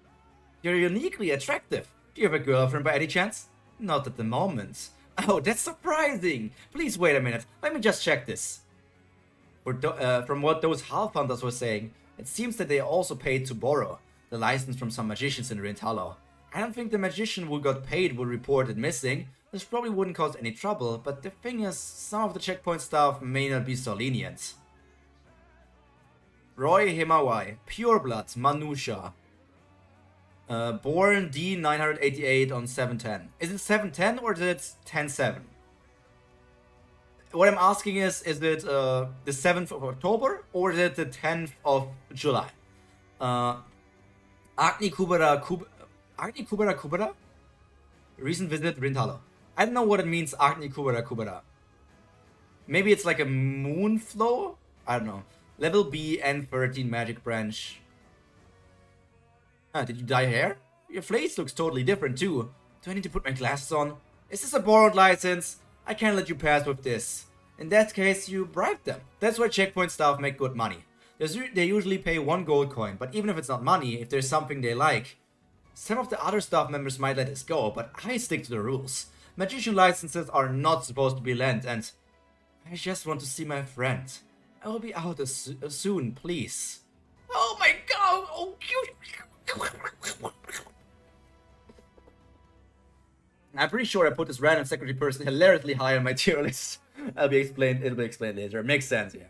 Speaker 1: You're uniquely attractive. Do you have a girlfriend by any chance? Not at the moment. Oh, that's surprising. Please wait a minute. Let me just check this. From what those half hunters were saying, it seems that they also paid to borrow the license from some magicians in Rintalo. I don't think the magician who got paid will report it missing. This probably wouldn't cause any trouble, but the thing is, some of the checkpoint staff may not be so lenient. Roy Himawai, Pureblood, Manusha. Born D988 on 710. Is it 710 or is it 107? What I'm asking is it the 7th of October or is it the 10th of July? Agni Kubera? Recent visit Rintalo. I don't know what it means, Agni Kubera. Maybe it's like a moon flow? I don't know. Level B, N13 magic branch. Ah, did you dye hair? Your face looks totally different too. Do I need to put my glasses on? Is this a borrowed license? I can't let you pass with this. In that case, you bribe them. That's why checkpoint staff make good money. They usually pay 1 gold coin, but even if it's not money, if there's something they like. Some of the other staff members might let this go, but I stick to the rules. Magician licenses are not supposed to be lent, and I just want to see my friend. I will be out soon, please. Oh my god! Oh, I'm pretty sure I put this random secretary person hilariously high on my tier list. It'll be explained later. Makes sense, yeah.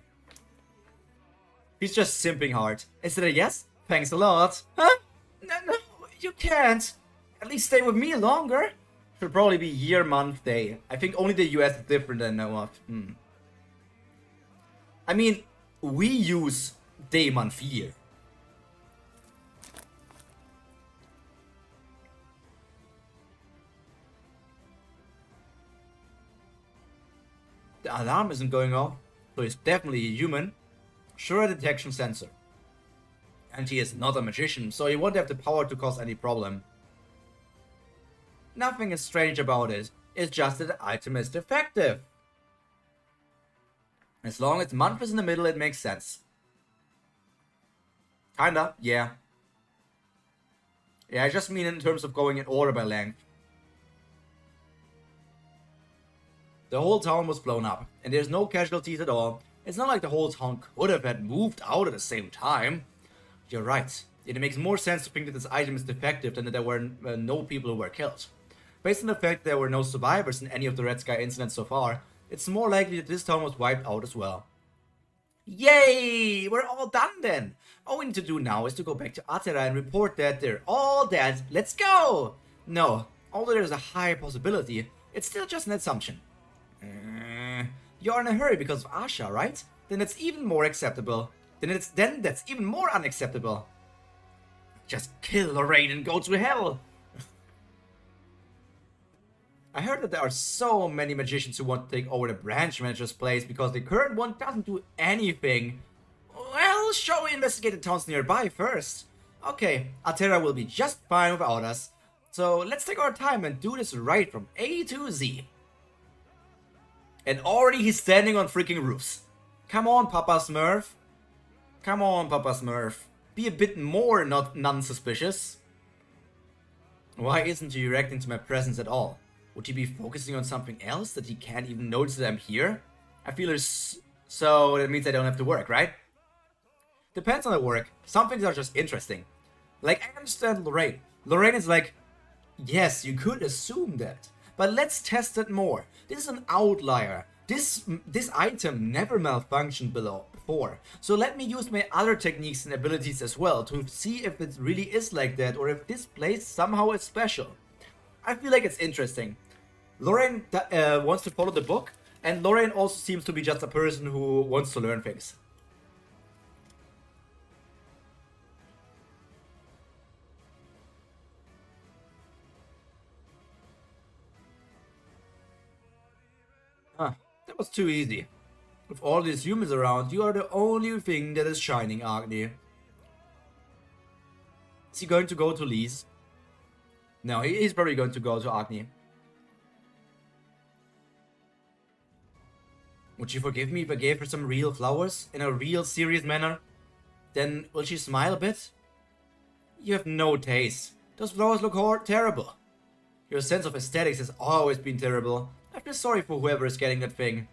Speaker 1: He's just simping hard. Is it a yes? Thanks a lot. Huh? No, you can't. At least stay with me longer. Should probably be year, month, day. I think only the US is different than I know of. I mean, we use day, month, year. The alarm isn't going off, so he's definitely a human. Sure, a detection sensor. And he is not a magician, so he won't have the power to cause any problem. Nothing is strange about it. It's just that the item is defective. As long as month is in the middle, it makes sense. Kinda, yeah. Yeah, I just mean in terms of going in order by length. The whole town was blown up, and there's no casualties at all. It's not like the whole town could have had moved out at the same time. You're right. It makes more sense to think that this item is defective than that there were no people who were killed. Based on the fact there were no survivors in any of the Red Sky incidents so far, it's more likely that this town was wiped out as well. Yay! We're all done then! All we need to do now is to go back to Atera and report that they're all dead. Let's go! No, although there's a high possibility, it's still just an assumption. You're in a hurry because of Asha, right? Then that's even more acceptable. Then that's even more unacceptable. Just kill Lorraine and go to hell! I heard that there are so many magicians who want to take over the branch manager's place because the current one doesn't do anything. Well, shall we investigate the towns nearby first? Okay, Atera will be just fine without us. So let's take our time and do this right from A to Z. And already he's standing on freaking roofs. Come on, Papa Smurf. Come on, Papa Smurf. Be a bit more non-suspicious. Why isn't he reacting to my presence at all? Would he be focusing on something else that he can't even notice that I'm here? I feel there's... So that means I don't have to work, right? Depends on the work. Some things are just interesting. Like, I understand Lorraine. Lorraine is like, yes, you could assume that. But let's test it more. This is an outlier. This item never malfunctioned before. So let me use my other techniques and abilities as well to see if it really is like that or if this place somehow is special. I feel like it's interesting. Lorraine wants to follow the book, and Lorraine also seems to be just a person who wants to learn things. Huh, that was too easy. With all these humans around, you are the only thing that is shining, Agni. Is he going to go to Lee's? No, he's probably going to go to Agni. Would she forgive me if I gave her some real flowers in a real serious manner? Then will she smile a bit? You have no taste. Those flowers look terrible. Your sense of aesthetics has always been terrible. I feel sorry for whoever is getting that thing.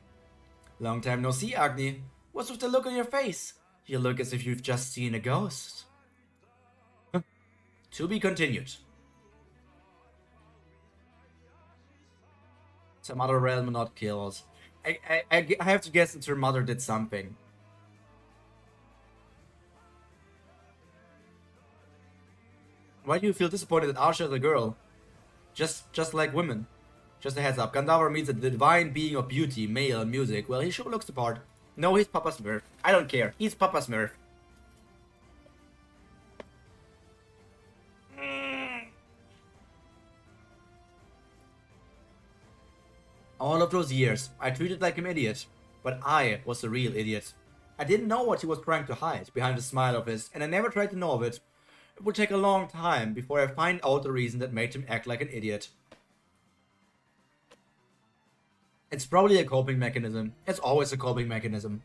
Speaker 1: Long time no see, Agni. What's with the look on your face? You look as if you've just seen a ghost. To be continued. Some other realm not killed. I have to guess that her mother did something. Why do you feel disappointed that Asha is a girl? Just like women. Just a heads up, Gandavra means a divine being of beauty, male and music. Well, he sure looks the part. No, he's Papa Smurf. I don't care. He's Papa Smurf. All of those years, I treated like an idiot. But I was the real idiot. I didn't know what he was trying to hide behind the smile of his, and I never tried to know of it. It would take a long time before I find out the reason that made him act like an idiot. It's probably a coping mechanism. It's always a coping mechanism.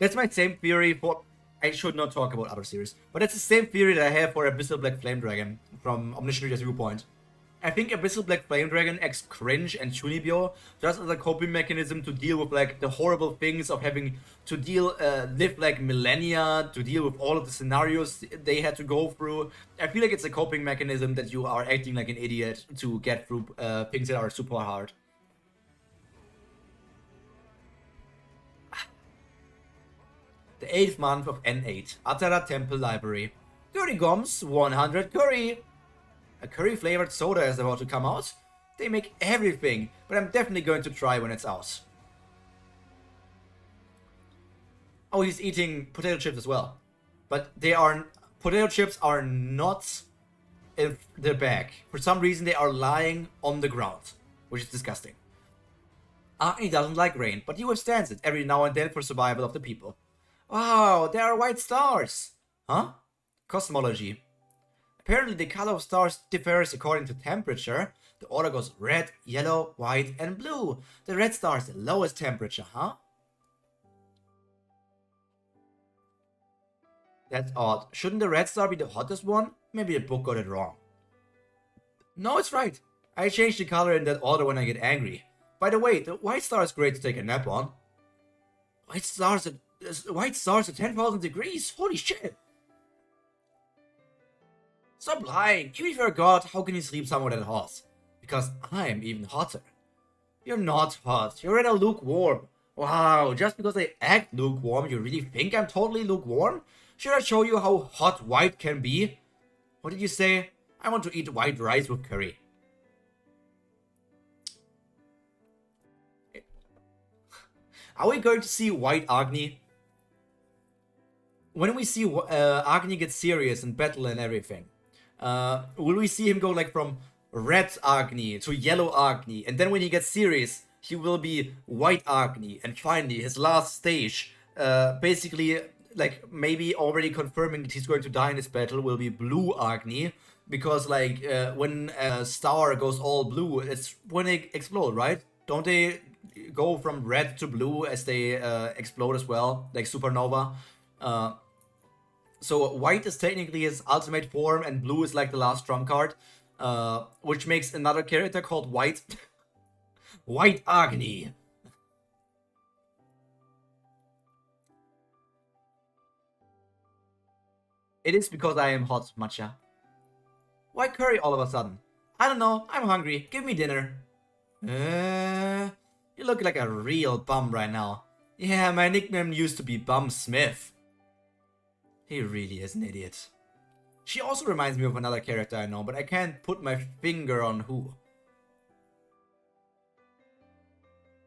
Speaker 1: That's my same theory for... I should not talk about other series, but it's the same theory that I have for Abyssal Black Flame Dragon from Omniscient Reader's Viewpoint. I think Abyssal Black Flame Dragon X Cringe and Chunibyo just as a coping mechanism to deal with like the horrible things of having to live like millennia, to deal with all of the scenarios they had to go through. I feel like it's a coping mechanism that you are acting like an idiot to get through things that are super hard. The 8th month of N8, Atara Temple Library. Curry Goms, 100 curry! A curry-flavored soda is about to come out. They make everything, but I'm definitely going to try when it's out. Oh, he's eating potato chips as well. But potato chips are not in the bag. For some reason, they are lying on the ground, which is disgusting. Agni doesn't like rain, but he withstands it every now and then for survival of the people. Wow, there are white stars! Huh? Cosmology. Apparently the color of stars differs according to temperature. The order goes red, yellow, white, and blue. The red star is the lowest temperature, huh? That's odd. Shouldn't the red star be the hottest one? Maybe the book got it wrong. No, it's right. I change the color in that order when I get angry. By the way, the white star is great to take a nap on. White stars at 10,000 degrees? Holy shit! Stop lying! Even if you're a god, how can you sleep somewhere that hot? Because I'm even hotter. You're not hot, you're rather lukewarm. Wow, just because I act lukewarm, you really think I'm totally lukewarm? Should I show you how hot white can be? What did you say? I want to eat white rice with curry. Are we going to see white Agni? When we see Agni get serious in battle and everything, will we see him go like from red Agni to yellow Agni, and then when he gets serious, he will be white Agni, and finally his last stage, basically like maybe already confirming that he's going to die in this battle, will be blue Agni, because like when a star goes all blue, it's when they explode, right? Don't they go from red to blue as they explode as well, like supernova? So white is technically his ultimate form, and blue is like the last trump card, which makes another character called White. White Agni. It is because I am hot, Matcha. Why curry all of a sudden? I don't know, I'm hungry, give me dinner. You look like a real bum right now. Yeah, my nickname used to be Bum Smith. He really is an idiot. She also reminds me of another character I know, but I can't put my finger on who.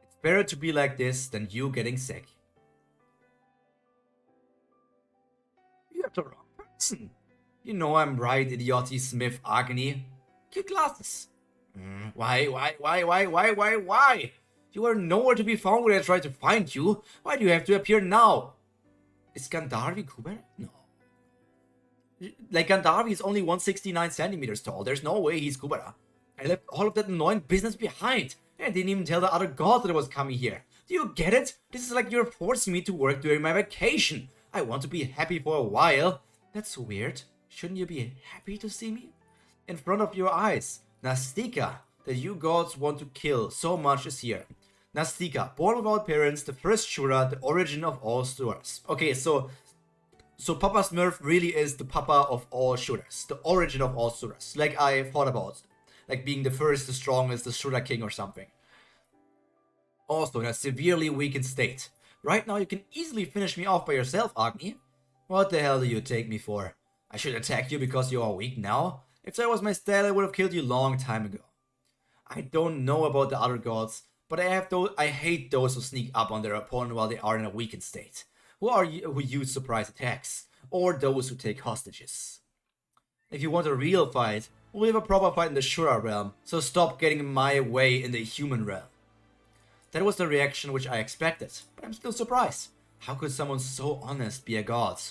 Speaker 1: It's better to be like this than you getting sick. You have the wrong person. You know I'm right, idioty Smith Agni. Cute glasses. Why? You were nowhere to be found when I tried to find you. Why do you have to appear now? Is Gandharvi Kubera? No. Like, Gandharvi is only 169 centimeters tall. There's no way he's Kubera. I left all of that annoying business behind. I didn't even tell the other gods that I was coming here. Do you get it? This is like you're forcing me to work during my vacation. I want to be happy for a while. That's weird. Shouldn't you be happy to see me? In front of your eyes. Nastika, that you gods want to kill so much is here. Nastika, born without parents, the first Shura, the origin of all Shuras. Okay, so Papa Smurf really is the Papa of all Shuras, the origin of all Shuras. Like I thought about, like being the first, the strongest, the Shura King or something. Also in a severely weakened state. Right now you can easily finish me off by yourself, Agni. What the hell do you take me for? I should attack you because you are weak now? If that was my style, I would have killed you long time ago. I don't know about the other gods, but I hate those who sneak up on their opponent while they are in a weakened state. Who use surprise attacks, or those who take hostages. If you want a real fight, we'll have a proper fight in the Shura realm, so stop getting in my way in the human realm. That was the reaction which I expected, but I'm still surprised. How could someone so honest be a god?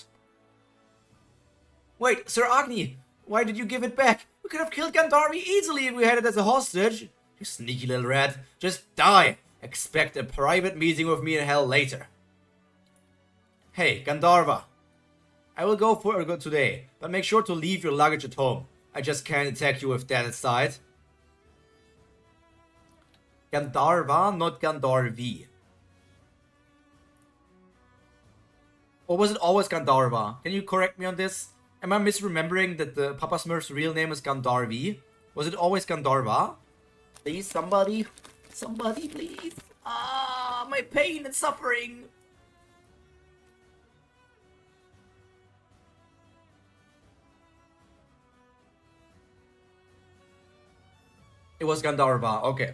Speaker 1: Wait, Sir Agni, why did you give it back? We could have killed Gandharvi easily if we had it as a hostage. You sneaky little rat, just die. Expect a private meeting with me in hell later. Hey, Gandharva. I will go for a good today, but make sure to leave your luggage at home. I just can't attack you with that aside. Gandharva, not Gandharvi. Or was it always Gandharva? Can you correct me on this? Am I misremembering that the Papa Smurf's real name is Gandharvi? Was it always Gandharva? Please, somebody. Somebody, please. Ah, my pain and suffering. It was Gandharva, okay.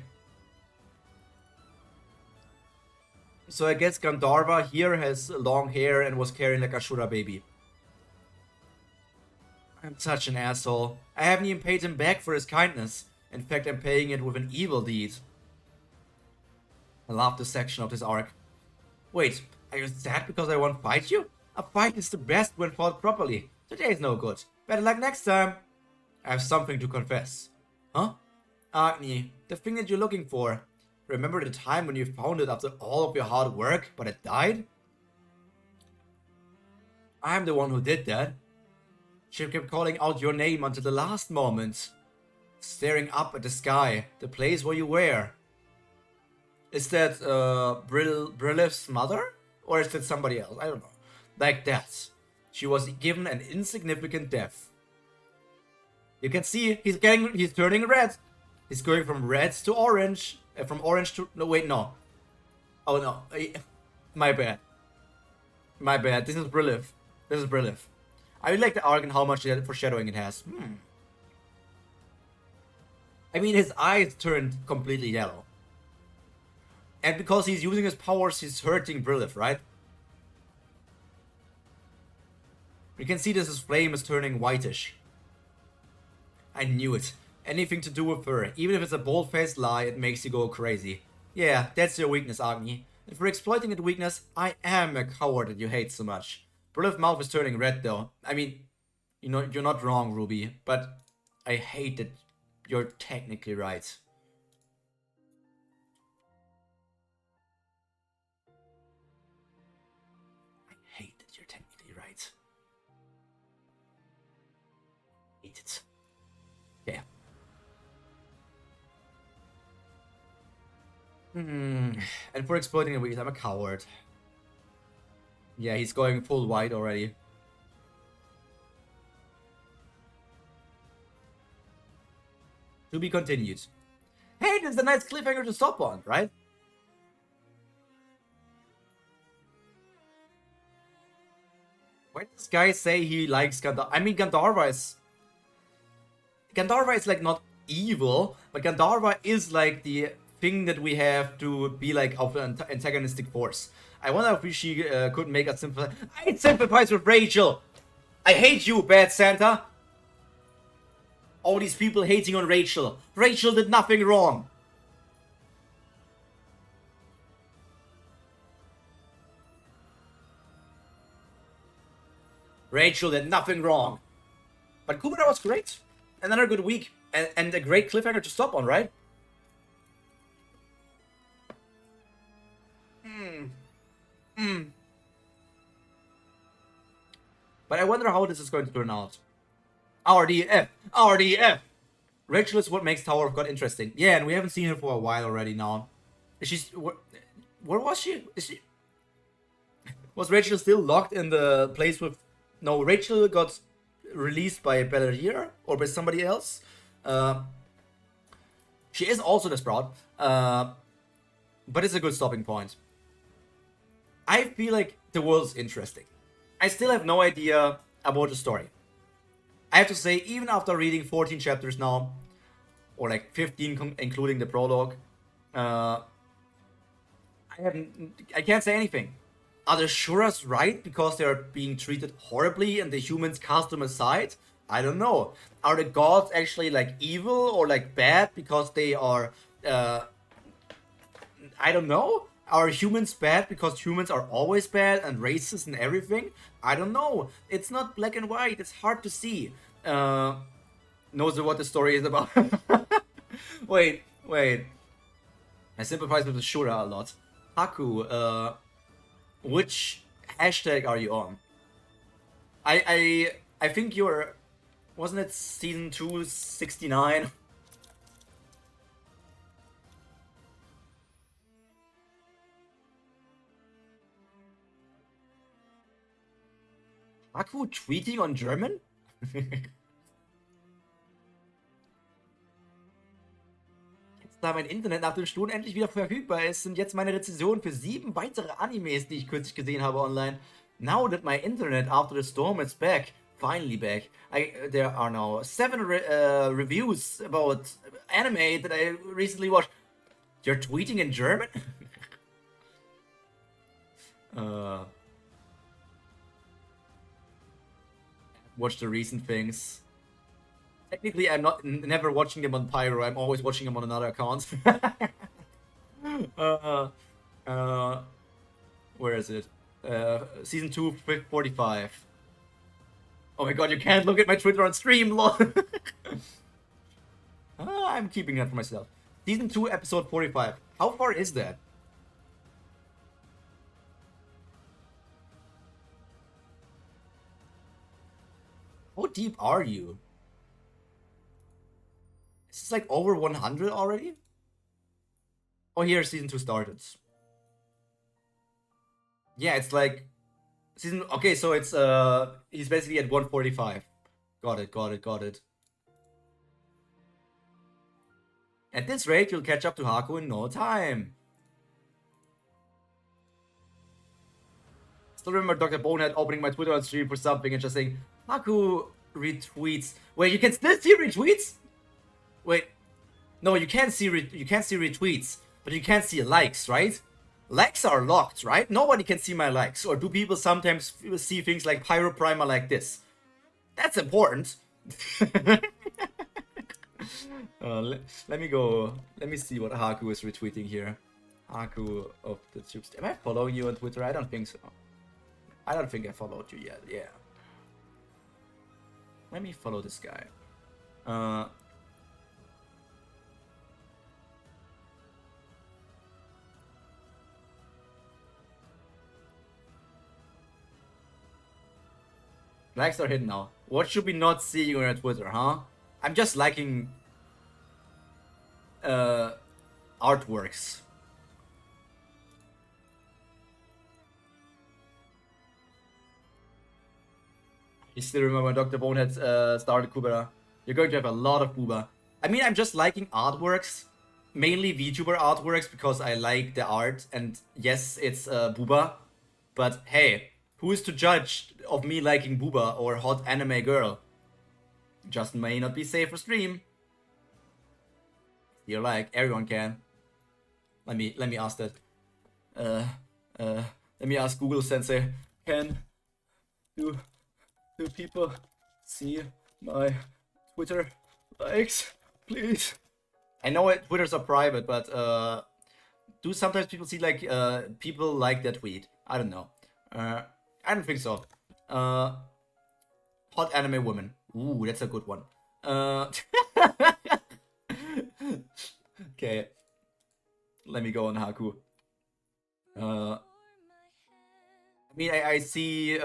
Speaker 1: So I guess Gandharva here has long hair and was carrying like a Ashura baby. I'm such an asshole. I haven't even paid him back for his kindness. In fact, I'm paying it with an evil deed. I love this section of this arc. Wait, are you sad because I won't fight you? A fight is the best when fought properly. Today is no good. Better luck next time. I have something to confess. Huh? Agni, the thing that you're looking for. Remember the time when you found it after all of your hard work, but it died? I'm the one who did that. She kept calling out your name until the last moment. Staring up at the sky, the place where you were. Is that Brilev's mother? Or is that somebody else? I don't know. Like that. She was given an insignificant death. You can see he's turning red. He's going from red to orange. From orange to... No, wait, no. Oh, no. My bad. My bad. This is Brilev. This is Brilev. I really like the arc and how much foreshadowing it has. I mean, his eyes turned completely yellow. And because he's using his powers, he's hurting Brilev, right? You can see this, his flame is turning whitish. I knew it. Anything to do with her, even if it's a bold-faced lie, it makes you go crazy. Yeah, that's your weakness, Agni. And for exploiting that weakness, I am a coward that you hate so much. Brilev's mouth is turning red, though. I mean, you know, you're not wrong, Ruby, but I hate that you're technically right. I hate that you're technically right. Hate it. Yeah. And for exploiting the weakness, I'm a coward. Yeah, he's going full white already. To be continued. Hey, this is a nice cliffhanger to stop on, right? Why does this guy say he likes Gandharva? I mean, Gandharva is like not evil, but Gandharva is like the thing that we have to be like of an antagonistic force. I wonder if she could make us sympathize. I'd sympathize with Rachel. I hate you, bad Santa. All these people hating on Rachel. Rachel did nothing wrong. Rachel did nothing wrong. But Kubera was great. Another good week. And a great cliffhanger to stop on, right? But I wonder how this is going to turn out. RDF! RDF! Rachel is what makes Tower of God interesting. Yeah, and we haven't seen her for a while already now. Is she... Where was she? Is she... Was Rachel still locked in the place with... No, Rachel got released by Belerier or by somebody else. She is also the Sprout. But it's a good stopping point. I feel like the world's interesting. I still have no idea about the story. I have to say, even after reading 14 chapters now, or like 15 including the prologue, I can't say anything. Are the Shuras right because they are being treated horribly and the humans cast them aside? I don't know. Are the gods actually like evil or like bad because they are... I don't know. Are humans bad because humans are always bad and racist and everything? I don't know. It's not black and white. It's hard to see. Knows what the story is about. Wait. I sympathize with the Shura a lot. Haku, which hashtag are you on? I think you're... Wasn't it season 269? Haku tweeting on German? Da mein Internet nach dem Sturm endlich wieder verfügbar ist, sind jetzt meine Rezensionen für 7 weitere Animes, die ich kürzlich gesehen habe online. Now that my internet after the storm is back, finally back, there are now 7 reviews about anime that I recently watched. You're tweeting in German? Watch the recent things. Technically, I'm never watching them on Pyro. I'm always watching them on another account. Where is it? Season 2, 45. Oh my god, you can't look at my Twitter on stream, lol. I'm keeping that for myself. Season 2, episode 45. How far is that? How deep are you? Is this like over 100 already? Oh, here season 2 started. Yeah, it's like season... Okay, so it's he's basically at 145. Got it. At this rate, you'll catch up to Haku in no time. Still remember Dr. Bonehead opening my Twitter on stream for something and just saying, Haku retweets. Wait, you can still see retweets? Wait, no, you can't see retweets, but you can't see likes, right? Likes are locked, right? Nobody can see my likes. Or do people sometimes see things like Pyro Prima like this? That's important. Let me go. Let me see what Haku is retweeting here. Haku of the tubes. Am I following you on Twitter? I don't think so. I don't think I followed you yet. Yeah. Let me follow this guy. Likes are hidden now. What should we not see on your Twitter, huh? I'm just liking artworks. You still remember when Dr. Bonehead started Kubera? You're going to have a lot of booba. I mean, I'm just liking artworks. Mainly VTuber artworks because I like the art. And yes, it's booba. But hey, who is to judge of me liking booba or hot anime girl? Just may not be safe for stream. You're like, everyone can. Let me ask that. Let me ask Google Sensei. Do people see my Twitter likes, please? I know Twitters are private, but do sometimes people see like people like that tweet? I don't know. I don't think so. Hot anime woman. Ooh, that's a good one. Okay. Let me go on Haku. I mean, I see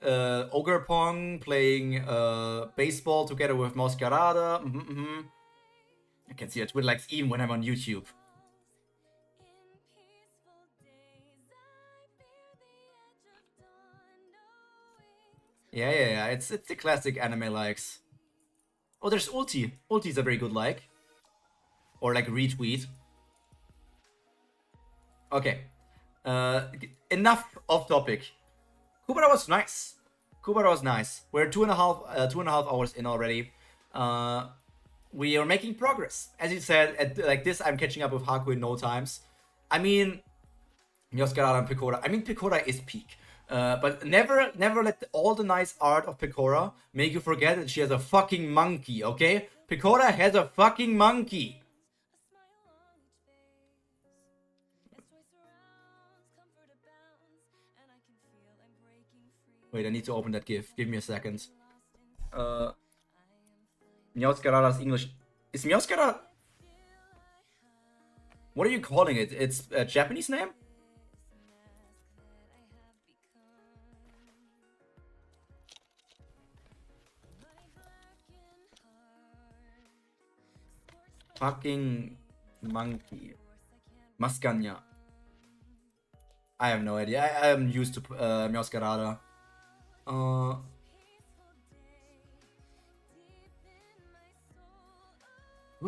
Speaker 1: Ogre Pong playing baseball together with Masquerada. I can see her Twitter likes even when I'm on YouTube. Yeah. It's the classic anime likes. Oh, there's Ulti. Ulti's a very good like. Or like retweet. Okay. Enough off topic. Kubera was nice. We're 2.5 hours in already. We are making progress. As you said, like this, I'm catching up with Haku in no times. I mean, Masquerada and Pecora. I mean, Pecora is peak. But never let all the nice art of Pecora make you forget that she has a fucking monkey, okay? Pecora has a fucking monkey. Wait, I need to open that GIF. Give me a second. Masquerada's English. Is Masquerada... What are you calling it? It's a Japanese name? Fucking monkey. Mascagna. I have no idea. I am used to Mascarada. Do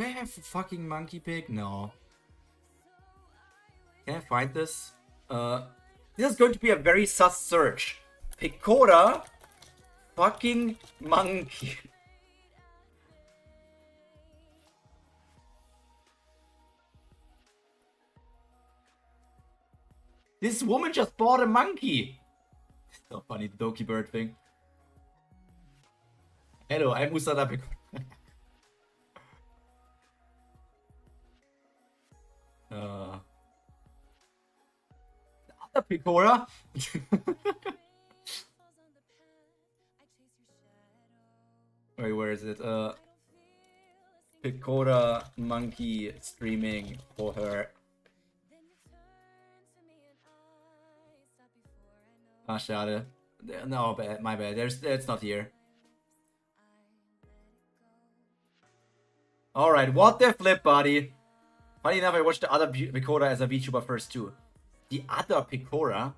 Speaker 1: I have a fucking monkey pig? No. Can I find this? This is going to be a very sus search. Picora fucking monkey. This woman just bought a monkey. So funny, the Doki bird thing. Hello, I'm Usada Picora. The other Picora? Wait, where is it? Picora monkey streaming for her. Ah, schade. No, bad, my bad. It's not here. Alright, what the flip, buddy? Funny enough, I watched the other Picora as a VTuber first too. The other Picora?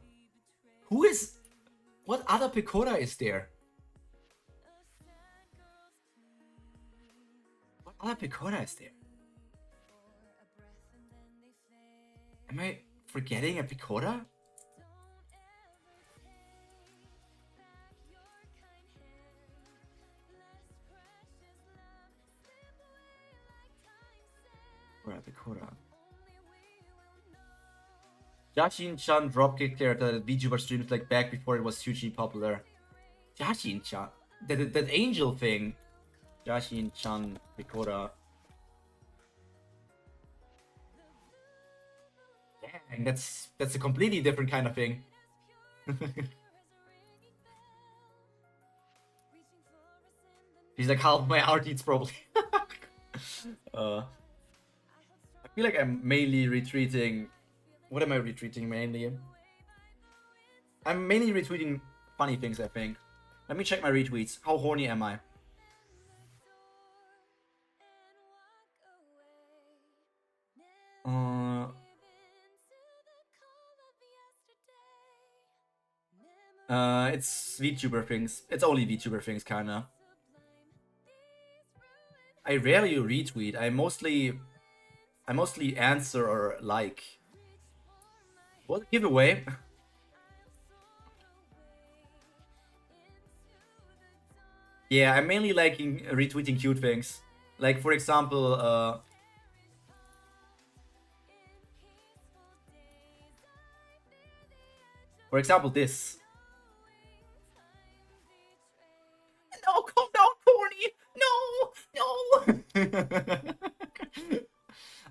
Speaker 1: Who is... What other Picora is there? What other Picora is there? Am I forgetting a Picora? Picora. Yashin-chan dropkick character that VTuber streams like back before it was hugely popular. Yashin-chan. That angel thing. Yashin-chan Picora. Dang, that's a completely different kind of thing. He's like half my artists probably. I feel like I'm mainly retweeting. What am I retweeting mainly? I'm mainly retweeting funny things, I think. Let me check my retweets. How horny am I? It's VTuber things. It's only VTuber things, kinda. I rarely retweet. I mostly answer or like. What giveaway? Yeah, I'm mainly liking retweeting cute things. Like for example, this. No, calm down, corny. No.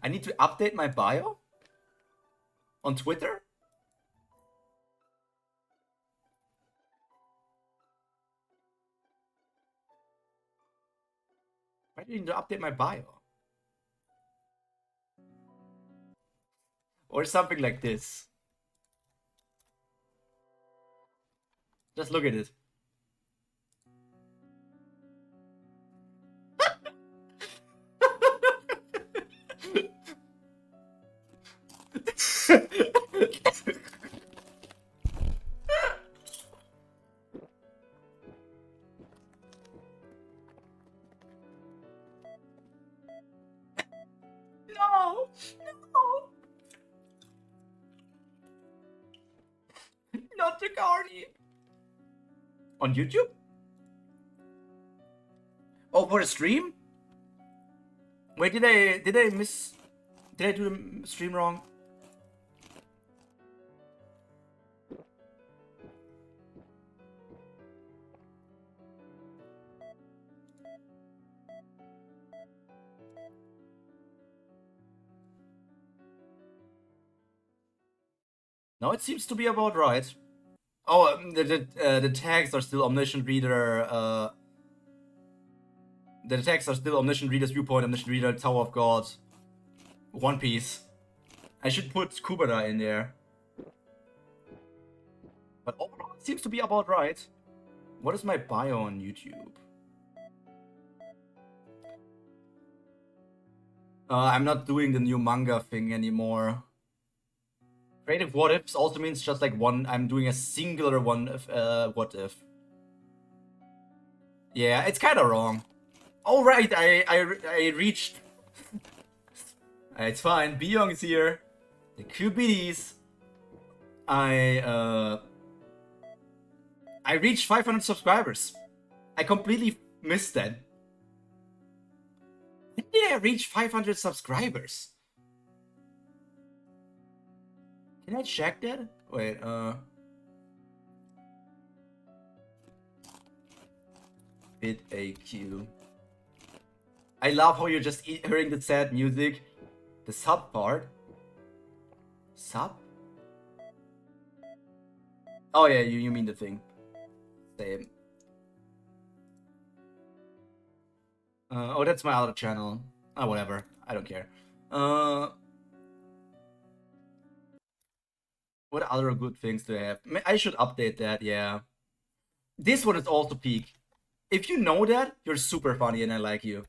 Speaker 1: I need to update my bio on Twitter. Why do I need to update my bio? Or something like this. Just look at it. No! Not the Cardi! On YouTube? Oh, for a stream? Wait, did I do the stream wrong? No, it seems to be about right. Oh, the tags are still Omniscient Reader. The tags are still Omniscient Reader's Viewpoint, Omniscient Reader, Tower of God, One Piece. I should put Kubera in there. But overall, it seems to be about right. What is my bio on YouTube? I'm not doing the new manga thing anymore. Creative what ifs also means just like one. I'm doing a singular one if, what if. Yeah, it's kind of wrong. Oh right, I reached. It's fine. Byung is here. The QBDs. I reached 500 subscribers. I completely missed that. When did I reach 500 subscribers? Can I check that? Wait, BitAQ. I love how you're just hearing the sad music. The sub part. Sub? Oh yeah, you mean the thing. Same. Oh, that's my other channel. Oh, whatever. I don't care. What other good things do I have? I should update that, yeah. This one is also peak. If you know that, you're super funny and I like you.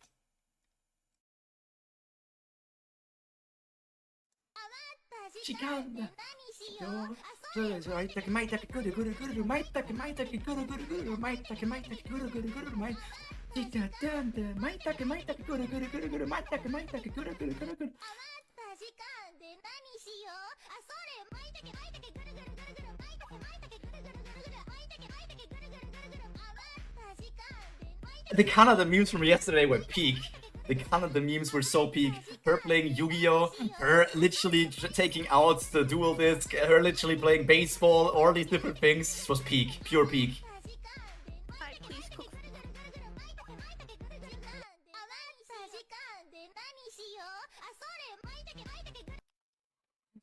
Speaker 1: The Canada memes from yesterday were peak. The Canada memes were so peak. Her playing Yu-Gi-Oh! Her literally taking out the dual disc, her literally playing baseball, all these different things. This was peak. Pure peak.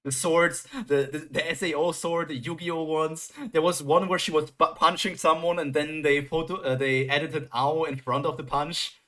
Speaker 1: The swords, the SAO sword, the Yu-Gi-Oh ones. There was one where she was punching someone and then they edited AO in front of the punch.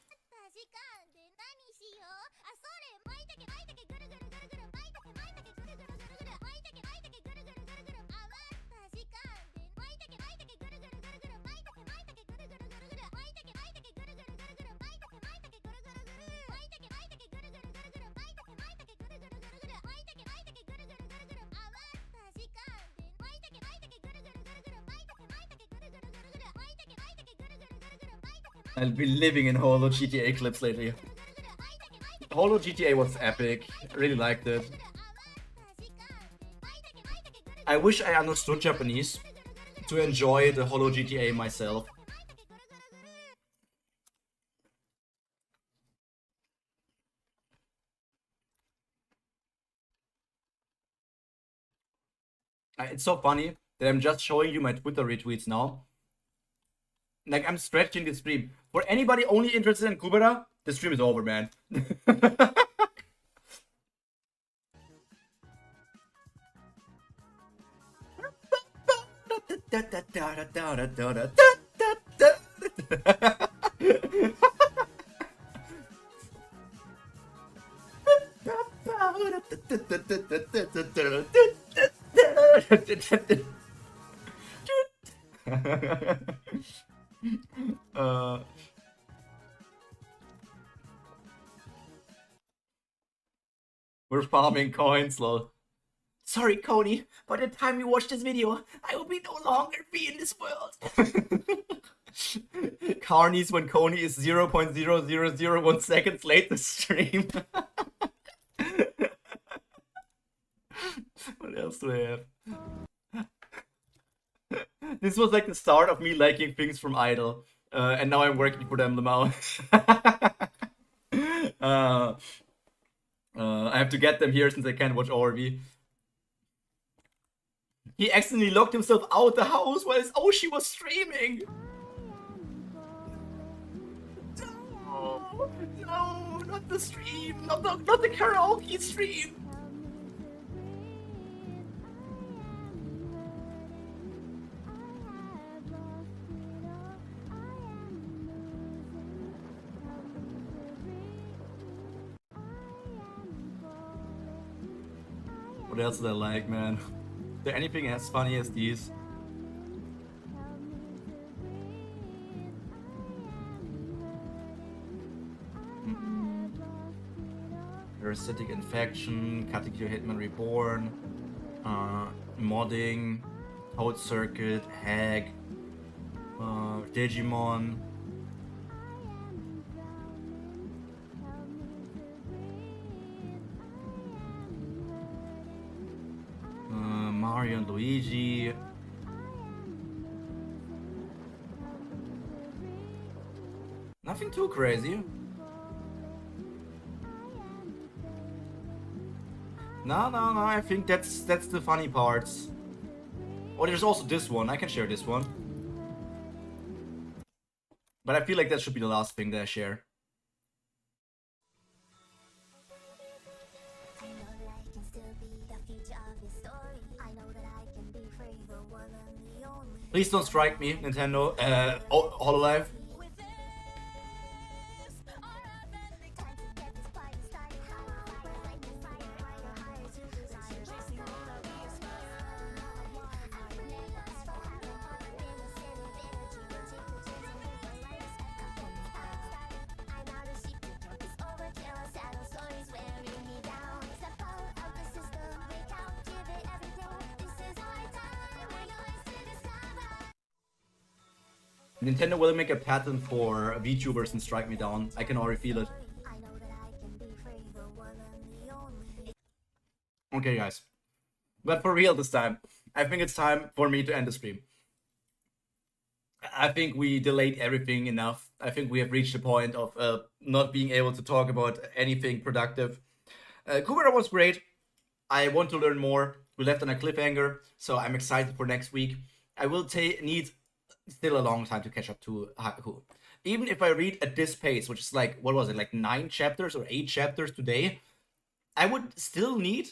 Speaker 1: I've been living in Holo GTA clips lately. Holo GTA was epic. I really liked it. I wish I understood Japanese to enjoy the Holo GTA myself. It's so funny that I'm just showing you my Twitter retweets now. Like, I'm stretching the stream. For anybody only interested in Kubera, the stream is over, man. We're farming coins, lol. Sorry, Coney. By the time you watch this video, I will be no longer be in this world. Carnies when Coney is 0.0001 seconds late to stream. What else do I have? This was like the start of me liking things from Idol. And now I'm working for them, Lamau. I have to get them here since I can't watch ORV. He accidentally locked himself out the house while his Oshi was streaming. No, no, not the stream, not the karaoke stream. What else did I like, man? Is there anything as funny as these? Parasitic infection, cutting your Hitman Reborn, modding, Toad Circuit, Hag, Digimon. Mario and Luigi. Nothing too crazy. No, I think that's the funny parts. Oh, there's also this one. I can share this one. But I feel like that should be the last thing that I share. Please don't strike me, Nintendo. Hololive. Nintendo will make a patent for VTubers and strike me down. I can already feel it. Okay, guys. But for real this time, I think it's time for me to end the stream. I think we delayed everything enough. I think we have reached the point of not being able to talk about anything productive. Kubera was great. I want to learn more. We left on a cliffhanger, so I'm excited for next week. I will need still a long time to catch up to Haku. Even if I read at this pace, which is like, what was it, like 9 chapters or 8 chapters today, I would still need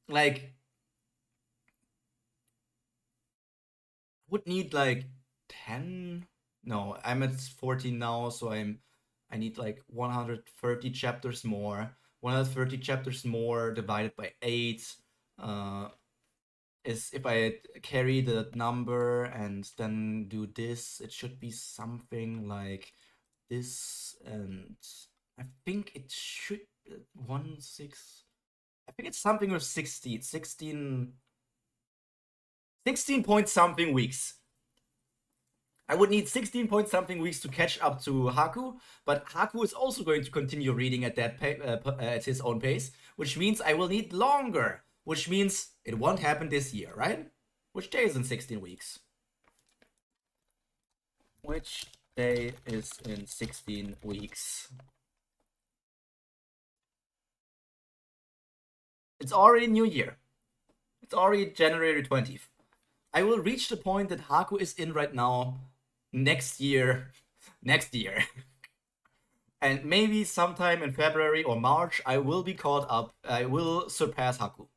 Speaker 1: like 10. No, I'm at 14 now, so I need like 130 chapters more. 130 chapters more divided by 8 is, if I carry the number and then do this, it should be something like this, and I think it should 16. I think it's something with 16 point something weeks. I would need 16 point something weeks to catch up to Haku, but Haku is also going to continue reading at that at his own pace, which means I will need longer, which means it won't happen this year, right? Which day is in 16 weeks? Which day is in 16 weeks? It's already New Year. It's already January 20th. I will reach the point that Haku is in right now next year. And maybe sometime in February or March, I will be caught up. I will surpass Haku.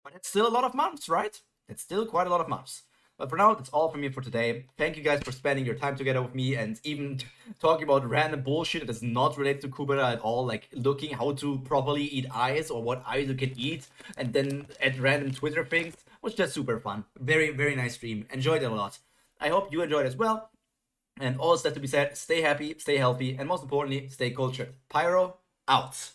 Speaker 1: But it's still a lot of months, right? It's still quite a lot of months. But for now, that's all from me for today. Thank you guys for spending your time together with me and even talking about random bullshit that is not related to Kubera at all, like looking how to properly eat eyes or what eyes you can eat, and then at random Twitter things, was just super fun. Very, very nice stream. Enjoyed it a lot. I hope you enjoyed as well. And all that's left to be said, stay happy, stay healthy, and most importantly, stay cultured. Pyro, out.